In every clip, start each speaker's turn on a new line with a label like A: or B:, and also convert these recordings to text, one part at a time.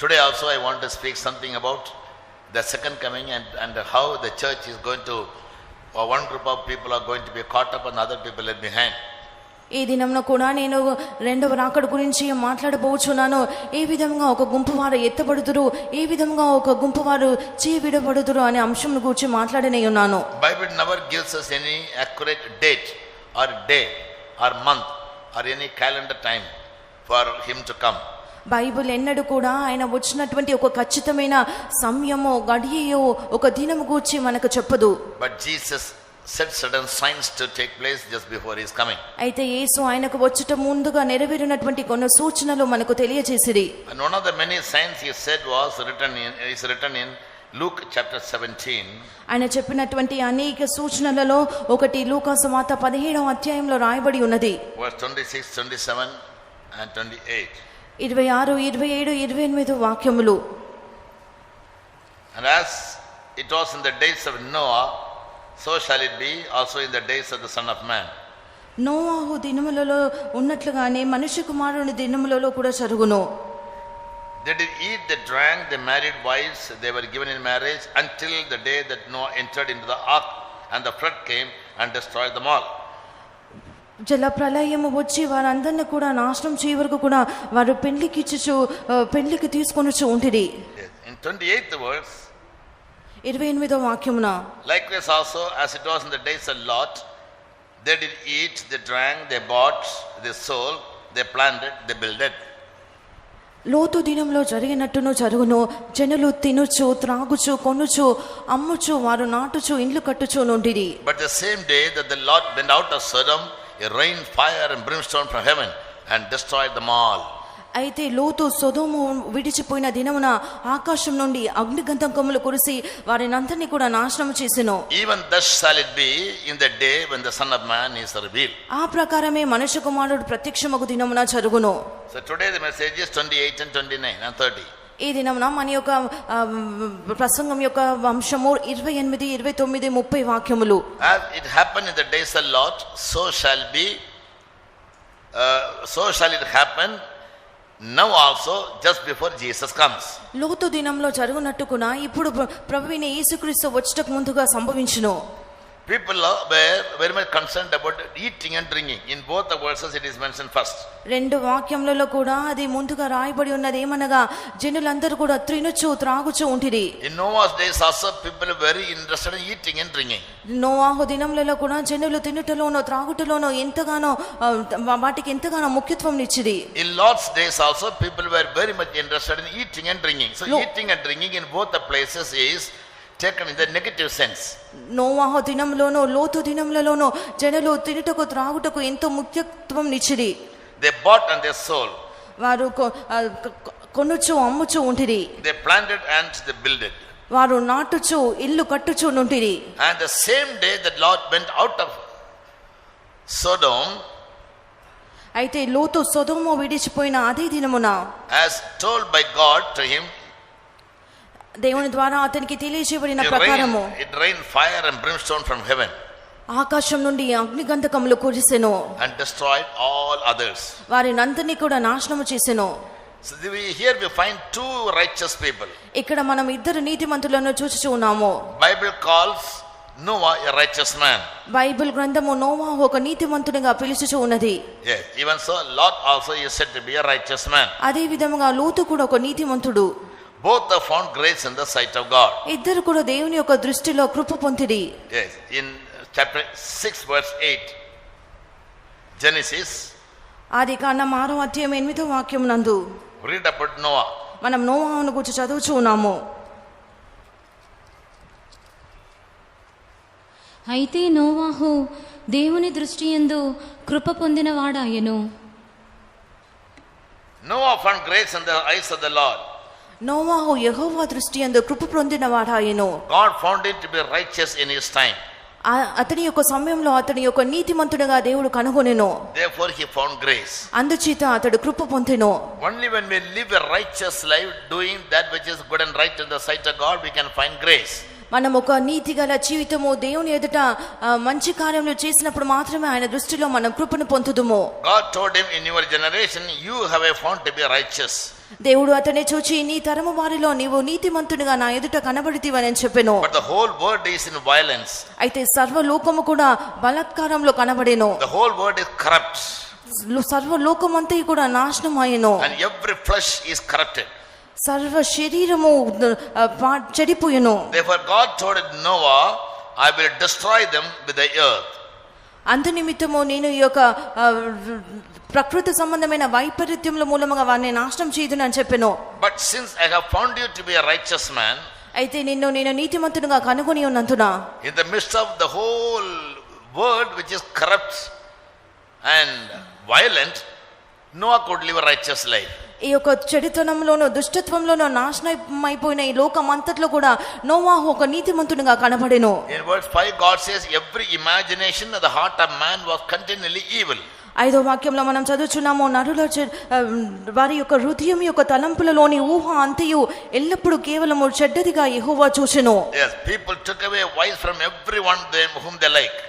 A: Today also I want to speak something about the second coming and how the church is going to, or one group of people are going to be caught up and other people left behind.
B: ఈ దినంలో కూడా నేను రెండవ రాకడ గురించి మాట్లాడబోచున్నాను. ఏ విధంగా ఒక గుంపు వారు ఎత్తబడుదురు, ఏ విధంగా ఒక గుంపు వారు విడబడుదురు అనే అంశం గురించి మాట్లాడనే ఉన్నాను.
A: Bible never gives us any accurate date or day or month or any calendar time for him to come.
B: Bible ఎన్నడూ కూడా ఆయన వచ్చినటువంటి ఒక ఖచ్చితమైన సమయమో గడియో ఒక దినము గురించి మనకు చెప్పదు.
A: But Jesus said certain signs to take place just before his coming.
B: అయితే యేసు ఆయనకు వచ్చుట ముందుగా నెరవేరినటువంటి కొన్ని సూచనలు మనకు తెలియజేసిరి.
A: And one of the many signs he said is written in Luke chapter 17.
B: ఆయన చెప్పినటువంటి అనేక సూచనలలో ఒకటి లూకా సువార్త 17వ అధ్యాయంలో రాయబడి ఉన్నది.
A: Verse 26, 27 and 28.
B: 26, 27, 28 వాక్యములు.
A: And as it was in the days of Noah, so shall it be also in the days of the Son of Man.
B: నోవాహు దినములలో ఉన్నట్లుగానే మనుష్య కుమారుని దినములలో కూడా జరుగును.
A: They did eat, they drank, they married wives, they were given in marriage until the day that Noah entered into the ark and the flood came and destroyed them all.
B: జల ప్రళయము వచ్చి వారందరిని కూడా నాశనం చేయ వరకు కూడా వారు పెళ్లికి తీసుకొనొచ్చు ఉంటిరి.
A: In 28th verse,
B: 28వ వాక్యమున,
A: likewise also as it was in the days of Lot, they did eat, they drank, they bought, they sold, they planted, they builded.
B: లోతు దినంలో జరిగినట్టును జరుగును. జనులు తినుచు, త్రాగుచు, కొనుచు, అమ్ముచు, వారు నాటుచు, ఇండ్లు కట్టుచు నుండిరి.
A: But the same day that the Lord went out of Sodom, he rained fire and brimstone from heaven and destroyed them all.
B: అయితే లోతు సొదొము విడిచిపోయిన దినమున ఆకాశం నుండి అగ్నిగంధకములు కురిసి వారినందరినీ కూడా నాశనం చేసెను.
A: Even thus shall it be in the day when the Son of Man is revealed.
B: ఆ ప్రకారమే మనుష్య కుమారుడు ప్రత్యక్షమగు దినమున జరుగును.
A: So today the message is 28 and 29 and 30.
B: ఈ దినమున మన యొక్క ప్రసంగం యొక్క అంశము 28, 29, 30 వాక్యములు.
A: As it happened in the days of Lot, so shall it happen now also just before Jesus comes.
B: లోతు దినంలో జరుగునట్టుకున ఇప్పుడు ప్రభువైన యేసుక్రీస్తు వచ్చుటకు ముందుగా సంభవించును.
A: People were very much concerned about eating and drinking. In both the verses it is mentioned first.
B: రెండు వాక్యములలో కూడా అది ముందుగా రాయబడి ఉన్నది ఏమనగా జనులందరూ కూడా తినుచు త్రాగుచు ఉంటిరి.
A: In Noah's days also people were very interested in eating and drinking.
B: నోవాహు దినములలో కూడా జనులు తినుటలోనో త్రాగుటలోనో ఎంతగానో వాటికి ఎంతగానో ముఖ్యత్వం ఇచ్చిరి.
A: In Lot's days also people were very much interested in eating and drinking. So eating and drinking in both the places is taken in the negative sense.
B: నోవాహు దినములోనో లోతు దినములలోనో జనులు తినుటకు త్రాగుటకు ఎంతో ముఖ్యత్వం ఇచ్చిరి.
A: They bought and they sold.
B: వారు కొనుచు అమ్ముచు ఉంటిరి.
A: They planted and they builded.
B: వారు నాటుచు ఇల్లు కట్టుచు నుంటిరి.
A: And the same day that Lot went out of Sodom,
B: అయితే లోతు సొదొము విడిచిపోయిన అదే దినమున,
A: as told by God to him,
B: దేవుని ద్వారా అతనికి తెలియజేయబడిన ప్రకారము
A: it rained fire and brimstone from heaven.
B: ఆకాశం నుండి అగ్నిగంధకములు కురిసెను
A: and destroyed all others.
B: వారినందరినీ కూడా నాశనము చేసెను.
A: So here we find two righteous people.
B: ఇక్కడ మనం ఇద్దరు నీతిమంతులను చూచుచూ ఉన్నాము.
A: Bible calls Noah a righteous man.
B: Bible గ్రంథము నోవాహు ఒక నీతిమంతునిగా పిలుచుచూ ఉన్నది.
A: Yes, even so Lot also is said to be a righteous man.
B: అదే విధముగా లోతు కూడా ఒక నీతిమంతుడు.
A: Both have found grace in the sight of God.
B: ఇద్దరు కూడా దేవుని యొక్క దృష్టిలో కృప పొందిరి.
A: Yes, in chapter 6 verse 8 Genesis,
B: ఆదికాండం 6వ అధ్యాయం 8వ వాక్యం నందు
A: read about Noah.
B: మనం నోవాహును గురించి చదువుచూ ఉన్నాము.
C: అయితే నోవాహు దేవుని దృష్టియందు కృప పొందినవాడాయెను.
A: Noah found grace in the eyes of the Lord.
B: Novahu Jehovah దృష్టియందు Krupa పొందినవాడాయెను.
A: God found him to be righteous in his time.
B: అతని యొక్క సమయంలో అతని యొక్క నీతిమంతుడిగా దేవుడు కనుగొనెను.
A: Therefore he found grace.
B: అందుచేత అతడు కృప పొందెను.
A: Only when we live a righteous life doing that which is good and right in the sight of God, we can find grace.
B: మనం ఒక నీతి గల జీవితము దేవుని ఎదుట మంచి కార్యములు చేసినప్పుడు మాత్రమే ఆయన దృష్టిలో మనం కృపను పొందుదుము.
A: God told him, in your generation you have found to be righteous.
B: దేవుడు అతన్ని చూచి నీ తరము వారిలో నీవు నీతిమంతునిగా నా ఎదుట కనబడితివని చెప్పెను.
A: But the whole world is in violence.
B: అయితే సర్వలోకము కూడా బలాత్కారంలో కనబడెను.
A: The whole world is corrupt.
B: సర్వలోకమంతా కూడా నాశనం అయ్యెను.
A: And every flesh is corrupted.
B: సర్వ శరీరము చెడిపోయెను.
A: Therefore God told Noah, I will destroy them with the earth.
B: అందు నిమిత్తము నేను ఈ యొక్క ప్రకృతి సంబంధమైన వైపరీత్యముల మూలముగా వారిని నాశనం చేయుదును అని చెప్పెను.
A: But since I have found you to be a righteous man,
B: అయితే నిన్ను నేను నీతిమంతునిగా కనుగొని ఉన్నందున
A: in the midst of the whole world which is corrupt and violent, Noah could live a righteous life.
B: ఈ యొక్క చెడుతనంలోనూ దుష్టత్వంలోనూ నాశనం అయిపోయిన ఈ లోకం అంతట్లో కూడా నోవాహు ఒక నీతిమంతునిగా కనబడెను.
A: In verse 5 God says every imagination of the heart of man was continually evil.
B: 5వ వాక్యంలో మనం చదువుచున్నాము, నరుల వారి యొక్క హృదయం యొక్క తలంపులలోని ఊహ అంతయు ఎల్లప్పుడూ కేవలము చెడ్డదిగా యెహోవా చూసెను.
A: Yes, people took away wives from everyone whom they like.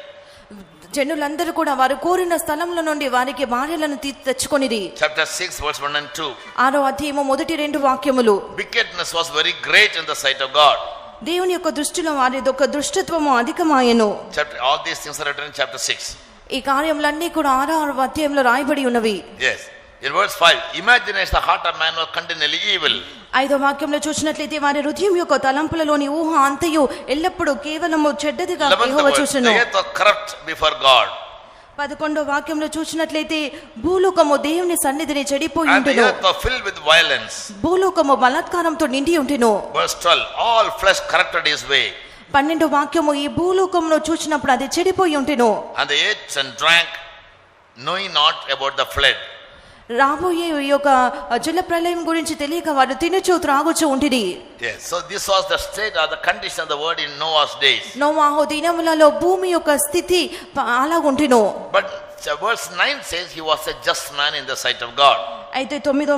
B: జనులందరూ కూడా వారు కోరిన స్థలంలో నుండి వారికి భార్యలను తెచ్చుకొనిరి.
A: Chapter 6 verse 1 and 2.
B: 6వ అధ్యాయము మొదటి 2 వాక్యములు.
A: Wickedness was very great in the sight of God.
B: దేవుని యొక్క దృష్టిలో వారి యొక్క దుష్టత్వము అధికమాయెను.
A: All these things are written in chapter 6.
B: ఈ కార్యములన్నీ కూడా 6వ అధ్యాయంలో రాయబడి ఉన్నవి.
A: Yes. In verse 5, imagination the heart of man was continually evil.
B: 5వ వాక్యంలో చూసినట్లయితే వారి హృదయం యొక్క తలంపులలోని ఊహ అంతయు ఎల్లప్పుడూ కేవలము చెడ్డదిగా యెహోవా చూసెను.
A: The earth was corrupt before God.
B: 11వ వాక్యంలో చూసినట్లయితే భూలోకము దేవుని సన్నిధిని చెడిపోయి
A: And the
B: ఉంటెను.
A: earth was filled with violence.
B: భూలోకము బలాత్కారంతో నిండి ఉంటెను.
A: Verse 12, all flesh corrupted his way.
B: 12వ వాక్యము ఈ భూలోకంలో చూసినప్పుడు అది చెడిపోయి ఉంటెను.
A: And they ate and drank, knowing not about the flood.
B: రాబోయే ఈ యొక్క జల ప్రళయం గురించి తెలియక వారు తినుచు త్రాగుచు ఉంటిరి.
A: Yes, so this was the state or the condition of the world in Noah's days.
B: నోవాహు దినములలో భూమి యొక్క స్థితి అలాగుంటెను.
A: But verse 9 says he was a just man in the sight of God.
B: అయితే 9వ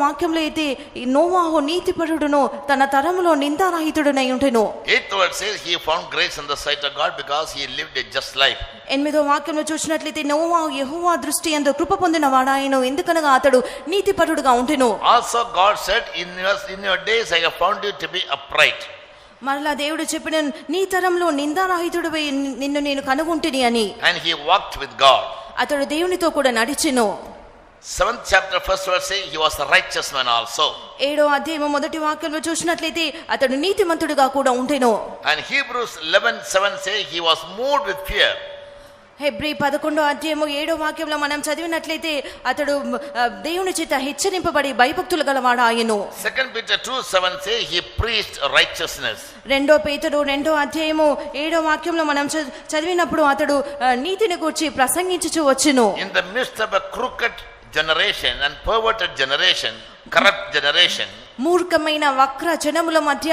B: వాక్యంలో అయితే ఈ నోవాహు నీతిపరుడును తన తరములో నిందారహితుడునై ఉంటెను.
A: 8th word says he found grace in the sight of God because he lived a just life.
B: 8వ వాక్యంలో చూసినట్లయితే నోవాహు యెహోవా దృష్టి యందు కృప పొందిన వాడాయను, ఎందుకనగా అతడు నీతిపరుడుగా ఉంటెను.
A: Also God said, in your days I have found you to be upright.
B: మరలా దేవుడు చెప్పిన నీ తరంలో నిందారహితుడివై నిన్ను నేను కనుగొంటిని అని.
A: And he walked with God.
B: అతడు దేవునితో కూడా నడిచెను.
A: 7th chapter 1st verse say he was a righteous man also.
B: 7వ అధ్యాయము మొదటి వాక్యంలో చూసినట్లయితే అతడు నీతిమంతుడిగా కూడా ఉంటెను.
A: And Hebrews 11:7 say he was moved with fear.
B: హెబ్రీ 11వ అధ్యాయము 7వ వాక్యంలో మనం చదివినట్లయితే అతడు దేవుని చేత హెచ్చరింపబడి భయభక్తులు గలవాడు ఆయను.
A: 2 Peter 2:7 say he preached righteousness.
B: 2 పేతురు 2వ అధ్యాయము 7వ వాక్యంలో మనం చదివినప్పుడు అతడు నీతిని గూర్చి ప్రసంగించుచు వచ్చెను.
A: In the midst of a crooked generation and perverted generation, corrupt generation,
B: మూర్ఖమైన వక్ర జనముల మధ్య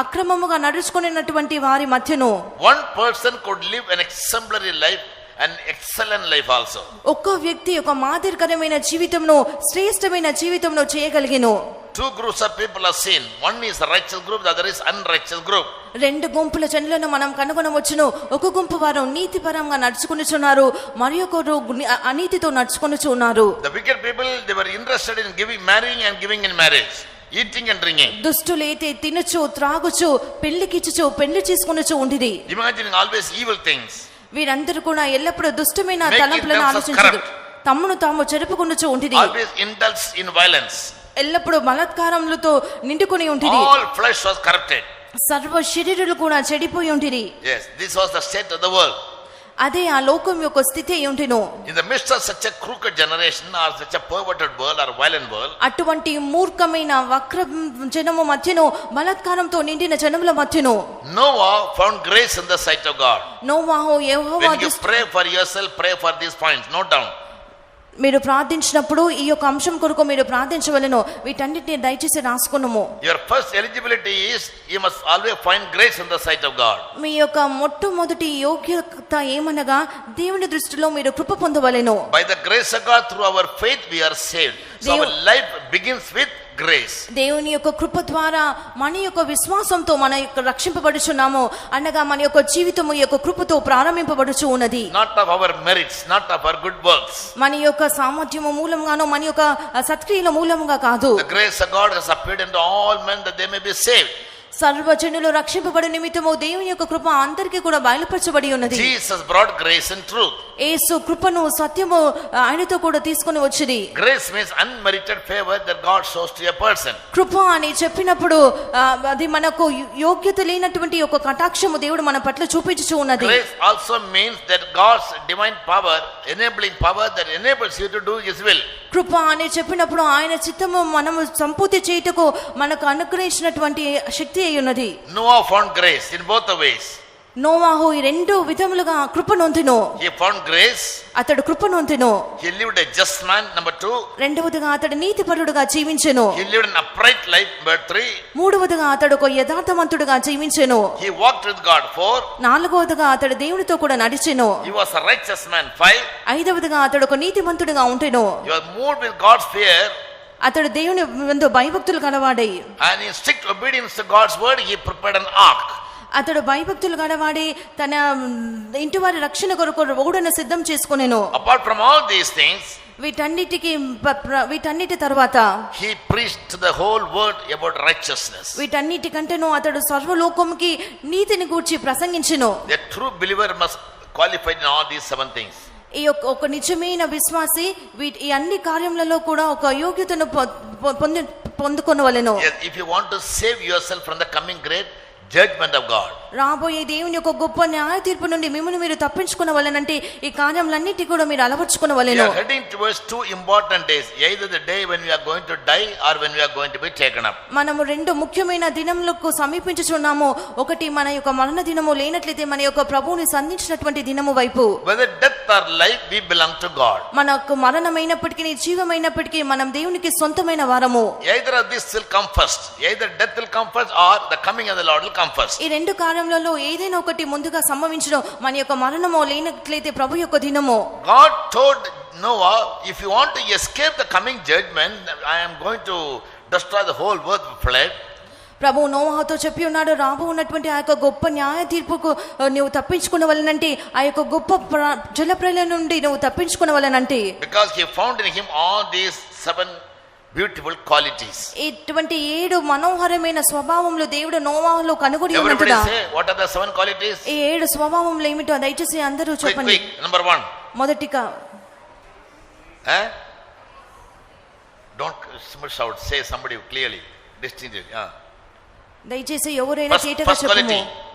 B: అక్రమముగా నడుచుకునేటువంటి వారి మధ్యను
A: one person could live an exemplary life and excellent life also.
B: ఒక్క వ్యక్తి ఒక మాదిరికరమైన జీవితంను శ్రేష్టమైన జీవితంను చేయగలిగెను.
A: Two groups of people are seen. One is a righteous group, the other is unrighteous group.
B: 2 గుంపుల జనులను మనం కనుగొనవచ్చును. ఒక గుంపు వారు నీతిపరంగా నడుచుకొనుచున్నారు, మరియొకరు అనీతితో నడుచుకొనుచున్నారు.
A: The wicked people, they were interested in marrying and giving in marriage, eating and drinking.
B: దుష్టులైతే తినుచు త్రాగుచు పెళ్లికిచ్చుచు పెళ్లి చేసుకొనుచు ఉండిరి.
A: Imagining always evil things.
B: వీరందరూ కూడా ఎల్లప్పుడూ దుష్టమైన తలంపులను ఆలోచించుదు, తమ్మును తాము చెరుపుకొనుచు ఉండిరి.
A: Always indulged in violence.
B: ఎల్లప్పుడూ బలాత్కారములతో నిండుకొని ఉండిరి.
A: All flesh was corrupted.
B: సర్వ శరీరులు కూడా చెడిపోయి ఉండిరి.
A: Yes, this was the state of the world.
B: అదే ఆ లోకం యొక్క స్థితి అయి ఉంటెను.
A: In the midst of such a crooked generation or such a perverted world or violent world,
B: అటువంటి మూర్ఖమైన వక్ర జనము మధ్యను బలాత్కారంతో నిండిన జనముల మధ్యను
A: Noah found grace in the sight of God.
B: Novahu Jehovah
A: When you pray for yourself, pray for these points. Note down.
B: మీరు ప్రార్థించినప్పుడు ఈ యొక్క అంశం కొరకు మీరు ప్రార్థించవలెను. వీటన్నిటిని దయచేసి రాసుకున్నాము.
A: Your first eligibility is you must always find grace in the sight of God.
B: మీ యొక్క మొట్టమొదటి యోగ్యత ఏమనగా దేవుని దృష్టిలో మీరు కృప పొందవలెను.
A: By the grace of God through our faith we are saved. So our life begins with grace.
B: దేవుని యొక్క కృప ద్వారా మన యొక్క విశ్వాసంతో మన యొక్క రక్షింపబడుచున్నాము అనగా మన యొక్క జీవితము ఈ యొక్క కృపతో ప్రారంభింపబడుచు ఉన్నది.
A: Not of our merits, not of our good works.
B: మన యొక్క సామర్థ్యము మూలంగానో మన యొక్క సత్క్రియల మూలముగా కాదు.
A: The grace of God has appeared unto all men that they may be saved.
B: సర్వజనులు రక్షింపబడి నిమిత్తము దేవుని యొక్క కృప అందరికీ కూడా బయలుపరచబడి ఉన్నది.
A: Jesus brought grace and truth.
B: యేసు కృపను సత్యము ఆయనతో కూడా తీసుకొని వచ్చింది.
A: Grace means unmerited favor that God shows to a person.
B: కృప అని చెప్పినప్పుడు అది మనకు యోగ్యత లేనటువంటి ఒక కటాక్షము దేవుడు మన పట్ల చూపించుచు ఉన్నది.
A: Grace also means that God's divine power, enabling power that enables you to do His will.
B: కృప అని చెప్పినప్పుడు ఆయన చిత్తము మనము సంపూర్తి చేయుటకు మనకు అనుగ్రహించినటువంటి శక్తి అయి ఉన్నది.
A: Noah found grace in both the ways.
B: నోవాహు ఈ రెండు విధములుగా కృప నొందెను.
A: He found grace.
B: అతడు కృప నొందెను.
A: He lived a just man. Number 2.
B: రెండవదిగా అతడు నీతిపరుడుగా జీవించెను.
A: He lived an upright life. Number 3.
B: మూడవదిగా అతడు ఒక యథార్థవంతుడుగా జీవించెను.
A: He walked with God. 4.
B: నాలుగవదిగా అతడు దేవునితో కూడా నడిచెను.
A: He was a righteous man. 5.
B: ఐదవదిగా అతడు ఒక నీతిమంతుడుగా ఉంటెను.
A: He was moved with God's fear.
B: అతడు దేవుని యందు భయభక్తులు గలవాడై
A: And in strict obedience to God's word, he prepared an ark.
B: అతడు భయభక్తులు గలవాడి తన ఇంటి వారి రక్షణ కొరకు ఓడను సిద్ధం చేసుకొనెను.
A: Apart from all these things,
B: వీటన్నిటి తర్వాత
A: he preached to the whole world about righteousness.
B: వీటన్నిటికంటేనూ అతడు సర్వలోకముకి నీతిని గూర్చి ప్రసంగించెను.
A: A true believer must qualify in all these 7 things.
B: ఈ ఒక నిజమైన విశ్వాసి ఈ అన్ని కార్యములలో కూడా ఒక యోగ్యతను పొందుకొనవలెను.
A: Yes, if you want to save yourself from the coming great judgment of God,
B: రాబోయే దేవుని యొక్క గొప్ప న్యాయ తీర్పు నుండి మిమ్మల్ని మీరు తప్పించుకొనవలెనంటే ఈ కార్యములన్నిటి కూడా మీరు అలవర్చుకొనవలెను.
A: we are heading towards 2 important days, either the day when we are going to die or when we are going to be taken up.
B: మనము రెండు ముఖ్యమైన దినములకు సమీపించుచున్నాము. ఒకటి మన యొక్క మరణ దినము, లేనట్లయితే మన యొక్క ప్రభువుని సంధించినటువంటి దినము వైపు.
A: Whether death or life, we belong to God.
B: మనకు మరణమైనప్పటికీ జీవమైనప్పటికీ మనం దేవునికి సొంతమైన వారము.
A: Either of this will come first, either death will come first or the coming of the Lord will come first.
B: ఈ రెండు కార్యములలో ఏదైనా ఒకటి ముందుగా సంభవించడం, మన యొక్క మరణమో లేనట్లయితే ప్రభు యొక్క దినమో.
A: God told Noah, if you want to escape the coming judgment, I am going to destroy the whole world with flood.
B: ప్రభు నోవాహుతో చెప్పి ఉన్నాడు, రాబో ఉన్నటువంటి ఆ యొక్క గొప్ప న్యాయ తీర్పుకు నువ్వు తప్పించుకునవలనంటే, ఆ యొక్క గొప్ప జలప్రలయం నుండి నువ్వు తప్పించుకునవలనంటే,
A: because he found in him all these 7 beautiful qualities.
B: ఇటువంటి 7 మనోహరమైన స్వభావములు దేవుడు నోవాహులో కనుగొని
A: Everybody
B: ఉన్నాడు.
A: say, what are the 7 qualities?
B: ఈ 7 స్వభావములు ఏమిటో దయచేసి అందరూ చెప్పండి.
A: Quick. Number 1.
B: మొదటిగా
A: Don't shout, say somebody clearly, distinctly.
B: దయచేసి ఎవరైనా చేటగా
A: First
B: చెప్పము.
A: quality,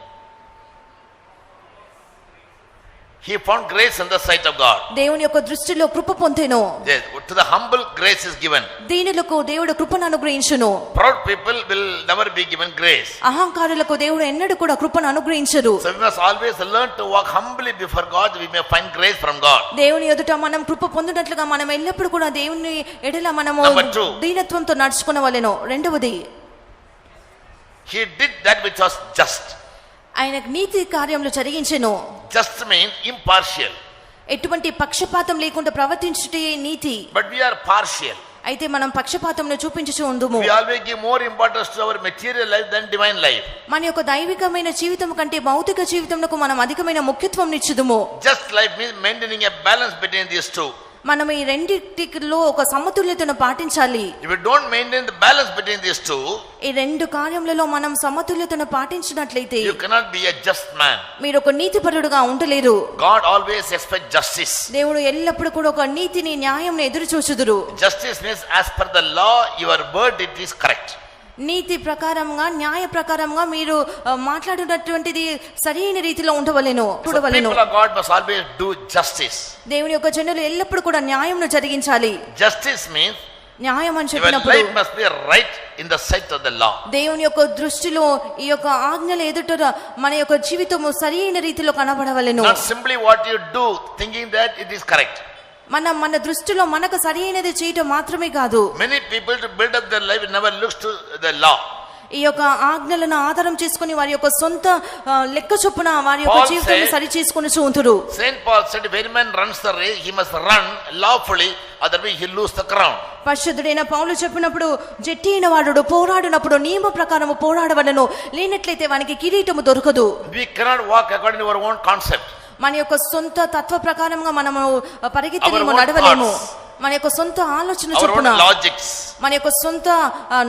A: he found grace in the sight of God.
B: దేవుని యొక్క దృష్టిలో కృప పొందెను.
A: Yes, to the humble grace is given.
B: దీనులకు దేవుడు కృపను అనుగ్రహించును.
A: Proud people will never be given grace.
B: అహంకారులకు దేవుడు ఎన్నడూ కూడా కృపను అనుగ్రహించరు.
A: So we must always learn to walk humbly before God, we may find grace from God.
B: దేవుని ఎదుట మనం కృప పొందినట్లుగా మనం ఎల్లప్పుడూ కూడా దేవుని ఎడల మనము
A: Number 2.
B: దీనత్వంతో నడుచుకునవలెను. రెండవది,
A: He did that which was just.
B: ఆయన నీతి కార్యములు జరిగించెను.
A: Just means impartial.
B: ఎటువంటి పక్షపాతం లేకుండా ప్రవర్తించుటే నీతి.
A: But we are partial.
B: అయితే మనం పక్షపాతంను చూపించుచు ఉందుము.
A: We always give more importance to our material life than divine life.
B: మన యొక్క దైవికమైన జీవితం కంటే భౌతిక జీవితమునకు మనం అధికమైన ముఖ్యత్వం నిచ్చుదుము.
A: Just life means maintaining a balance between these 2.
B: మనం ఈ రెండిటిలో ఒక సమతుల్యతను పాటించాలి.
A: If you don't maintain the balance between these 2,
B: ఈ రెండు కార్యములలో మనం సమతుల్యతను పాటించినట్లయితే
A: you cannot be a just man.
B: మీరు ఒక నీతిపరుడుగా ఉండలేరు.
A: God always expects justice.
B: దేవుడు ఎల్లప్పుడూ కూడా ఒక నీతిని, న్యాయంని ఎదురు చూచుదురు.
A: Justice means as per the law, your word it is correct.
B: నీతి ప్రకారంగా, న్యాయ ప్రకారంగా మీరు మాట్లాడినటువంటిది సరైన రీతిలో ఉండవలెను, చూడవలెను.
A: People of God must always do justice.
B: దేవుని యొక్క జనులు ఎల్లప్పుడూ కూడా న్యాయంను జరిగించాలి.
A: Justice means
B: న్యాయం అని
A: your
B: చెప్పినప్పుడు
A: life must be right in the sight of the law.
B: దేవుని యొక్క దృష్టిలో ఈ యొక్క ఆజ్ఞల ఎదుట మన యొక్క జీవితము సరైన రీతిలో కనబడవలెను.
A: Not simply what you do thinking that it is correct.
B: మన దృష్టిలో మనకు సరైనది చేయటం మాత్రమే కాదు.
A: Many people to build up their life never looks to the law.
B: ఈ యొక్క ఆజ్ఞలను ఆధారం చేసుకుని వారి యొక్క సొంత లెక్క చొప్పున వారి యొక్క
A: Paul
B: జీవితాన్ని
A: said-
B: సరి చేసుకుని చూతురు.
A: Saint Paul said, if any man runs the race, he must run lawfully, otherwise he'll lose the crown.
B: పరిశుద్ధుడైన పౌలు చెప్పినప్పుడు జట్టి అయిన వాడు పోరాడినప్పుడు నియమ ప్రకారము పోరాడవలను, లేనట్లయితే వానికి కిరీటము దొరకదు.
A: We cannot walk according to our own concept.
B: మన యొక్క సొంత తత్వ ప్రకారంగా మనము పరిగెత్తలేము,
A: Our own
B: నడవలేము.
A: thoughts.
B: మన యొక్క సొంత ఆలోచన
A: Our own
B: చొప్పున,
A: logics.
B: మన యొక్క సొంత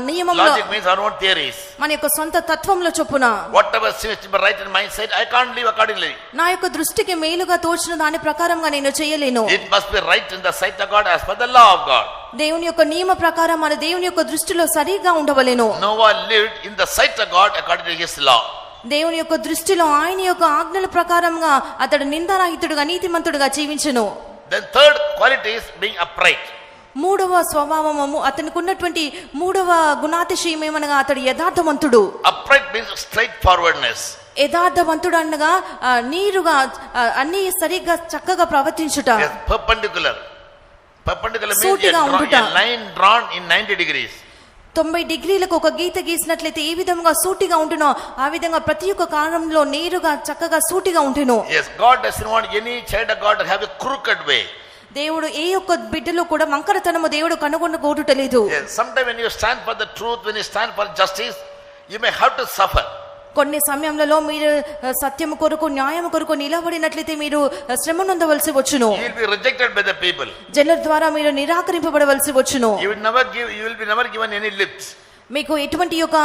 B: నియమంలో,
A: Logic means our own theories.
B: మన యొక్క సొంత తత్వంలో చొప్పున
A: Whatever seems to be right in my sight, I can't live accordingly.
B: నా యొక్క దృష్టికి మేలుగా తోచిన దాని ప్రకారంగా నేను చేయలేను.
A: It must be right in the sight of God as per the law of God.
B: దేవుని యొక్క నియమ ప్రకారం మన దేవుని యొక్క దృష్టిలో సరిగా ఉండవలెను.
A: Noah lived in the sight of God according to his law.
B: దేవుని యొక్క దృష్టిలో ఆయన యొక్క ఆజ్ఞల ప్రకారంగా అతడు నిందారహితుడుగా నీతిమంతుడుగా జీవించెను.
A: Then third quality is being upright.
B: మూడవ స్వభావము అతనికి ఉన్నటువంటి మూడవ గుణాతిశయం ఏమనగా అతడు యథార్థవంతుడు.
A: Upright means straightforwardness.
B: యథార్థవంతుడు అనగా నీరుగా అన్ని సరిగ్గా చక్కగా ప్రవర్తించుట.
A: Yes, perpendicular. Perpendicular means
B: సూటిగా ఉండుట.
A: a line drawn in 90 degrees.
B: 90 డిగ్రీలకు ఒక గీత గీసినట్లయితే ఏ విధంగా సూటిగా ఉంటునో ఆ విధంగా ప్రతి ఒక్క కాలంలో నేరుగా చక్కగా సూటిగా ఉంటును.
A: Yes, God doesn't want any child of God to have a crooked way.
B: దేవుడు ఏ ఒక్క బిడ్డలో కూడా వంకరతనము దేవుడు కనుగొనకూడటలేదు.
A: Yes, sometimes when you stand for the truth, when you stand for justice, you may have to suffer.
B: కొన్ని సమయంలో మీరు సత్యము కొరకు న్యాయం కొరకు నిలబడినట్లయితే మీరు శ్రమ నొందవలసి వచ్చును.
A: You will be rejected by the people.
B: జనుల ద్వారా మీరు నిరాకరింపబడవలసి వచ్చును.
A: You will be never given any lift.
B: మీకు ఎటువంటి యొక్క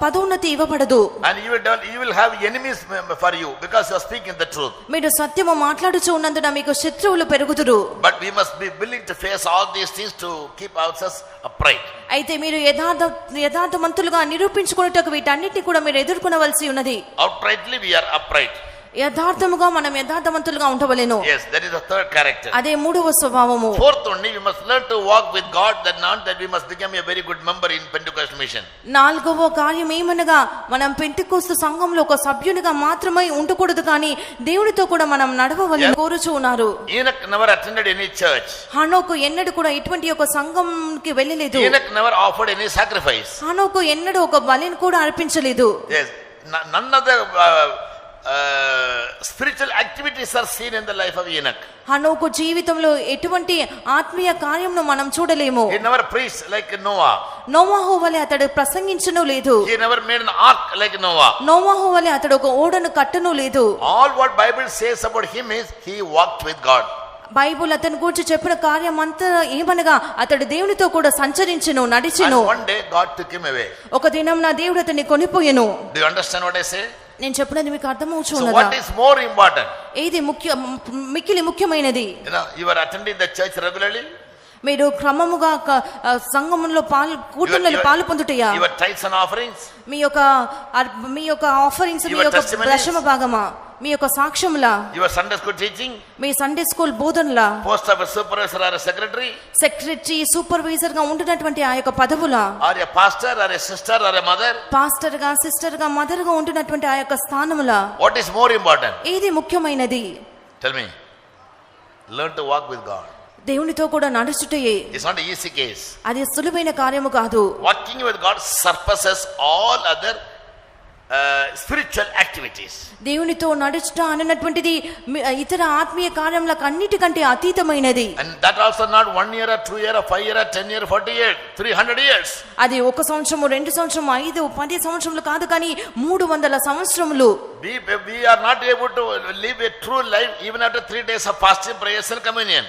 B: పదోన్నతి ఇవ్వబడదు.
A: And you will have enemies for you because you are speaking the truth.
B: మీరు సత్యము మాట్లాడుచూ ఉన్నందున మీకు శత్రువులు పెరుగుదురు.
A: But we must be willing to face all these things to keep ourselves upright.
B: అయితే మీరు యథార్థవంతులుగా నిరూపించుకున్నట్టు వీటన్నిటిని కూడా మీరు ఎదుర్కొనవలసి ఉన్నది.
A: Outrightly we are upright.
B: యథార్థముగా మనం యథార్థవంతులుగా ఉండవలెను.
A: Yes, that is the third character.
B: అదే మూడవ స్వభావము.
A: Fourth only, we must learn to walk with God, that not that we must become a very good member in Pentecost mission.
B: నాలుగవ కార్యం ఏమనగా మనం పెంతెకోస్తు సంఘంలో ఒక సభ్యునిగా మాత్రమే ఉండకూడదు, కానీ దేవునితో కూడా మనం నడవవలెను కోరుచూ ఉన్నారు.
A: Enoch never attended any church.
B: హనోకు ఎన్నడూ కూడా ఇటువంటి ఒక సంఘంకి వెళ్ళలేదు.
A: Enoch never offered any sacrifice.
B: హనోకు ఎన్నడూ ఒక బలిని కూడా అర్పించలేదు.
A: Yes, none of the spiritual activities are seen in the life of Enoch.
B: హనోకు జీవితంలో ఎటువంటి ఆత్మీయ కార్యంను మనం చూడలేము.
A: He never preached like Noah.
B: నోవాహు వలె అతడు ప్రసంగించను లేదు.
A: He never made an ark like Noah.
B: నోవాహు వలె అతడు ఒక ఓడను కట్టను లేదు.
A: All what Bible says about him is he walked with God.
B: Bible అతని గురించి చెప్పిన కార్యం అంతా ఏమనగా అతడు దేవునితో కూడా సంచరించెను, నడిచెను.
A: And one day God took him away.
B: ఒక దినం నా దేవుడు అతన్ని కొనిపోయెను.
A: Do you understand what I say?
B: నేను చెప్పినది మీకు అర్థమవుచు
A: So
B: ఉన్నదా?
A: what is more important?
B: ఏది మిక్కిలి ముఖ్యమైనది?
A: You are attending the church regularly?
B: మీరు క్రమముగా సంఘములో కూటమిలో పాలు పొందుటయా?
A: Your tithes and offerings?
B: మీ యొక్క ఆఫరింగ్స్, మీ
A: Your
B: యొక్క
A: testimonies?
B: దశమ భాగమా, మీ యొక్క సాక్ష్యములా,
A: Your Sunday school teaching?
B: మీ సండే స్కూల్ బోధనలా,
A: Post of a supervisor or a secretary?
B: Secretary, supervisor గా ఉంటున్నటువంటి ఆ యొక్క పదవులా,
A: Or a pastor or a sister or a mother?
B: Pastor గా, సిస్టర్ గా, మదర్ గా ఉంటున్నటువంటి ఆ యొక్క స్థానములా?
A: What is more important?
B: ఏది ముఖ్యమైనది?
A: Tell me. Learn to walk with God.
B: దేవునితో కూడా నడుచుటయే.
A: It's not an easy case.
B: అది సులువైన కార్యము కాదు.
A: Walking with God surpasses all other spiritual activities.
B: దేవునితో నడుచుట అన్నటువంటిది ఇతర ఆత్మీయ కార్యములకు అన్నిటికంటే అతీతమైనది.
A: And that also not 1 year or 2 year or 5 year or 10 year, 40 years, 300 years.
B: అది 1 సంవత్సరము, 2 సంవత్సరము, 5, 10 సంవత్సరములు కాదు, కానీ 300 సంవత్సరములు.
A: We are not able to live a true life even after 3 days of fasting, prayers and communion.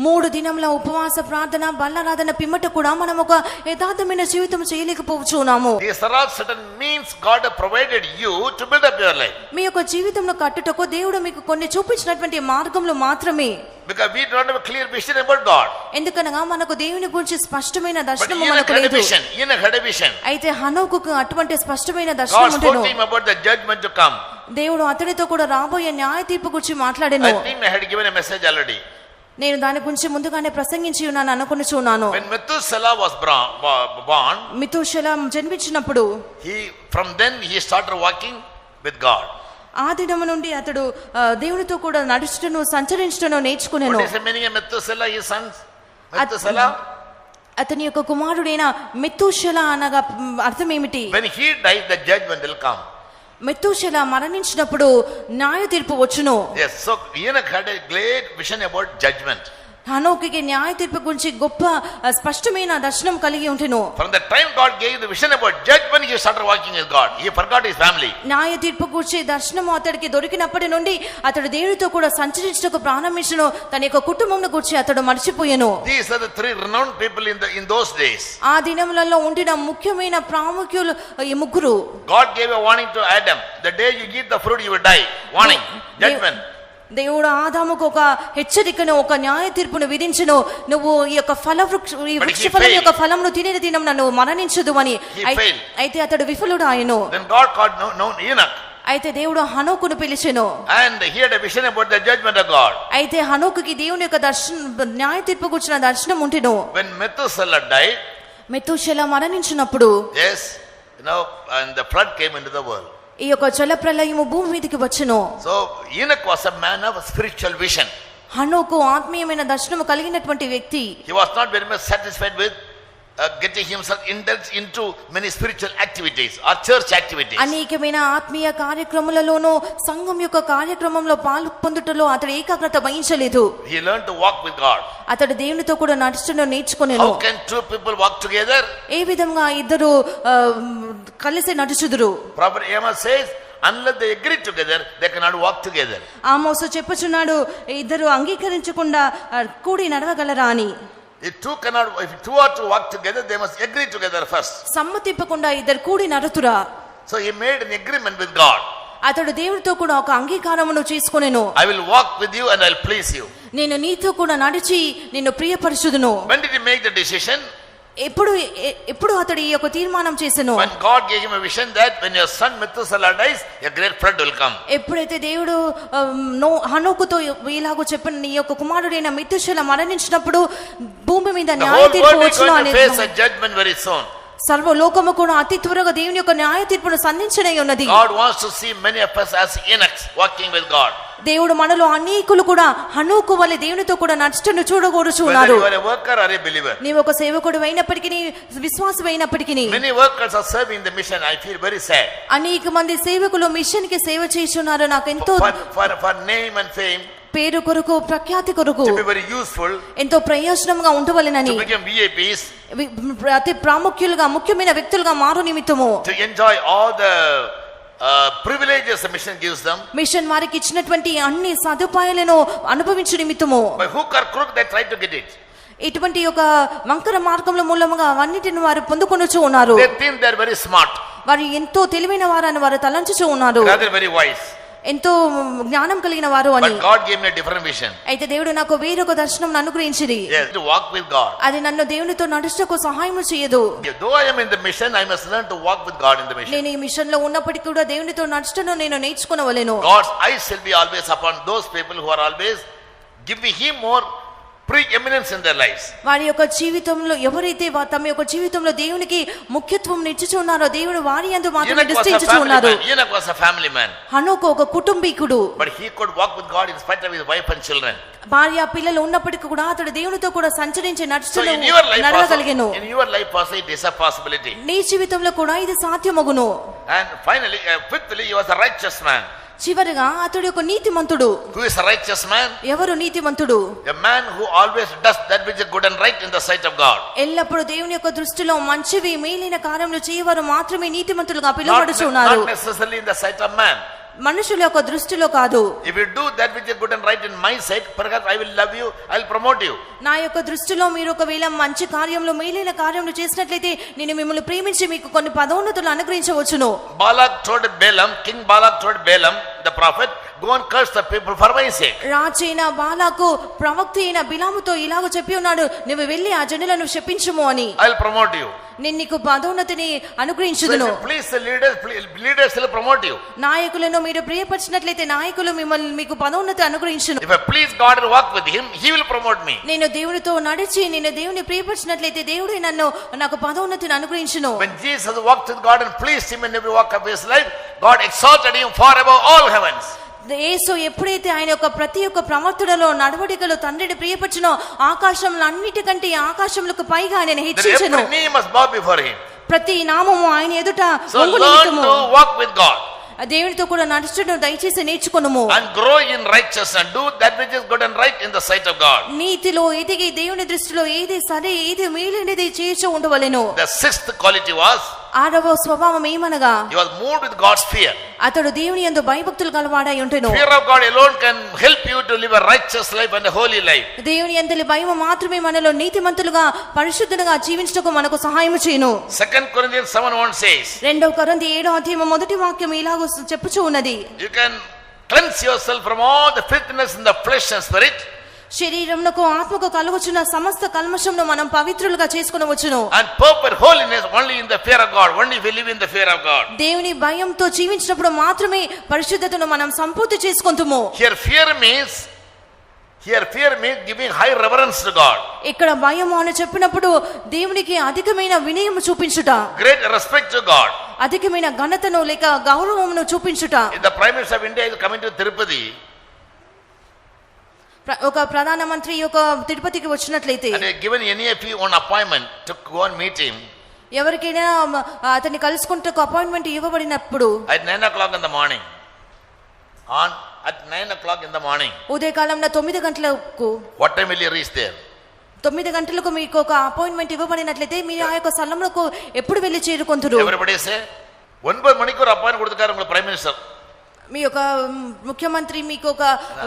B: 3 దినముల ఉపవాస ప్రార్థన, బల్లారాధన పిమ్మట కూడా మనం ఒక యథార్థమైన జీవితం చేయలేకపోవచ్చున్నాము.
A: These are all certain means God has provided you to build up your life.
B: మీ యొక్క జీవితంలో కట్టుటకు దేవుడు మీకు కొన్ని చూపించినటువంటి మార్గములు మాత్రమే.
A: Because we don't have a clear vision about God.
B: ఎందుకనగా మనకు దేవుని గురించి స్పష్టమైన
A: But
B: దర్శనము
A: Enoch
B: మనకు
A: had a
B: లేదు.
A: vision. Enoch had a vision.
B: అయితే హనోకుకు అటువంటి స్పష్టమైన
A: God
B: దర్శనం
A: spoke
B: ఉండెను.
A: to him about the judgment to come.
B: దేవుడు అతనితో కూడా రాబోయే న్యాయ తీర్పు గురించి మాట్లాడెను.
A: I think I had given a message already.
B: నేను దాని గురించి ముందుగానే ప్రసంగించి ఉన్నాను అనుకొనుచున్నాను.
A: When Methuselah was born,
B: Methuselah జన్మించినప్పుడు
A: from then he started walking with God.
B: ఆ దినము నుండి అతడు దేవునితో కూడా నడుచుటను, సంచరించుటను నేర్చుకునేను.
A: What is the meaning of Methuselah, his sons? Methuselah?
B: అతని యొక్క కుమారుడైన మెతూషెల అనగా అర్థం ఏమిటి?
A: When he dies, the judgment will come.
B: Methuselah మరణించినప్పుడు న్యాయ తీర్పు వచ్చును.
A: Yes, so Enoch had a great vision about judgment.
B: హనోకుకి న్యాయ తీర్పు గురించి గొప్ప స్పష్టమైన దర్శనం కలిగి ఉంటెను.
A: From the time God gave the vision about judgment, he started walking with God. He forgot his family.
B: న్యాయ తీర్పు గురించి దర్శనం అతడికి దొరికినప్పటి నుండి అతడు దేవునితో కూడా సంచరించుటకు ప్రారంభించును. తన యొక్క కుటుంబంను గురించి అతడు మర్చిపోయెను.
A: These are the three renowned people in those days.
B: ఆ దినములలో ఉండిన ముఖ్యమైన ప్రాముఖ్యులు ఈ ముగ్గురు.
A: God gave a warning to Adam. The day you eat the fruit, you will die. Warning, judgment.
B: దేవుడు ఆదాముకు ఒక హెచ్చరికను, ఒక న్యాయ తీర్పును విధించును. నువ్వు ఈ యొక్క వృక్ష ఫలం యొక్క ఫలమును తినే దినం నన్ను మరణించదు అని. అయితే అతడు విఫలుడు ఆయను.
A: Then God called Enoch.
B: అయితే దేవుడు హనోకును పిలిచెను.
A: And he had a vision about the judgment of God.
B: అయితే హనోకుకి దేవుని యొక్క న్యాయ తీర్పు గురించిన దర్శనం ఉంటెను.
A: When Methuselah died,
B: మెతూషెల మరణించినప్పుడు,
A: yes, and the flood came into the world.
B: ఈ యొక్క జల ప్రళయము భూమి మీదకి వచ్చెను.
A: So Enoch was a man of spiritual vision.
B: హనోకు ఆత్మీయమైన దర్శనము కలిగినటువంటి వ్యక్తి.
A: He was not very much satisfied with getting himself indulged into many spiritual activities or church activities.
B: అనేకమైన ఆత్మీయ కార్యక్రమాలలోనూ సంఘం యొక్క కార్యక్రమంలో పాలు పొందుటలో అతడు ఏకాగ్రత వహించలేదు.
A: He learned to walk with God.
B: అతడు దేవునితో కూడా నడుచుటను నేర్చుకొనెను.
A: How can two people walk together?
B: ఏ విధంగా ఇద్దరు కలిసి నడుచుదురు?
A: Prophet Amos says, unless they agree together, they cannot walk together.
B: ఆమోసు చెప్పుచున్నాడు, ఇద్దరు అంగీకరించకుండా కూడి నడవగలరా అని.
A: If two are to walk together, they must agree together first.
B: సమ్మతింపకుండా ఇద్దరు కూడి నడుతురా.
A: So he made an agreement with God.
B: అతడు దేవునితో కూడా ఒక అంగీకారమును చేసుకొనెను.
A: I will walk with you and I will please you.
B: నేను నీతో కూడా నడిచి నిన్ను ప్రియపరచుదును.
A: When did he make the decision?
B: ఎప్పుడు అతడు ఈ యొక్క తీర్మానం చేసెను?
A: When God gave him a vision that when your son Methuselah dies, a great flood will come.
B: ఎప్పుడైతే దేవుడు హనోకుతో ఇలాగో చెప్పిన, నీ యొక్క కుమారుడైన మెతూషెల మరణించినప్పుడు భూమి మీద న్యాయ తీర్పు వచ్చును అని,
A: face a judgment very soon.
B: సర్వలోకము కూడా అతి త్వరగా దేవుని యొక్క న్యాయ తీర్పును సంధించనే ఉన్నది.
A: God wants to see many of us as Enochs walking with God.
B: దేవుడు మనలో అనేకులు కూడా హనోకు వలె దేవునితో కూడా నడుచుటను చూడగోరుచున్నారు.
A: Whether you are a worker or a believer.
B: నీవు ఒక సేవకుడు అయినప్పటికీ, విశ్వాసం అయినప్పటికీ,
A: many workers are serving the mission. I feel very sad.
B: అనేక మంది సేవకులు మిషన్ కి సేవ చేస్తున్నారు. నాకు ఎంతో
A: for name and fame,
B: పేరు కొరకు, ప్రఖ్యాతి కొరకు,
A: to be very useful,
B: ఎంతో ప్రయోజనంగా ఉండవలెనని,
A: to become VIPs,
B: అతి ప్రాముఖ్యులుగా ముఖ్యమైన వ్యక్తులుగా మారు నిమిత్తము,
A: to enjoy all the privileges the mission gives them.
B: Mission వారికి ఇచ్చినటువంటి అన్ని సదుపాయాలను అనుభవించు నిమిత్తము,
A: by hook or crook they try to get it.
B: ఇటువంటి ఒక వంకర మార్గంలో మూలముగా అవన్నిటిని వారు పొందుకొనుచు ఉన్నారు.
A: They think they are very smart.
B: వారు ఎంతో తెలివైన వారని వారు తలంచుచు ఉన్నారు.
A: Rather very wise.
B: ఎంతో జ్ఞానం కలిగిన వారు అని.
A: But God gave me a different vision.
B: అయితే దేవుడు నాకు వేరొక దర్శనం అనుగ్రహించిరి.
A: Yes, to walk with God.
B: అది నన్ను దేవునితో నడుచుటకు సహాయం చేయదు.
A: Though I am in the mission, I must learn to walk with God in the mission.
B: నేను ఈ మిషన్ లో ఉన్నప్పటికీ కూడా దేవునితో నడుచుటను నేను నేర్చుకొనవలెను.
A: God's eyes shall be always upon those people who are always giving him more preeminence in their lives.
B: వారి యొక్క జీవితంలో ఎవరైతే తమ యొక్క జీవితంలో దేవునికి ముఖ్యత్వం ఇచ్చుచున్నారో దేవుడు వారి యందు మాత్రమే దృష్టించుచున్నారు.
A: Enoch was a family man.
B: హనోకు ఒక కుటుంబీకుడు.
A: But he could walk with God in spite of his wife and children.
B: భార్య పిల్లలు ఉన్నప్పటికీ కూడా అతడు దేవునితో కూడా సంచరించి నడుచుచు
A: నడవగలిగెను. In your life also it is a possibility.
B: నీ జీవితంలో కూడా ఇది సాధ్యమగును.
A: And finally, fifthly, he was a righteous man.
B: చివరిగా అతడు ఒక నీతిమంతుడు.
A: Who is a righteous man?
B: ఎవరు నీతిమంతుడు?
A: A man who always does that which is good and right in the sight of God.
B: ఎల్లప్పుడూ దేవుని యొక్క దృష్టిలో మంచివి మేలైన కార్యములు చేయవారు మాత్రమే నీతిమంతులుగా పిలువబడుచున్నారు.
A: Not necessarily in the sight of man.
B: మనుషుల యొక్క దృష్టిలో కాదు.
A: If you do that which is good and right in my sight, perhaps I will love you, I will promote you.
B: నా యొక్క దృష్టిలో మీరు ఒకవేళ మంచి కార్యములు మేలైన కార్యములు చేసినట్లయితే నేను మిమ్మల్ని ప్రేమించి మీకు కొన్ని పదోన్నతులు అనుగ్రహించవచ్చును.
A: Balak told Balaam, King Balak told Balaam the prophet, go and curse the people for my sake.
B: రాజైన బాలాకు ప్రవక్త అయిన బిలాముతో ఇలాగ చెప్పి ఉన్నాడు, నువ్వు వెళ్ళి ఆ జనులను శపించుము అని.
A: I will promote you.
B: నేను నీకు పదోన్నతిని అనుగ్రహించుదును.
A: Please the leaders will promote you.
B: నాయకులను మీరు ప్రియపరిచినట్లయితే నాయకులు మిమ్మల్ని మీకు పదోన్నతి అనుగ్రహించును.
A: If I please God and walk with him, he will promote me.
B: నేను దేవునితో నడిచి నేను దేవుని ప్రియపరిచినట్లయితే దేవుడే నాకు పదోన్నతిని అనుగ్రహించును.
A: When Jesus walked with God and pleased him in every walk of his life, God exalted him far above all heavens.
B: యేసు ఎప్పుడైతే ఆయన యొక్క ప్రతి ఒక్క ప్రవర్తనలో నడవడికలో తండ్రిని ప్రియపరచునో ఆకాశంలో అన్నిటికంటే ఈ ఆకాశములకు పైగా ఆయన
A: That
B: హెచ్చించెను.
A: every knee must bow before him.
B: ప్రతి నామము ఆయన ఎదుట
A: So
B: వంగు
A: learn
B: నిమిత్తము.
A: to walk with God
B: దేవునితో కూడా నడుచుటను దయచేసి నేర్చుకొనుము.
A: and grow in righteousness and do that which is good and right in the sight of God.
B: నీతిలో ఎదిగి దేవుని దృష్టిలో ఏది సరే ఏది మేలైనది చేయుచు ఉండవలెను.
A: The sixth quality was
B: ఆరవ స్వభావం ఏమనగా
A: he was moved with God's fear.
B: అతడు దేవుని యందు భయభక్తులు గలవాడై ఉంటెను.
A: Fear of God alone can help you to live a righteous life and a holy life.
B: దేవుని యందలి భయము మాత్రమే మనలో నీతిమంతులుగా పరిశుద్ధులుగా జీవించుటకు మనకు సహాయం చేయును.
A: 2 Corinthians 7:1 says,
B: 2 కొరింథీ 7వ అధ్యాయం మొదటి వాక్యం ఇలాగ చెప్పుచూ ఉన్నది.
A: you can cleanse yourself from all the filthiness in the flesh and spirit
B: శరీరమునకు ఆత్మకు కలుగుచున్న సమస్త కల్మషమును మనం పవిత్రులుగా చేసుకొనవచ్చును.
A: and perfect holiness only in the fear of God, only if you live in the fear of God.
B: దేవుని భయంతో జీవించినప్పుడు మాత్రమే పరిశుద్ధతను మనం సంపూర్తి చేసుకొందుము.
A: Here fear means giving high reverence to God,
B: ఇక్కడ భయము అని చెప్పినప్పుడు దేవునికి అధికమైన వినయం చూపించుట,
A: great respect to God.
B: అధికమైన ఘనతను లేక గౌరవమును చూపించుట.
A: If the Prime Minister of India is coming to Tirupati
B: ఒక ప్రధానమంత్రి ఒక తిరుపతికి వచ్చినట్లయితే
A: and he given any of you on appointment to go and meet him
B: ఎవరికైనా అతన్ని కలుసుకుంటే appointment ఇవ్వబడినప్పుడు
A: at 9 o'clock in the morning, at 9 o'clock in the morning,
B: ఉదయకాలంలో 9 గంటలకు
A: what time will you reach there?
B: 9 గంటలకు మీకు ఒక అపాయింట్మెంట్ ఇవ్వబడినట్లయితే మీరు ఆ యొక్క స్థలంలో ఎప్పుడు వెళ్ళి చేరుకొందురు?
A: Everybody say 9 மணிக்கு ஒரு அப்பாயின்மெண்ட் கொடுத்தாரு உங்களுக்கு பிரைம் மினிஸ்டர்.
B: మీ యొక్క ముఖ్యమంత్రి మీకు ఒక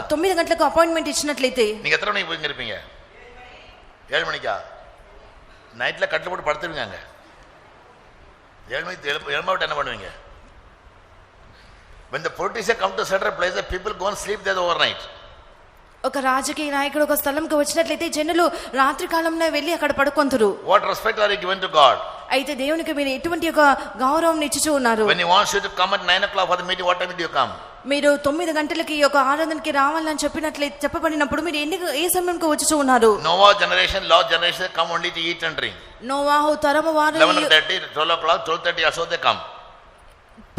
B: 9 గంటలకు అపాయింట్మెంట్ ఇచ్చినట్లయితే
A: நீங்க எத்தனை மணிக்கு போய் இருப்பீங்க? 7 மணிக்கா? நைட்ல கட்டில் போட்டு படுத்துருவீங்க அங்க. 7 மணிக்கு எழுமாவிட்டு என்ன பண்ணுவீங்க? When the politician come to certain place, the people go and sleep there overnight.
B: ఒక రాజకీయ నాయకుడు ఒక స్థలంకి వచ్చినట్లయితే జనులు రాత్రి కాలంలో వెళ్ళి అక్కడ పడుకొంతురు.
A: What respect are you given to God?
B: అయితే దేవునికి మీరు ఎటువంటి ఒక గౌరవం ఇచ్చుచూ ఉన్నారు?
A: When he wants you to come at 9 o'clock for the meeting, what time do you come?
B: మీరు 9 గంటలకి ఒక ఆరాధనకి రావాలని చెప్పినట్లయితే చెప్పబడినప్పుడు మీరు ఏ సమయంకి వచ్చుచూ ఉన్నారు?
A: Noah generation, Lot generation come only to eat and drink.
B: నోవాహు తరము వారు
A: 11:30, 12 o'clock, 12:30 also they come.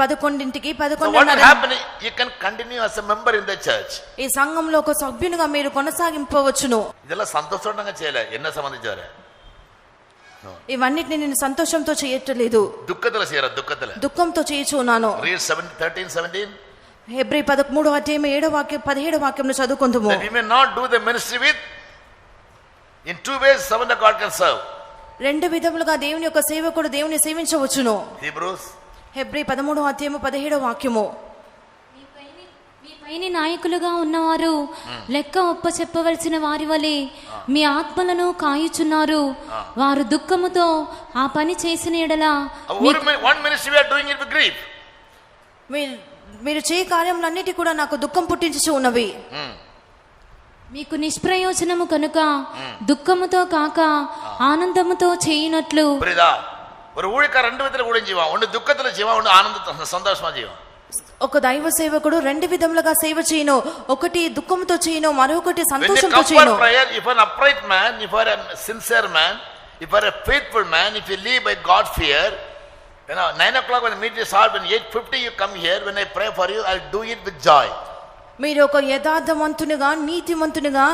B: 11ంటికి
A: So what will
B: 11:30
A: happen? You can continue as a member in the church.
B: ఈ సంఘంలో ఒక సభ్యునిగా మీరు కొనసాగింపవచ్చును.
A: இதெல்லாம் சந்தோஷம்ங்க செய்யல, என்ன சம்பந்திச்சாரு?
B: ఇవన్నిటిని నేను సంతోషంతో చేయట్లేదు,
A: దుఃఖத்துல செய்யற,
B: దుఃఖంతో చేయుచున్నాను.
A: Read 13, 17.
B: హెబ్రీ 13వ అధ్యాయం 7వ వాక్యం 17వ వాక్యంలో చదువుకుందాము.
A: That we may not do the ministry with in two ways servant of God can serve.
B: రెండు విధములుగా దేవుని యొక్క సేవకుడు దేవుని సేవించవచ్చును.
A: Hebrews
B: హెబ్రీ 13వ అధ్యాయం 17వ వాక్యము.
C: మీ పైని నాయకులుగా ఉన్నవారు లెక్క ఒప్ప చెప్పవలసిన వారి వలె మీ ఆత్మలను కాయుచున్నారు. వారు దుఃఖముతో ఆ పని చేసిన ఎడల
A: one ministry we are doing it with grief.
B: మీరు చేయ కార్యములన్నిటి కూడా నాకు దుఃఖం పుట్టించుచు ఉన్నవి.
C: మీకు నిష్ప్రయోజనము కనుక దుఃఖముతో కాక ఆనందముతో చేయునట్లు.
A: புரியுதா? ஒரு ஊழியக்காரர் ரெண்டு விதத்துல ஊழியம் செய்வான். ஒன்னு துக்கத்துல செய்வான், ஒன்னு ஆனந்தத்துல சந்தோஷமா செய்வான்.
B: ఒక దైవ సేవకుడు రెండు విధములుగా సేవ చేయను, ఒకటి దుఃఖంతో చేయను, మరొకటి సంతోషంతో చేయను.
A: If an upright man, if you are a sincere man, if you are a faithful man, if you live by God fear, 9 o'clock when the meeting is hard, when 8:50 you come here, when I pray for you, I'll do it with joy.
B: మీరు ఒక యథార్థవంతునిగా నీతిమంతునిగా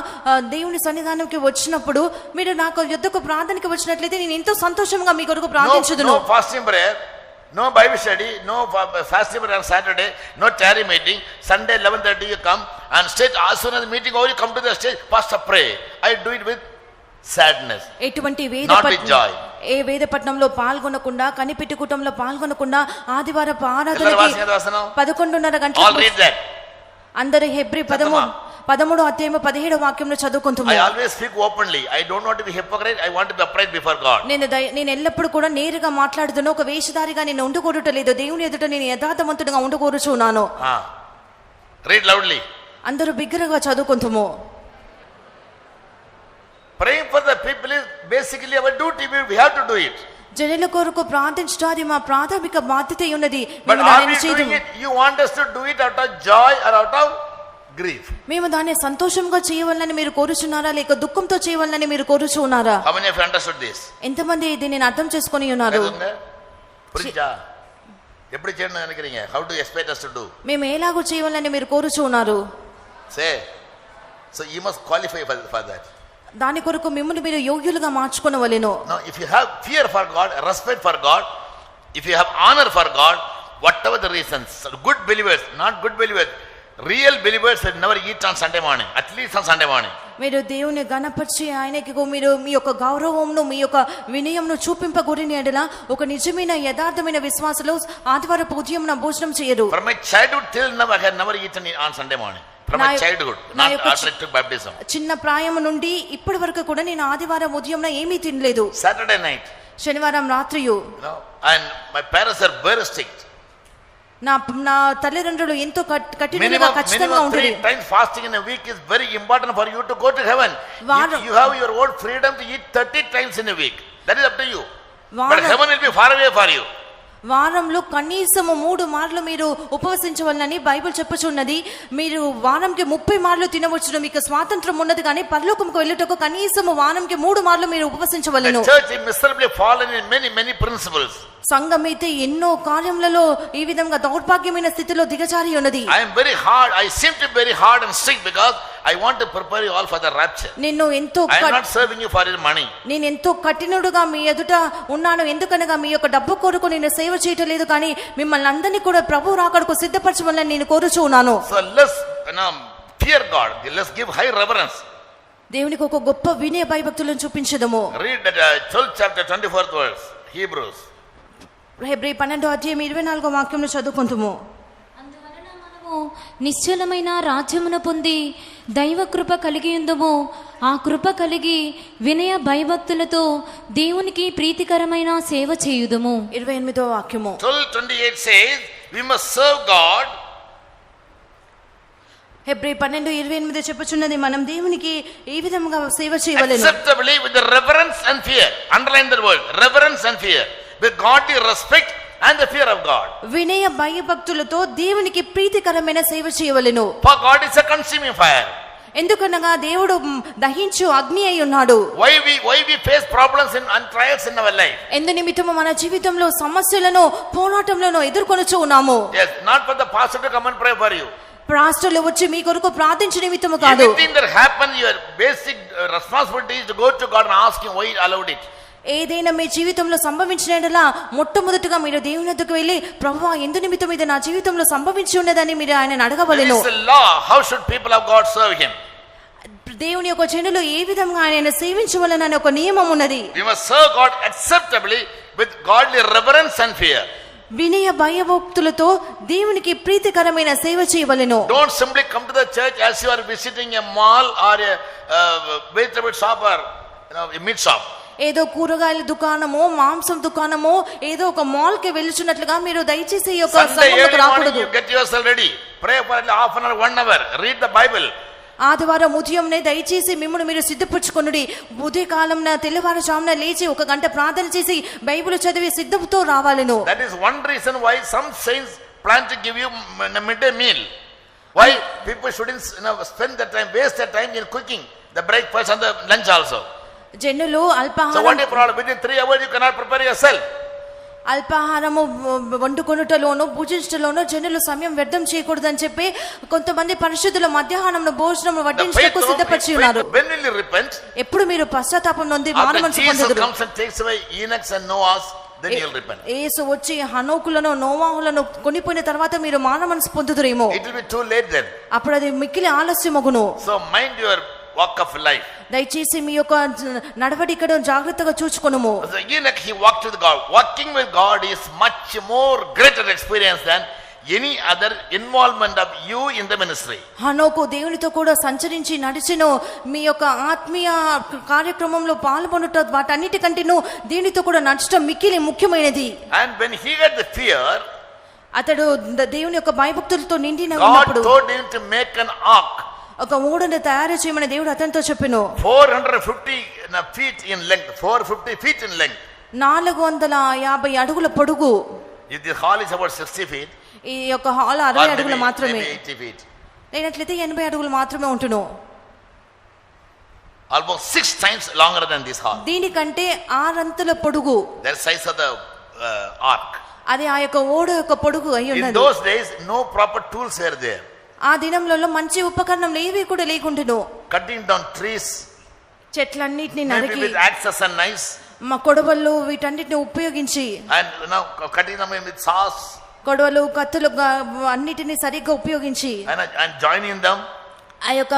B: దేవుని సన్నిధానంకి వచ్చినప్పుడు మీరు నాకు యుద్ధకు ప్రార్థనకి వచ్చినట్లయితే నేను ఎంతో సంతోషంగా మీ కొరకు ప్రార్థించుదును.
A: No fasting prayer, no Bible study, no fasting prayer on Saturday, no tarry meeting. Sunday 11:30 you come and stage, as soon as the meeting over you come to the stage, pastor pray. I do it with sadness,
B: ఎటువంటి
A: not with joy.
B: ఏ వేదపట్నంలో పాల్గొనకుండా కనిపెట్టి కూటంలో పాల్గొనకుండా ఆదివారపు ఆరాధనకి 11:30 గంటలకు
A: all read that.
B: అందరూ Hebrew 13వ అధ్యాయం 17వ వాక్యంలో చదువుకుంటున్నాము.
A: I always speak openly. I don't want to be hypocrite. I want to be upright before God.
B: నేను ఎల్లప్పుడూ కూడా నేరుగా మాట్లాడుతున్నా, ఒక వేషధారిగా నేను ఉండకూడటలేదు, దేవుని ఎదుట నేను యథార్థవంతుడిగా ఉండకూరుచున్నాను.
A: Read loudly.
B: అందరూ బిగ్గరగా చదువుకుంటుము.
A: Praying for the people is basically our duty. We have to do it.
B: జనుల కొరకు ప్రార్థించడం అది మా ప్రాథమిక బాధ్యత ఉన్నది.
A: But are we doing it? You want us to do it out of joy or out of grief?
B: మేము దాన్ని సంతోషంగా చేయవాలని మీరు కోరుచున్నారా లేక దుఃఖంతో చేయవాలని మీరు కోరుచున్నారా?
A: How many of you understood this?
B: ఎంతమంది దీనిని అర్థం చేసుకొని ఉన్నారు?
A: எப்படி செய்யணும்னு நினைக்கிறீங்க? How do you expect us to do?
B: మేము ఎలాగో చేయాలని మీరు కోరుచూ ఉన్నారు.
A: Say. So you must qualify for that.
B: దాని కొరకు మిమ్మల్ని మీరు యోగ్యులుగా మార్చుకొనవలెను.
A: Now if you have fear for God, respect for God, if you have honor for God, whatever the reasons, good believers, not good believers, real believers will never eat on Sunday morning, at least on Sunday morning.
B: మీరు దేవుని గణపరిచి ఆయనకి మీరు మీ యొక్క గౌరవంను మీ యొక్క వినయంను చూపింపగోరిన ఎడల ఒక నిజమైన యథార్థమైన విశ్వాసులు ఆదివారపు ఉదయం భోజనం చేయరు.
A: From my childhood till now I have never eaten on Sunday morning. From my childhood, not after I took baptism.
B: చిన్న ప్రాయం నుండి ఇప్పటి వరకు కూడా నేను ఆదివారం ఉదయం ఏమీ తినలేదు.
A: Saturday night,
B: శనివారం రాత్రియు,
A: and my parents are very strict.
B: నా తల్లిదండ్రులు ఎంతో కఠినంగా ఖచ్చితంగా ఉంటారు.
A: 3 times fasting in a week is very important for you to go to heaven. You have your own freedom to eat 30 times in a week. That is up to you. But heaven will be far away for you.
B: వారంలో కనీసము 3 మార్లు మీరు ఉపవసించవలనని Bible చెప్పుచున్నది. మీరు వారంకి 30 మార్లు తినవచ్చును, మీకు స్వాతంత్రం ఉన్నది. కానీ పరలోకముకు వెళ్ళుటకు కనీసము వారంకి 3 మార్లు మీరు ఉపవసించవలెను.
A: The church is miserably fallen in many principles.
B: సంఘం అయితే ఎన్నో కార్యములలో ఈ విధంగా దౌర్భాగ్యమైన స్థితిలో దిగజారి ఉన్నది.
A: I seem to be very hard and strict because I want to prepare you all for the rapture.
B: నిన్ను ఎంతో
A: I am not serving you for your money.
B: నేను ఎంతో కఠినుడుగా మీ ఎదుట ఉన్నాను, ఎందుకనగా మీ యొక్క డబ్బు కొరకు నేను సేవ చేయటం లేదు, కానీ మిమ్మల్ని అందరినీ కూడా ప్రభు రాకడకు సిద్ధపరచవాలని నేను కోరుచూ ఉన్నాను.
A: So let's fear God. Let's give high reverence.
B: దేవునికి ఒక గొప్ప వినయ భయభక్తులను చూపించదము.
A: Read that 12th chapter 24th verse, Hebrews.
B: హెబ్రీ 12వ అధ్యాయం 24వ వాక్యంలో చదువుకుంటాము.
C: అందువలన మనము నిశ్చలమైన రాజ్యమును పొంది దైవ కృప కలిగి ఉందము. ఆ కృప కలిగి వినయ భయభక్తులతో దేవునికి ప్రీతికరమైన సేవ చేయుదము.
B: 28వ వాక్యము
A: 12:28 says we must serve God.
B: Hebrew 12:28 చెప్పుచున్నది మనం దేవునికి ఈ విధంగా సేవ చేయవలెను.
A: Acceptably with the reverence and fear. Underline that word, reverence and fear. With godly respect and the fear of God.
B: వినయ భయభక్తులతో దేవునికి ప్రీతికరమైన సేవ చేయవలెను.
A: For God is a consuming fire.
B: ఎందుకనగా దేవుడు దహించు అగ్ని అయి ఉన్నాడు.
A: Why we face problems and trials in our life?
B: ఎందు నిమిత్తము మన జీవితంలో సమస్యలను పోరాటంలను ఎదుర్కొనుచు ఉన్నాము.
A: Yes, not for the pastor to come and pray for you.
B: పాస్టర్లు వచ్చి మీ కొరకు ప్రార్థించే నిమిత్తము కాదు.
A: Everything that happens, your basic responsibility is to go to God and ask him why he allowed it.
B: ఏదైనా మీ జీవితంలో సంభవించినట్లా మొట్టమొదటిగా మీరు దేవుని వద్దకు వెళ్ళి ప్రభువా ఎందు నిమిత్తం ఇది నా జీవితంలో సంభవించి ఉన్నదని మీరు ఆయనను అడగవలెను.
A: This is the law. How should people of God serve him?
B: దేవుని యొక్క జనులు ఏ విధంగా ఆయనను సేవించవలెనని ఒక నియమం ఉన్నది.
A: We must serve God acceptably with godly reverence and fear.
B: వినయ భయభక్తులతో దేవునికి ప్రీతికరమైన సేవ చేయవలెను.
A: Don't simply come to the church as you are visiting a mall or a vegetable shop or a meat shop.
B: ఏదో కూరగాయల దుకాణమో మాంసం దుకాణమో ఏదో ఒక మాల్ కి వెళ్ళుచున్నట్లుగా మీరు దయచేసి ఒక సంఘముకు రాకూడదు.
A: Get yourself ready. Pray for half an hour, 1 hour. Read the Bible.
B: ఆదివారం ఉదయంనే దయచేసి మిమ్మల్ని మీరు సిద్ధపరచుకొనుడి. ఉదయకాలంన తెల్లవారుజామున లేచి 1 గంట ప్రార్థన చేసి బైబిల్ చదివి సిద్ధంతో రావాలను.
A: That is one reason why some saints plan to give you a midday meal. Why people shouldn't spend the time, waste their time in cooking the breakfast and the lunch also.
B: జనులు
A: So what is the problem? Within 3 hours you cannot prepare yourself.
B: అల్పాహారము వండుకొనుటలోను భుజించటలోను జనులు సమయం వ్యర్థం చేయకూడదని చెప్పి కొంతమంది పరిశుద్ధుల మధ్యాహ్నం భోజనం వడ్డించడానికి సిద్ధపరిచి ఉన్నారు.
A: When will you repent?
B: ఎప్పుడు మీరు పశ్చాత్తాపం నొంది మానమనసు పొందుదురు.
A: Jesus comes and takes away Enoch and Noah, then you will repent.
B: యేసు వచ్చి హనోకులను నోవాహులను కొనిపోయిన తర్వాత మీరు మానమనసు పొందుదురేమో.
A: It will be too late then.
B: అప్పుడు అది మిక్కిలి ఆలస్యమగును.
A: So mind your walk of life.
B: దయచేసి మీ యొక్క నడవడికను జాగ్రత్తగా చూచుకొనుము.
A: So Enoch, he walked with God. Walking with God is much more greater experience than any other involvement of you in the ministry.
B: హనోకు దేవునితో కూడా సంచరించి నడిచెను. మీ యొక్క ఆత్మీయ కార్యక్రమంలో పాల్గొనుట వాటన్నిటికంటేను దేవునితో కూడా నడచడం మిక్కిలి ముఖ్యమైనది.
A: And when he got the fear,
B: అతడు దేవుని యొక్క భయభక్తులతో నిండిన
A: God
B: ఉన్నప్పుడు
A: told him to make an ark.
B: ఒక ఓడను తయారు చేయమని దేవుడు అతనితో చెప్పెను.
A: 450 feet in length, 450 feet in length.
B: 450 అడుగుల పొడుగు.
A: If the hall is about 60 feet,
B: ఈ యొక్క హాల్ 60 అడుగులు మాత్రమే.
A: 80 feet.
B: లేనట్లయితే 80 అడుగులు మాత్రమే ఉంటును.
A: Almost 6 times longer than this hall.
B: దీనికంటే 6 అంతల పొడుగు.
A: The size of the ark.
B: అది ఆ యొక్క ఓడ యొక్క పొడుగు అయి
A: In
B: ఉన్నది.
A: those days, no proper tools were there.
B: ఆ దినంలో మంచి ఉపకరణం ఏవి కూడా లేకుంటెను.
A: Cutting down trees,
B: చెట్లన్నిటిని
A: maybe
B: నరికి
A: with axes and knives,
B: మా కొడవళ్ళు వీటన్నిటిని ఉపయోగించి,
A: and cutting them with saws,
B: కొడవలు కత్తులు అన్నిటిని సరిగ్గా ఉపయోగించి
A: and joining them.
B: ఆ యొక్క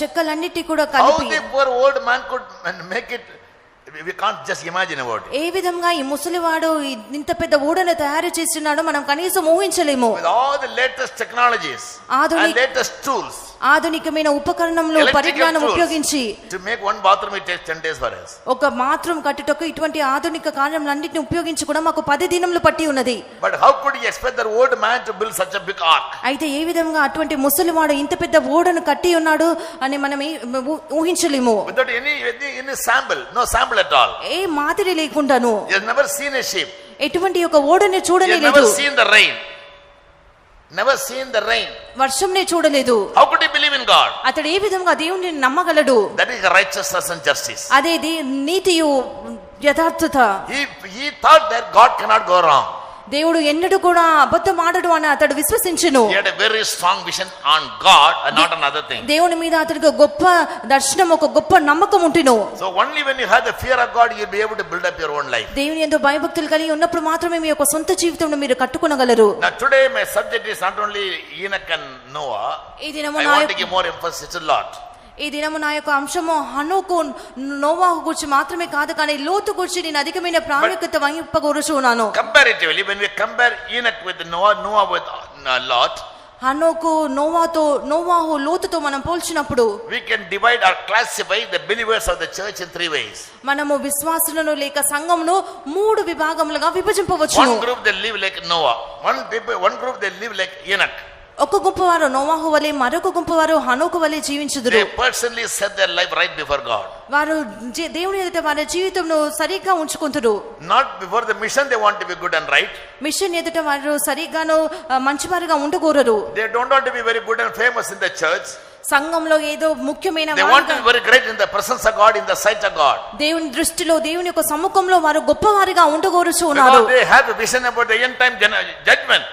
B: చెక్కలన్నిటి కూడా
A: How
B: కలిపి
A: the poor old man could make it, we can't just imagine about it.
B: ఏ విధంగా ఈ ముసలివాడు ఇంత పెద్ద ఊడను తయారు చేస్తున్నాడో మనం కనీసం ఊహించలేము.
A: With all the latest technologies and latest tools,
B: ఆధునికమైన ఉపకరణంలో పరిజ్ఞానం ఉపయోగించి
A: to make one bathroom it takes 10 days for us.
B: ఒక బాత్రూమ్ కట్టుటకు ఇటువంటి ఆధునిక కార్యములన్నిటిని ఉపయోగించి కూడా మాకు 10 దినములు పట్టి ఉన్నది.
A: But how could you expect that old man to build such a big ark?
B: అయితే ఏ విధంగా అటువంటి ముసలివాడు ఇంత పెద్ద ఓడను కట్టి ఉన్నాడు అని మనం ఊహించలేము.
A: Without any sample, no sample at all.
B: ఏ మాదిరి లేకుండాను.
A: He has never seen a ship.
B: ఎటువంటి ఒక ఓడని
A: He has
B: చూడలేదు.
A: never seen the rain. Never seen the rain.
B: వర్షంనే చూడలేదు.
A: How could he believe in God?
B: అతడు ఏ విధంగా దేవుని నమ్మగలడు?
A: That is righteousness and justice.
B: అదే నీతియు యథార్థత.
A: He thought that God cannot go wrong.
B: దేవుడు ఎన్నడూ కూడా అబద్ధం ఆడడు అని అతడు విశ్వసించెను.
A: He had a very strong vision on God and not on other things.
B: దేవుని మీద అతనికి గొప్ప దర్శనం, ఒక గొప్ప నమ్మకం ఉంటెను.
A: So only when you have the fear of God, you'll be able to build up your own life.
B: దేవుని యందు భయభక్తులు కలిగి ఉన్నప్పుడు మాత్రమే మీ యొక్క సొంత జీవితంలో మీరు కట్టుకొనగలరు.
A: Now today my subject is not only Enoch and Noah.
B: ఈ దినము
A: I want to give more emphasis a lot.
B: ఈ దినము నా యొక్క అంశము హనోకు నోవాహు గురించి మాత్రమే కాదు, కానీ లోతు గురించి నేను అధికమైన ప్రాముఖ్యత వహింపగోరుచున్నాను.
A: Comparatively, when we compare Enoch with Noah, Noah with Lot,
B: హనోకు నోవాహు లోతుతో మనం పోల్చినప్పుడు
A: we can divide or classify the believers of the church in 3 ways.
B: మనము విశ్వాసులను లేక సంఘమును 3 విభాగములుగా విభజింపవచ్చు.
A: One group they live like Noah, one group they live like Enoch.
B: ఒక గుంపువారు నోవాహు వలె, మరొక గుంపువారు హనోకు వలె జీవించుదురు.
A: They personally set their life right before God.
B: వారు దేవుని ఎదుట వారి జీవితంను సరిగ్గా ఉంచుకుంటారు.
A: Not before the mission they want to be good and right.
B: Mission ఎదుట వారు సరిగ్గాను మంచివారుగా ఉండకూడరు.
A: They don't want to be very good and famous in the church.
B: సంఘంలో ఏదో ముఖ్యమైన
A: They want to be very great in the presence of God, in the sight of God.
B: దేవుని దృష్టిలో, దేవుని యొక్క సముఖంలో వారు గొప్పవారిగా ఉండగోరుచు ఉన్నారు.
A: Because they have a vision about the end time judgment.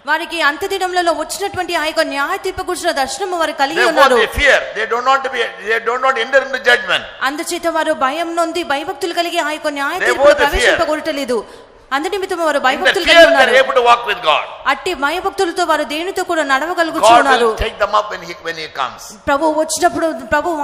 B: వారికి అంత్య దినములలో వచ్చినటువంటి ఆ యొక్క న్యాయ తీర్పు గురించిన దర్శనము వారు కలిగి
A: Therefore
B: ఉన్నారు.
A: they fear. They don't want to enter into judgment.
B: అందుచేత వారు భయం నొంది భయభక్తులు కలిగి ఆ యొక్క న్యాయ
A: They
B: తీర్పులో
A: both fear.
B: ప్రవేశింపగొరటలేదు. అందునిమిత్తం వారు
A: In the
B: భయభక్తులు
A: fear
B: కలిగి
A: they
B: ఉన్నారు.
A: are able to walk with God.
B: అట్టి భయభక్తులతో వారు దేవునితో కూడా
A: God
B: నడవగలుగుతున్నారు.
A: will take them up when he comes.
B: ప్రభు వచ్చినప్పుడు ప్రభు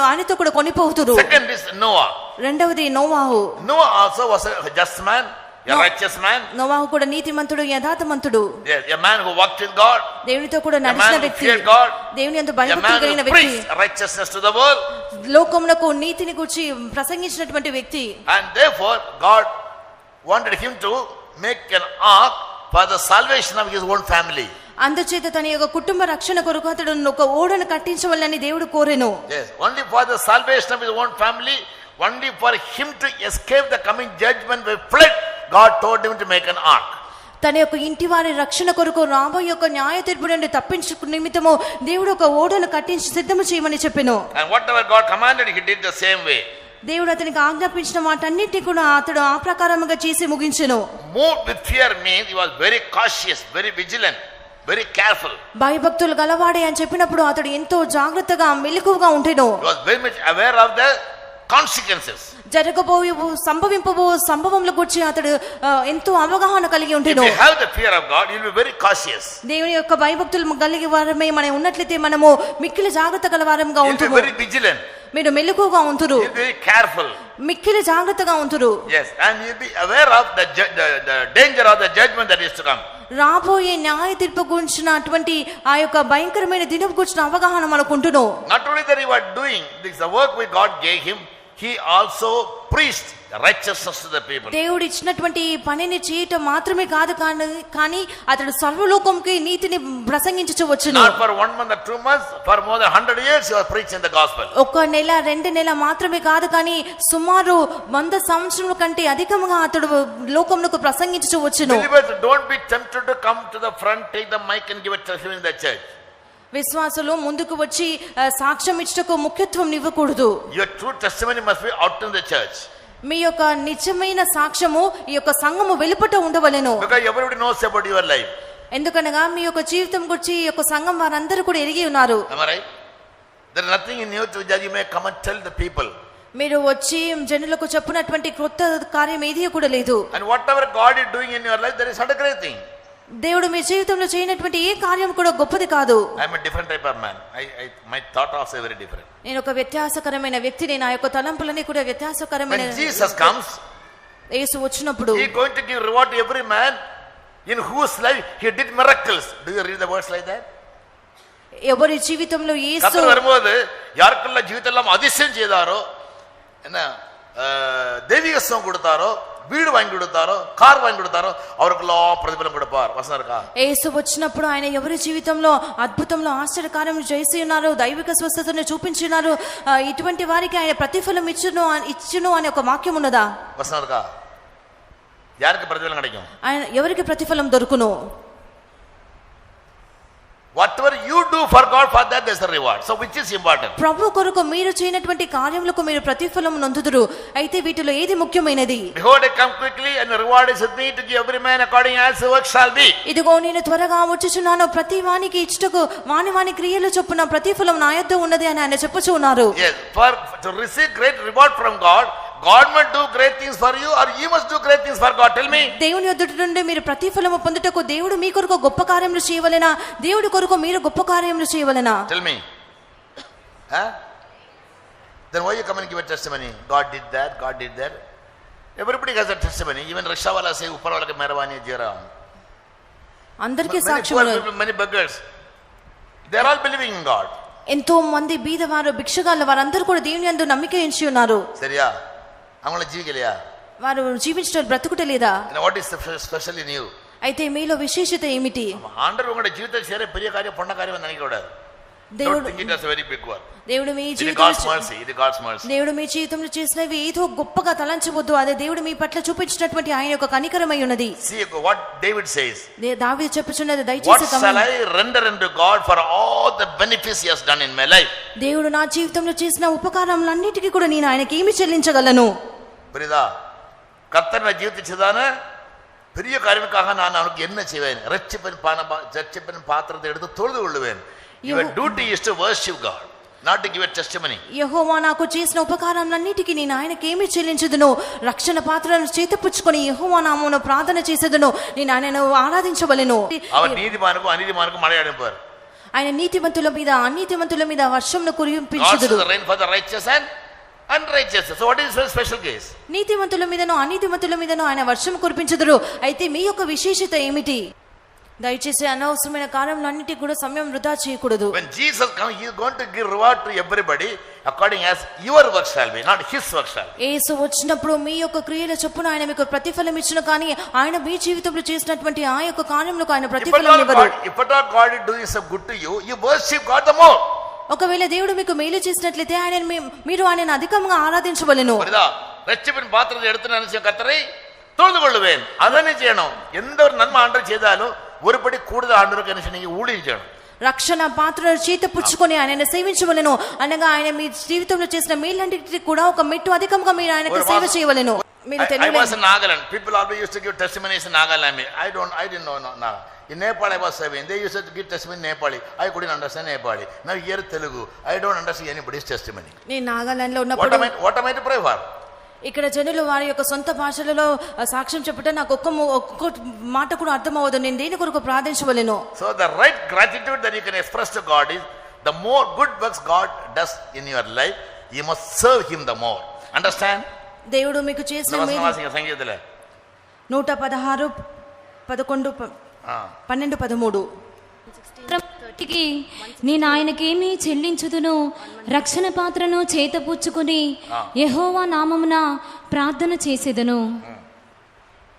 B: ఆయనతో కూడా కొనిపోతురు.
A: Second is Noah.
B: రెండవది నోవాహు.
A: Noah also was a just man, a righteous man.
B: నోవాహు కూడా నీతిమంతుడు, యథార్థమంతుడు.
A: Yes, a man who walked with God.
B: దేవునితో కూడా
A: A
B: నడిచిన
A: man who
B: వ్యక్తి.
A: feared God.
B: దేవుని యందు
A: A
B: భయభక్తులు
A: man
B: కలిగిన
A: who
B: వ్యక్తి.
A: preached righteousness to the world.
B: లోకమునకు నీతిని గురించి ప్రసంగించినటువంటి వ్యక్తి.
A: And therefore God wanted him to make an ark for the salvation of his own family.
B: అందుచేత తన యొక్క కుటుంబ రక్షణ కొరకు అతడు ఒక ఓడను కట్టించవాలని దేవుడు కోరెను.
A: Yes, only for the salvation of his own family, only for him to escape the coming judgment by flood, God told him to make an ark.
B: తన యొక్క ఇంటి వారి రక్షణ కొరకు రాబోయే యొక్క న్యాయ తీర్పు నుండి తప్పించు నిమిత్తము దేవుడు ఒక ఓడను కట్టించి సిద్ధము చేయమని చెప్పెను.
A: And whatever God commanded, he did the same way.
B: దేవుడు అతనికి ఆజ్ఞాపించిన వాటన్నిటిని కూడా అతడు ఆ ప్రకారముగా చేసి ముగించెను.
A: Moved with fear means he was very cautious, very vigilant, very careful.
B: భయభక్తులు గలవాడే అని చెప్పినప్పుడు అతడు ఎంతో జాగ్రత్తగా మెలకువగా ఉండెను.
A: He was very much aware of the consequences.
B: జరగబోయే సంభవింపబో సంభవముల గురించి అతడు ఎంతో అవగాహన కలిగి
A: If
B: ఉండెను.
A: you have the fear of God, you will be very cautious.
B: దేవుని యొక్క భయభక్తులు కలిగి వారమే మనం ఉన్నట్లయితే మనము మిక్కిలి జాగ్రత్త గల వారంగా
A: You will be
B: ఉంటుము.
A: very vigilant.
B: మీరు మెలకువగా ఉంటురు,
A: You will be very careful.
B: మిక్కిలి జాగ్రత్తగా ఉంటురు.
A: Yes, and you will be aware of the danger of the judgment that is to come.
B: రాబోయే న్యాయ తీర్పు గురించిన అటువంటి ఆ యొక్క భయంకరమైన దినం గురించిన అవగాహన మనకు ఉంటును.
A: Not only that he was doing this, the work which God gave him, he also preached righteousness to the people.
B: దేవుడు ఇచ్చినటువంటి పనిని చేయటం మాత్రమే కాదు, కానీ అతడు సర్వలోకంకి నీతిని ప్రసంగించవచ్చును.
A: Not for 1 month or 2 months, for more than 100 years he was preaching the gospel.
B: ఒక నెల 2 నెల మాత్రమే కాదు, కానీ సుమారు 100 సంవత్సరముల కంటే అధికంగా అతడు లోకమునకు ప్రసంగించవచ్చును.
A: Believers, don't be tempted to come to the front, take the mic and give a testimony in the church.
B: విశ్వాసులు ముందుకు వచ్చి సాక్ష్యం ఇచ్చటకు ముఖ్యత్వం ఇవ్వకూడదు.
A: Your true testimony must be out in the church.
B: మీ యొక్క నిజమైన సాక్ష్యము ఈ యొక్క సంఘము వెలుపట ఉండవలెను.
A: Because everybody knows about your life.
B: ఎందుకనగా మీ యొక్క జీవితం గురించి ఈ యొక్క సంఘం వారందరూ కూడా ఎరిగి ఉన్నారు.
A: Am I right? There is nothing in you to judge. You may come and tell the people.
B: మీరు వచ్చి జనులకు చెప్పినటువంటి కొత్త కార్యం ఏది కూడా లేదు.
A: And whatever God is doing in your life, there is not a great thing.
B: దేవుడు మీ జీవితంలో చేయనటువంటి ఏ కార్యం కూడా గొప్పది కాదు.
A: I am a different type of man. My thought also very different.
B: నేను ఒక వ్యత్యాసకరమైన వ్యక్తిని. నా యొక్క తలంపులన్నీ కూడా వ్యత్యాసకరమైన.
A: When Jesus comes,
B: యేసు వచ్చినప్పుడు
A: He is going to give reward to every man in whose life He did miracles. Do you read the words like that?
B: ఎవరి జీవితంలో యేసు
A: கர்த்தர் வரும்போது யாருக்குள்ள ஜீவிதெல்லாம் அதிசயம் செய்தாரோ, என்ன தெய்வீகத்துவம் கொடுத்தாரோ, வீடு வாங்கி கொடுத்தாரோ, கார் வாங்கி கொடுத்தாరో அவருக்கெல்லாம் ప్రతిఫలం கொடுப்பார். వసన இருக்கா?
B: యేసు వచ్చినప్పుడు ఆయన ఎవరి జీవితంలో అద్భుతంలో ఆశ్చర్యకార్యం చేసి ఉన్నారు, దైవిక స్వస్థతను చూపించున్నారు, ఇటువంటి వారికి ఆయన ప్రతిఫలం ఇచ్చును అనే ఒక వాక్యం ఉన్నదా?
A: వసన இருக்கா? யாருக்கு ప్రతిఫలం கிடைக்கும்?
B: ఆయన ఎవరికి ప్రతిఫలం దొరుకును?
A: Whatever you do for God, for that there is a reward. So which is important?
B: ప్రభు కొరకు మీరు చేయనటువంటి కార్యములకు మీరు ప్రతిఫలం నొందుదురు. అయితే వీటిలో ఏది ముఖ్యమైనది?
A: Behold, I come quickly, and the reward is with me to give every man according as his work shall be.
B: ఇదిగో నేను త్వరగా వచ్చుచున్నాను, ప్రతి వానికి ఇచ్చుటకు వాని క్రియలు చొప్పున ప్రతిఫలం నా యొద్ద ఉన్నది అని ఆయన చెప్పుచూ ఉన్నారు.
A: Yes, to receive great reward from God, God must do great things for you, or you must do great things for God. Tell me.
B: దేవుని యొద్ద నుండి మీరు ప్రతిఫలము పొందుటకు దేవుడు మీ కొరకు గొప్ప కార్యములు చేయవలెనా? దేవుడి కొరకు మీరు గొప్ప కార్యములు చేయవలెనా?
A: Tell me. Huh? Then why you come and give a testimony? God did that, God did that. Everybody has a testimony. Even rickshaw wala say upar wala ke mehrabani jera.
B: అందరికీ సాక్ష్యములు.
A: Many beggars, they are all believing in God.
B: ఎంతో మంది బీదవారు, భిక్షగాళ్ళు వారందరూ కూడా దేవుని యందు నమ్మిక ఉంచి ఉన్నారు.
A: సరియా? அவங்கள జీవికలేయా?
B: వారు జీవించడం బ్రతుకుటలేదా?
A: What is the special in you?
B: అయితే మీలో విశేషత ఏమిటి?
A: ఆండర్ உங்களுடைய జీవితం చేరే பெரிய காரியம் பொண்ண காரியம் நினைக்க கூடாது.
B: దేవుడు
A: think it as a very big one.
B: దేవుడు మీ
A: ఇది God's mercy.
B: దేవుడు మీ జీవితంలో చేసినవి ఏదో గొప్పగా తలంచవద్దు. అదే దేవుడు మీ పట్ల చూపించినటువంటి ఆయన యొక్క కనికరమై ఉన్నది.
A: See what David says.
B: దావీదు చెప్పుచున్నది,
A: What
B: దయచేసి
A: shall I render unto God for all the benefits He has done in my life?
B: దేవుడు నా జీవితంలో చేసిన ఉపకారములన్నిటికీ కూడా నేను ఆయనకి ఏమి చెల్లించగలను?
A: புரியுதா? கர்த்தர் நான் ஜீவித்து செய்தான பெரிய காரியத்துக்காக நான் அவனுக்கு என்ன செய்வேன்? ரட்சிப்பின் பாத்திரத்தை எடுத்து தொழுது கொள்ளுவேன். Your duty is to worship God, not to give a testimony.
B: యెహోవా నాకు చేసిన ఉపకారములన్నిటికీ నేను ఆయనకి ఏమి చెల్లించుదును? రక్షణ పాత్రను చేతపుచ్చుకొని యెహోవా నామమున ప్రార్థన చేసేదును, నేను ఆయనను ఆరాధించవలెను.
A: அவர் நீதிமானுக்கும் அநீதிமானுக்கும் மழை அனுப்புவார்.
B: ఆయన నీతిమంతుల మీద అనీతిమంతుల మీద వర్షంను కురిపించుదుడు.
A: God sends rain for the righteous and unrighteous. So what is the special case?
B: నీతిమంతుల మీదను అనీతిమంతుల మీదను ఆయన వర్షం కురిపించుదురు. అయితే మీ యొక్క విశేషత ఏమిటి? దయచేసి అనవసరమైన కార్యములన్నిటికీ కూడా సమయం వృధా చేయకూడదు.
A: When Jesus comes, He is going to give reward to everybody according as your work shall be, not His work shall be.
B: యేసు వచ్చినప్పుడు మీ యొక్క క్రియల చొప్పున ఆయన మీకు ప్రతిఫలం ఇచ్చును, కానీ ఆయన మీ జీవితంలో చేసినటువంటి ఆ యొక్క కార్యములకు ఆయన ప్రతిఫలం ఇవ్వరు.
A: If God is doing some good to you, you worship God the more.
B: ఒకవేళ దేవుడు మీకు మేలు చేసినట్లయితే ఆయన మీరు ఆయనను అధికంగా ఆరాధించవలెను.
A: ரட்சிப்பின் பாத்திரத்தை எடுத்து நினைச்ச கர்த்தரை தொழுது கொள்ளுவேன். அதனை செய்யணும். எந்த ஒரு நன்மை ஆண்டவர் செய்தாலும் ஒருபடி கூடுதல் ஆண்டவருக்கு என்ன செய்யணும்? ஊழியம் செய்யணும்.
B: రక్షణ పాత్రను చేత పుచ్చుకొని ఆయనను సేవించవలెను. అనగా ఆయన మీ జీవితంలో చేసిన మేలన్నిటికీ కూడా ఒక మెట్టు అధికంగా మీరు ఆయనకు సేవ చేయవలెను. మీరు
A: I was in Nagaland. People always used to give testimonies in Nagaland. I didn't know no. In Nepal I was serving. They used to give testimony in Nepali. I couldn't understand Nepali. Now here Telugu. I don't understand anybody's testimony.
B: నేను నాగాలాండ్ లో ఉన్నప్పుడు
A: what am I to pray for?
B: ఇక్కడ జనులు వారి యొక్క సొంత భాషలలో సాక్ష్యం చెప్పుట నాకు ఒక్క మాట కూడా అర్థం అవ్వదు. నేను దేని కొరకు ప్రార్థించవలెను?
A: So the right gratitude that you can express to God is the more good works God does in your life, you must serve Him the more. Understand?
B: దేవుడు మీకు చేసిన
A: సంగీతలే
B: 116 11 12 13
C: నేను ఆయనకేమీ చెల్లించుదును, రక్షణ పాత్రను చేతపుచ్చుకుని యెహోవా నామమున ప్రార్థన చేసేదను.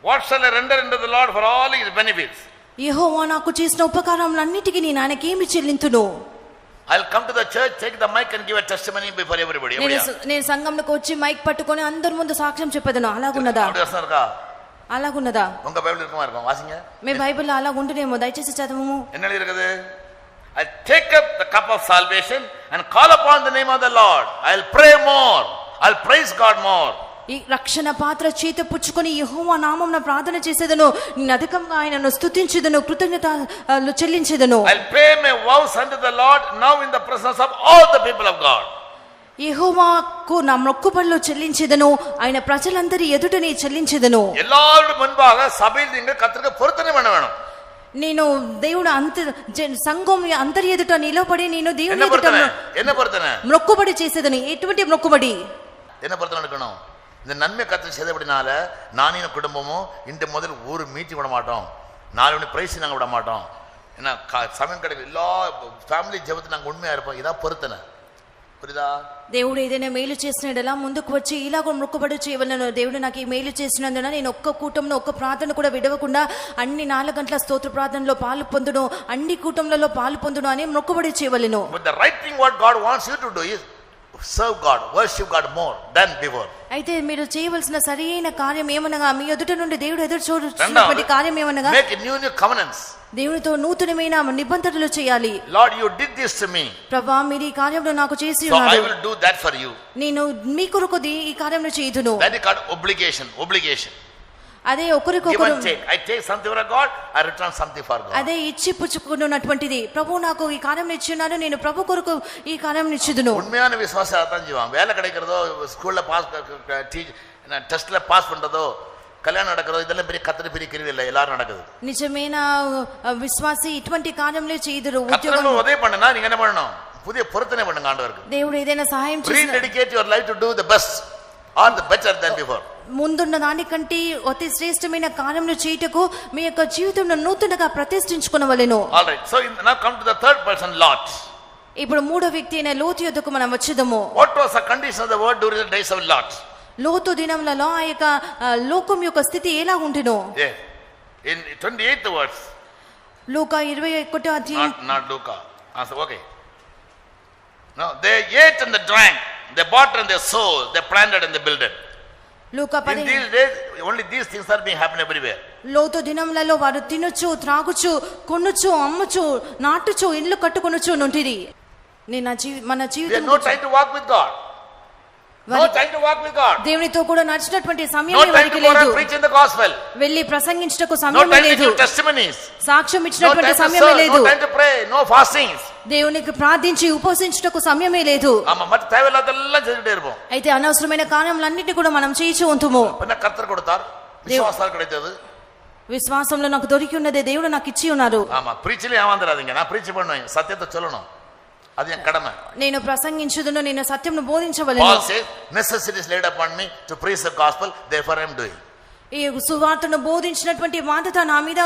A: What shall I render unto the Lord for all His benefits?
B: యెహోవా నాకు చేసిన ఉపకారములన్నిటికీ నేను ఆయనకేమి చెల్లింతును?
A: I'll come to the church, take the mic and give a testimony before everybody.
B: నేను సంఘంలోకి వచ్చి మైక్ పట్టుకొని అందరి ముందు సాక్ష్యం చెప్పేదను. అలాగున్నదా? అలాగున్నదా?
A: உங்க பைபிள் இருக்குமா இருக்கும்? வாசிங்க.
B: మీ బైబిల్లో అలా ఉంటునేమో, దయచేసి చదవము.
A: என்ன இருக்குது? I'll take up the cup of salvation and call upon the name of the Lord. I'll pray more. I'll praise God more.
B: ఈ రక్షణ పాత్ర చేత పుచ్చుకొని యెహోవా నామమున ప్రార్థన చేసేదను, నేను అధికంగా ఆయనను స్తుతించెదను, కృతజ్ఞతలు చెల్లించెదను.
A: I'll pay my vows unto the Lord now in the presence of all the people of God.
B: యెహోవాకు నా మొక్కుబడులు చెల్లించెదను, ఆయన ప్రజలందరి ఎదుటనే చెల్లించెదను.
A: எல்லாரும் முன்பாக சபையில் நீங்கள் கர்த்தருக்கு பொருத்தனை பண்ண வேணும்.
B: నేను దేవుడు సంఘం అందరి ఎదుట నిలబడి నేను దేవుని ఎదుట
A: என்ன பொருத்தனை?
B: మొక్కుబడి చేసేదని. ఎటువంటి మొక్కుబడి?
A: என்ன பொருத்தனை எடுக்கணும்? இந்த நன்மை கர்த்தர் செய்தபடினால நானும் என் குடும்பமும் இந்த முதல் ஒரு மீட்டிங் விட மாட்டோம், நாலு பிரைஸ் நாங்கள் விட மாட்டோம், ஏன்னா சமயம் கிடைக்கும் எல்லா ఫ్యామిలీ జబతి நாங்கள் உண்மையா இருப்போம். இதான் பொருத்தனை. புரியுதா?
B: దేవుడు ఏదైనా మేలు చేసినడలా ముందుకు వచ్చి ఇలాగ మొక్కుబడి చేయవలను. దేవుడు నాకు ఈ మేలు చేసినందున నేను ఒక్క కూటంలో ఒక్క ప్రార్థన కూడా విడవకుండా అన్ని 4 గంటల స్తోత్ర ప్రార్థనలో పాలు పొందును, అన్ని కూటంలలో పాలు పొందును అని మొక్కుబడి చేయవలను.
A: But the right thing what God wants you to do is serve God, worship God more than before.
B: అయితే మీరు చేయవలసిన సరైన కార్యం ఏమనగా, మీ ఎదుట నుండి దేవుడు ఎదురు చూస్తున్నటువంటి కార్యం ఏమనగా,
A: make new covenants.
B: దేవునితో నూతనమైన నిబంధనలు చేయాలి.
A: Lord, you did this to me,
B: ప్రభువా మీరు ఈ కార్యమును నాకు చేసి
A: so I
B: ఉన్నారు,
A: will do that for you.
B: నేను మీ కొరకు ఈ కార్యమును చేయుదును.
A: That is called obligation.
B: అదే ఒకరికొకరు,
A: I take something for God, I return something for God.
B: అదే ఇచ్చి పుచ్చుకున్నటువంటిది. ప్రభు నాకు ఈ కార్యం ఇచ్చినారు, నేను ప్రభు కొరకు ఈ కార్యం ఇచ్చుదును.
A: உண்மையான விசுவாசம் அதான் செய்வான். வேலை கிடைக்கிறதோ, ஸ்கூல்ல பாஸ், டெஸ்ட்ல பாஸ் பண்றதோ, కళ్యాణం நடக்கிறதோ, இதெல்லாம் பெரிய கர்த்தர் பெரிய கிருபை இல்ல, எல்லாரும் நடக்குது.
B: నిజమైన విశ్వాసి ఇటువంటి కార్యములే చేయుదురు.
A: ఉద్యోగం ఉదయం பண்ணனா நீங்க என்ன பண்ணணும்? புதிய பொருத்தனை பண்ணுங்க ஆண்டவருக்கு.
B: దేవుడు ఏదైనా సహాయం చేసి
A: rededicate your life to do the best or the better than before.
B: ముందున్న దానికంటే అతి శ్రేష్టమైన కార్యములు చేయుటకు మీ యొక్క జీవితంలో నూతనంగా ప్రతిష్ఠించుకొనవలెను.
A: All right, so now come to the third person, Lot.
B: ఇప్పుడు మూడో వ్యక్తి అయిన లోతు యొద్దకు మనం వచ్చేదము.
A: What was the condition of the world during the days of Lot?
B: లోతు దినములలో ఆ యొక్క లోకం యొక్క స్థితి ఎలా ఉంటెనో.
A: In 28th verse.
B: లూకా 21వ అధ్యాయం.
A: Not Luka. Okay. No, they ate and they drank, they bought and they sold, they planted and they built.
B: Luka 10.
A: In these days only these things are being happening everywhere.
B: లోతు దినములలో వారు తినొచ్చు, త్రాగుచు, కొనుచు, అమ్ముచు, నాటుచు, ఇల్లు కట్టుకొనుచు నుంటిరి. మన జీవితం
A: no time to walk with God. No time to walk with God.
B: దేవునితో కూడా నడిచినటువంటి సమయం
A: వారికి
B: లేదు.
A: No time to preach in the gospel.
B: వెళ్ళి ప్రసంగించటకు
A: No
B: సమయం
A: time to
B: లేదు.
A: give testimonies.
B: సాక్ష్యం
A: No
B: ఇచ్చినటువంటి
A: time to
B: సమయమే
A: serve.
B: లేదు.
A: No time to pray. No fastings.
B: దేవునికి ప్రార్థించి ఉపవసించటకు సమయమే లేదు.
A: ஆமா, மற்ற தேவையில்லாதெல்லாம் செஞ்சுட்டே இருப்போம்.
B: అయితే అనవసరమైన కార్యములన్నిటిని కూడా మనం చేయించు ఉంటుము.
A: பின்ன கர்த்தர் கொடுத்தார், விசுவாசத்தால் கிடைத்தது.
B: విశ్వాసంలో నాకు దొరికి ఉన్నదే దేవుడు నాకు ఇచ్చి ఉన్నారు.
A: ஆமா, பிரீச்சிலே ஏமாந்துடாதீங்க. நான் பிரீச் பண்ணுவேன், సత్యத்தை சொல்லணும், అది ఎன் கடமை.
B: నేను ప్రసంగించుదును, నేను సత్యమును బోధించవలెను.
A: Paul says, necessity is laid upon me to preach the gospel, therefore I am doing.
B: ఈ సువార్తను బోధించినటువంటి బాధ్యత నా మీద